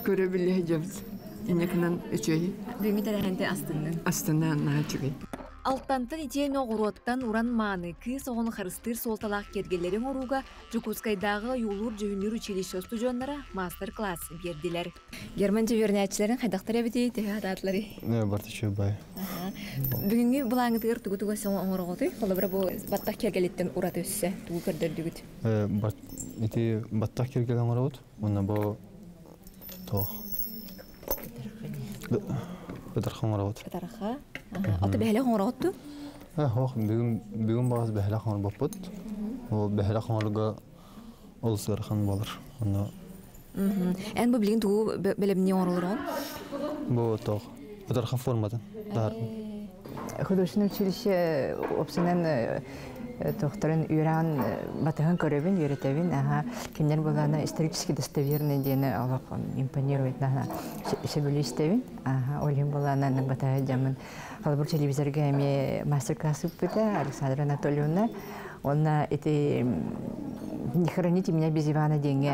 көре біле жабыз. Инекінен өчөйі. Дүмі тәрәхенде астынның? Астынның наға жүгей. Алттантын итен оғыруаттан уран маны кыз оғын қарыстыр солталақ кергелерін оруға Жукускайдағы юлур жүйінер училище студионлары мастер-класс берділер. Герман жүйернәтчілерін қайдақтар әбетейді ататлары? Барты чөй бай. Бүгінгі бұл аңытығыр тұғы-тұға соң оңыры ғоты? Қолы бұл баттақ кергелеттен урат өсі тұғы көрдірді күт? Баттақ кергелен оңыры ғот? Оны бұл тоқ. Быдарха оңыры ғот. Быдарха? Аты бәхілі қоңыр ғотты? Бүгін бағыз бәхілі қоңыр баппыд. Ол бәхілі қоңырға ол сығырхан болыр. Ән бұл білген тұғы бәлеміне оңырылыр оң? Бұл тоқ. Быдарха форматын. Художественное училище опсынан тоқтарын үйран батығын көребін, үйретебін. Кемдер болғаны исторически достоверный дені алып импонирует. Шебілі істебін. Олен болғаны батығы жамын. Қалыбыр телевизорға әме мастер-класс өппеді Александра Анатольевна. Она не храните меня без Ивана деньги.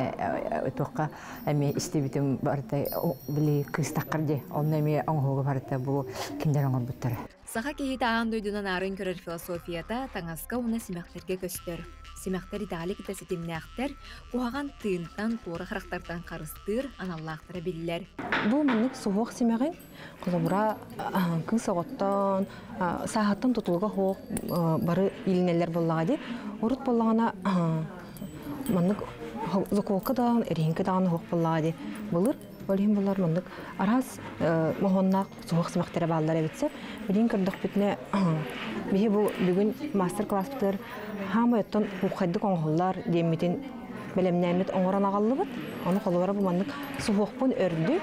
Только әме істебітім барыта білі кыстаққырде. Оны әме оңғығы барыта бұл кемдер оңғыр бұттары. Саха кейті ағын дойдуынан арын көрер философията таңасқа оны семәқтерге көстер. Семәқтер итағалы кіті сетемнәқтер қуаған тыйынтан торы қарақтардан қарыстыр аналлақтыры білілер. Бұл мәнік суық семәғын құлыбыра күн сағыттан, сағаттан тұтылға хоқ бары илінелер болаға деп, ұрыт болағына мәнік зұқылқы дағын, әреңкі дағын хоқ болаға деп болыр. Олығын болар мұндық араз мұғыннақ суық сымақтары бағалар әбетсе, білін көрдік бітіне бейі бұл бүгін мастер-класс бітір хамы өттін ұқайдық оңғылар дейметін бәлемнәмет оңыран ағалы бұд. Оны қолуара бұл мұндық суықпын өрді.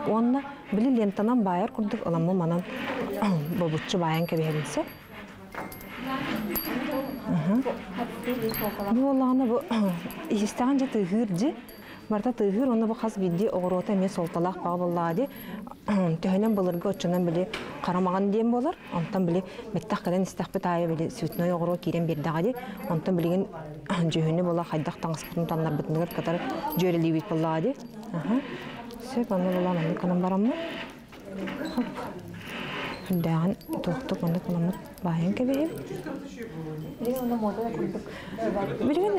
Онына білі лентанан байыр көрдік ұламы манан бұлбұтшы байын кәбейінсе. Бұл олағына бұл естіған жаты ғырды. Барта тыгыр оны бу хас бидди огорота мен солталак баг боллады. Төһөнөн булырга очунан биле карамаган дем болар. Онтан биле меттак кален истахпет ая биле сүтнөй огоро кирен бердагы. Онтан билеген жөһөнө бола хайдак таңыспытын таннар битнер катар жөрели бит боллады. Сөп аны бола мен канам бараммы? Хүндәгән тоқтық онда каламыт байын кебейім. Білген,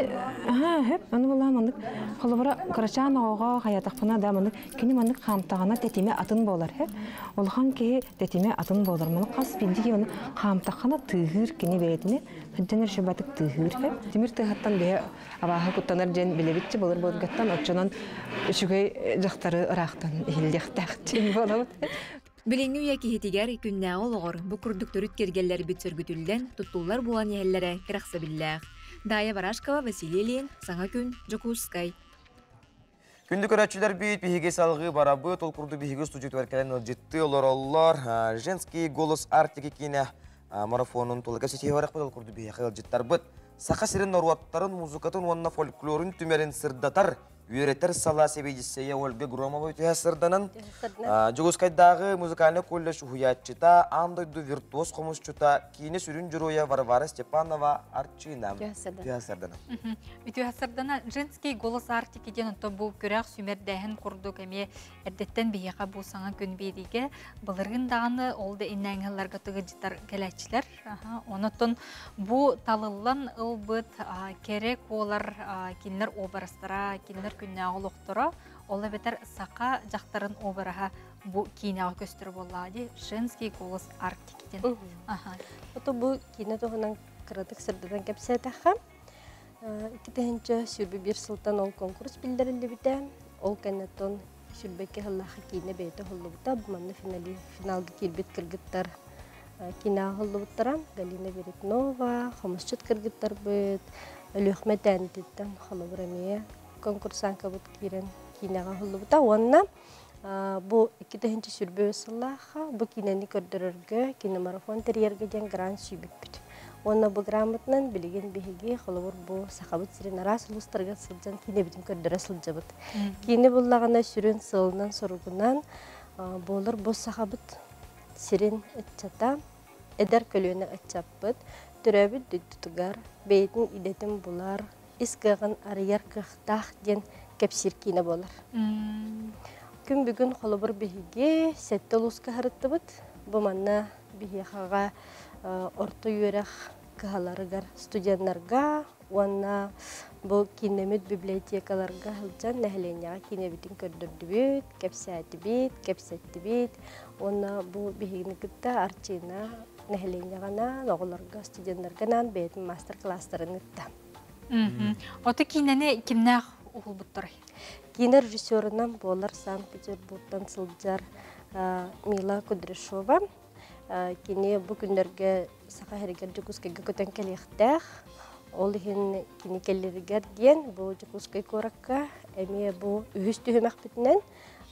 хеп, аны бола мандық қолыбыра қарачан оға хаятақпына да мандық кені мандық қамтағана тәтеме атын болар, хеп. Олған кеге тәтеме атын болар. Мандық қас бендеге мандық қамтақана тығыр кені беретіне, хүнденер шөбатық тығыр, хеп. Демір тығаттан бе абағы құттанар жен білебетчі болыр болғаттан, отчанан үшігей жақтары ұрақтан елдектәқ жен боламыд. Билиңи уяки хитигер күннәгы олғыр бұ күрдіктөрүт кергеллер бүтсөргүтүлден туттулар буан ехеллere кырақса билләғ. Дая Барашкова, Василий Ильин, Саңа күн, Жокускай. Күнді көрәтшілер бейт бейге салғы барабы, тол күрді бейге студият вәркелен житті олар олар. Женский голос артики кейіне марафонын толыға сетей барақ бұл күрді бейге життар бұд. Сақа сирен норуаттарын, музыкатын, онына фольклорын түмерін сырдатар. Үйретер сала себейдісея Ольга Громова өте сырданын. Жогускайдағы музыкальный колледж хуятчыта, андойду виртуоз қомысчыта, кейіне сүрін жүруя Варвара Степанова Арчина. Түйасырданы. Түйасырданы женский голос артикеден ұнты бұл көрәқ сүмердәйін құрды кәме әрдеттен бейеға бұл саңа күн бейдеге бұлырғын дағаны олды иннәңілерге тұғы житар кәләтчілер. Онытын бұл талылан ұлбыт керек олар келінер обарыстара, келінер күннәғы лоқтыра, олы бетер сақа жақтарын обараға бұл кейнағы көстірі болады. Женский голос артикеден. Ото бұл кейні тоғынан қырадық сырдадан кәпсәтіға. Икітігінші сүрбі бір сылтан ол конкурс білдерілі біті. Ол кәнеттон сүрбәкке ғыллаға кейні бәйті ғылы бұта. Бұманны финалғы келбет кіргіттар кейнағы ғылы бұттара. Галина Веретнова, Хомысчыт кіргіттар бұд, Өліқмет әндеттен ғылы бұрамия. Конкурсан кабыт кирен кинега хуллубута онна бу 2-нче сүрбө сыллаха бу кинени көрдөрөргө кинемарафон терьерге ден грант сүбүт. Онна бу грамотнан билген биһиги холовур бу сахабыт сирен арас улустарга сылжан кине битин көрдөрө сылжабыт. Кине буллагана сүрен сылынан соругунан болор бу сахабыт сирен этчата эдер көлөнө этчаппыт төрөбүт дүттүгар бейтин идетим булар искаган арыяр кыхтах ден кепсир кине болар. Күн бүгүн холобур биһиге сетте луска харыттыбыт. Бу манна биһига орто юрах кахаларыгар студентларга, онна бу кинемит библиотекаларга хылжан нәһленяга кинебитин көрдөрдүбүт, кепсәттибит. Онна бу биһигини кытта арчина нәһленягана оголорга студентларга бет мастер-класстарын ытта. Оты кинені кимнәқ ұғыл бұттыры? Кине режиссерынан болар Санкт-Петербургтан сылджар Мила Кудряшова. Кине бұл күндерге сақа әрігер Жокускайға көтен кәлектәқ. Ол ең кине кәлерігер ден бұл Жокускай көракка. Әме бұл үйіс түйімәқ бітінен.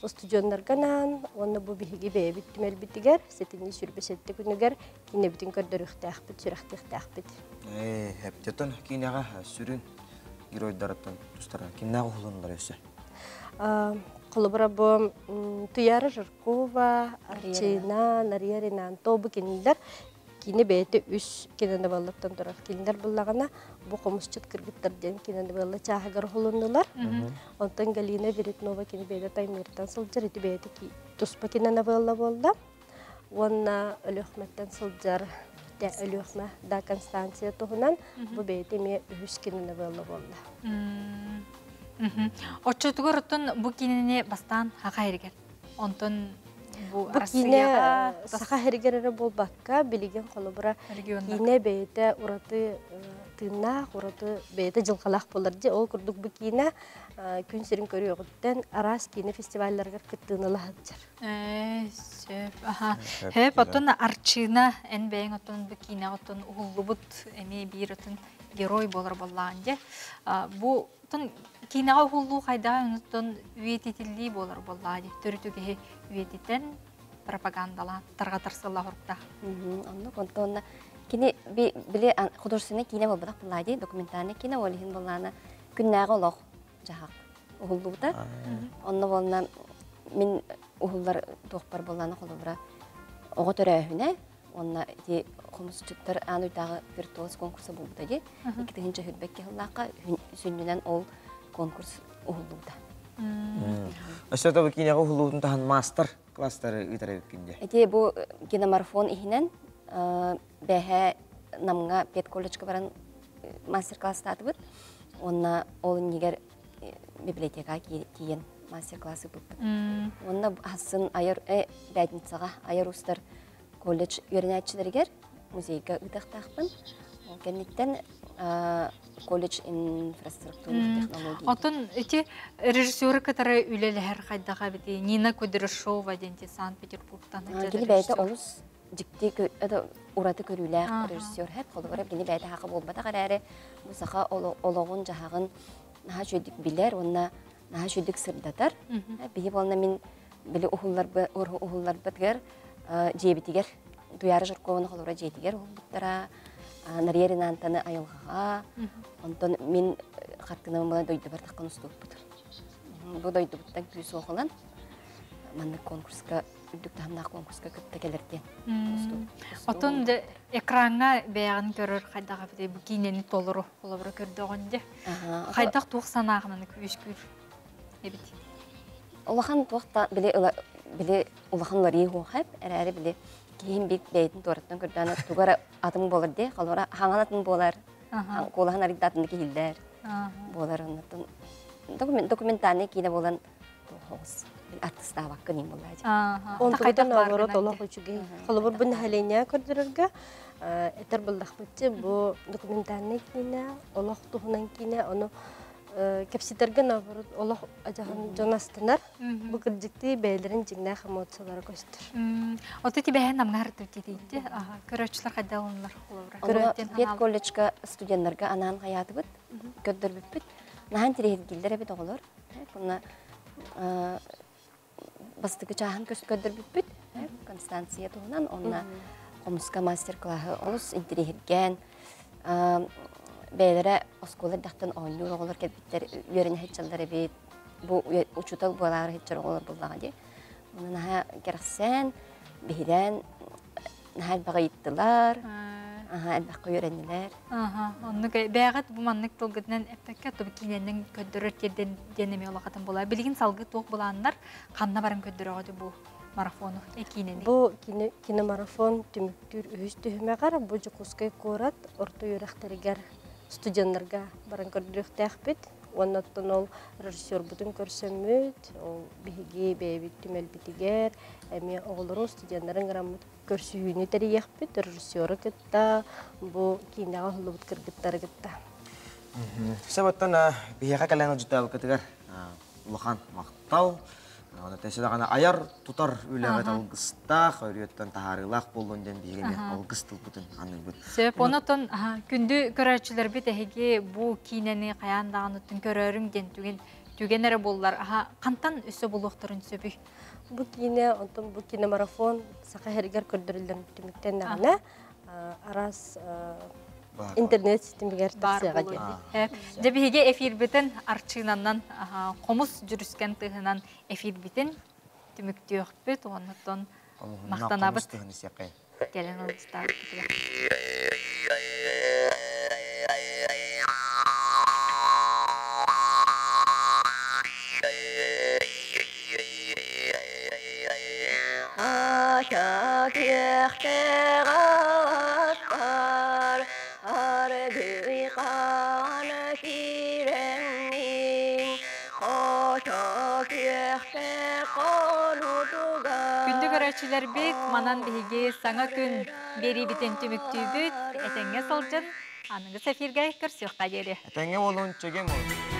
Студиондарганан, оны бұл бігі бәй біттімел бітігер, сәтіне сүрбесетті күнігер, кине бітін көрдір үқтәқ біт, сүрәқтіқтәқ біт. Әптетін кинеға сүрін геройдараттан тұстара, кинеға ұлынлар өсі? Қолыбыра бұл Туяра Жыркова, Арчина, Нария Ринан, тобы кенелер, кине бәйті үш кенені баллаттан тұрар. Кенелер бұллағана бұл қомысчыт кіргіттар ден кенені балла чағығар ұлынлар. Онтан Галина Веретнова кине бәйді таймерден сылджар, еті бәйді тұспа кенені балла болды. Онна Өліқметтен сылджар, Өліқма да Констанция тұғынан бұл бәйді ме үш кенені балла болды. Отчетугар ұттын бұл кенені бастан хақа ерігер. Онтан Бұл кине сақа әргерері бол баққа білеген қолыбыра кине бәйті ұраты тыңнақ, ұраты бәйті жылқалақ болырды. Ол күрдік бұл кине күн серін көрі оғыттен арас кине фестивальларға күттіңілі ғаджар. Хәп, оттын Арчина ән бәйін оттын бұл кине оттын ұғылы бұд әме бір оттын герой болыр болағанде. Бұл кинеға ұғылу қайда ұныттын үйететілі болыр болағанде. Түрітіге үйететін пропагандала тарғатарсылла ұрықта. Онтонна кине біле художественный кине болбадақ болағанде, документальный кине олығын болағаны күннәғы олық жағақ. ухуллута. Онна болна мен ухуллар тоқпар болланы холобра. Ого төрөһүнө онна ти комусчуттар ануйтагы виртуоз конкурсы болбута ди. Икитинче хүлбекке хыллакка сүннүнөн ол конкурс ухуллута. Өстөтө бикинеге ухуллуутун тахан мастер класстары ытары кинде. Эти бу киномарафон ихинен бэхэ намга пет колледжга баран мастер-класс татыбыт. Онна ол нигер библиотека киен мастер-классы буппут. Онна хасын айыр бәйтинцага айыр устар колледж үйренәтчилергер музейга ытактакпын. Ол кенниттен колледж инфраструктура технология. Отон эти режиссеры, которые үлелер кайдага бити Нина Кудряшова денти Санкт-Петербургтан. Гели бәйте олус дикти это ураты көрүләр режиссер хәп холбары гели бәйте хакы болбата карары мусаха ологон жахагын наха жөдик билер онна наха жөдик сырдатар. Бие болна мен биле ухуллар битгер жебитигер дуяры жыркованы холбары жебитигер булдыра нарьерин антаны айылга онтон мен хаттына мына дойды бар таккан уступ бут. Бу дойды буттан күз окулан манны конкурска үдүк тамнак конкурска көптө келерден. Отон экранга бәягын көрөр кайдага бите бу кинени толуру болобура көрдөгөндө. Кайдак 90-агынан күшкүр. Эбит. Улахан туакта биле улахан лари хо хап әрәре биле кийин бит бәйтин тораттан көрдәне тугара атым болар де, калора хаңалатын болар. Колахан аридатын килдер. Болар оннан документальный кине болан тохос. Аттыста вакка ним болажы. Он кайда наоборот олох үчүгей. Холобур бун халения көрдөргө этер булдакпытчы бу документальный кине олох тухунан кине ону кепситерге наоборот олох ажахан жонастынар. Бу кырдыкты бейлерин жигнэ хамоцалары көстөр. Оты тебе намгар тетейди. Көрөчлөр кайда олонлар холобур. Пет колледжга студентлерге анан хаятыбыт көддөрбүппүт. Нахан тирегилдер бит оголор. Буна бастыгы чахан көддөрбүппүт. Констанция туунан онна комуска мастер-классы олус интерегерген. Бейлере осколар дактан ойнур оголор келбиттер үйрөнө хечалдары бит. Бу учутал болар хечер оголор буллага ди. Муна наха керсен бирен наха багыйттылар. Әлбәккә үйрәнеләр. Онны бәгат бу маннык толгытнан эппәккә топ киненең көддөрөр терден денеме олагатын була. Билгин салгы ток буланнар канна барын көддөрөгө бу марафон экинени. Бу киномарафон түмүктүр үз төһмә кара бу жукускай корат орто юрактарыгар студентларга барын көддөрөктәхбит. Оннан ол режиссер бутун көрсөмөт, ол биги бебит түмел битигер, эми оголорун студентларын граммат көрсүүнү терияхпит режиссеры кытта, бу кинага хулубут кыргыттары кытта. Себаттан бияга калан жутабы кытыгар улахан мактау. Аны тәсәдәгән аяр тутар үләгә алгыстак, өрөттән тахарылак булган бигене алгыстыл бутын аны бут. Себеп онотон күндү көрәчләр бит әһиге бу кинени каяндаган үтүн көрөрүң ден түгенере боллар. Кантан өсө булуктарын сөбү. Бу кине онтон бу киномарафон сака хергер көрдөрүлгән түмүктән нагына арас интернет системгер тасыга ди. Дебиге эфир битен арчынаннан комус жүрүскән тыгынан эфир битен түмүктөк бит оннан мактанабыз. Келен олстар. Күндү көрөчүлөр бит манан биге саңа күн бери битен түмүктүү бүт этеңге салжын аныңыз эфирге көрсөк кадери. Этеңге болуун чеген болду.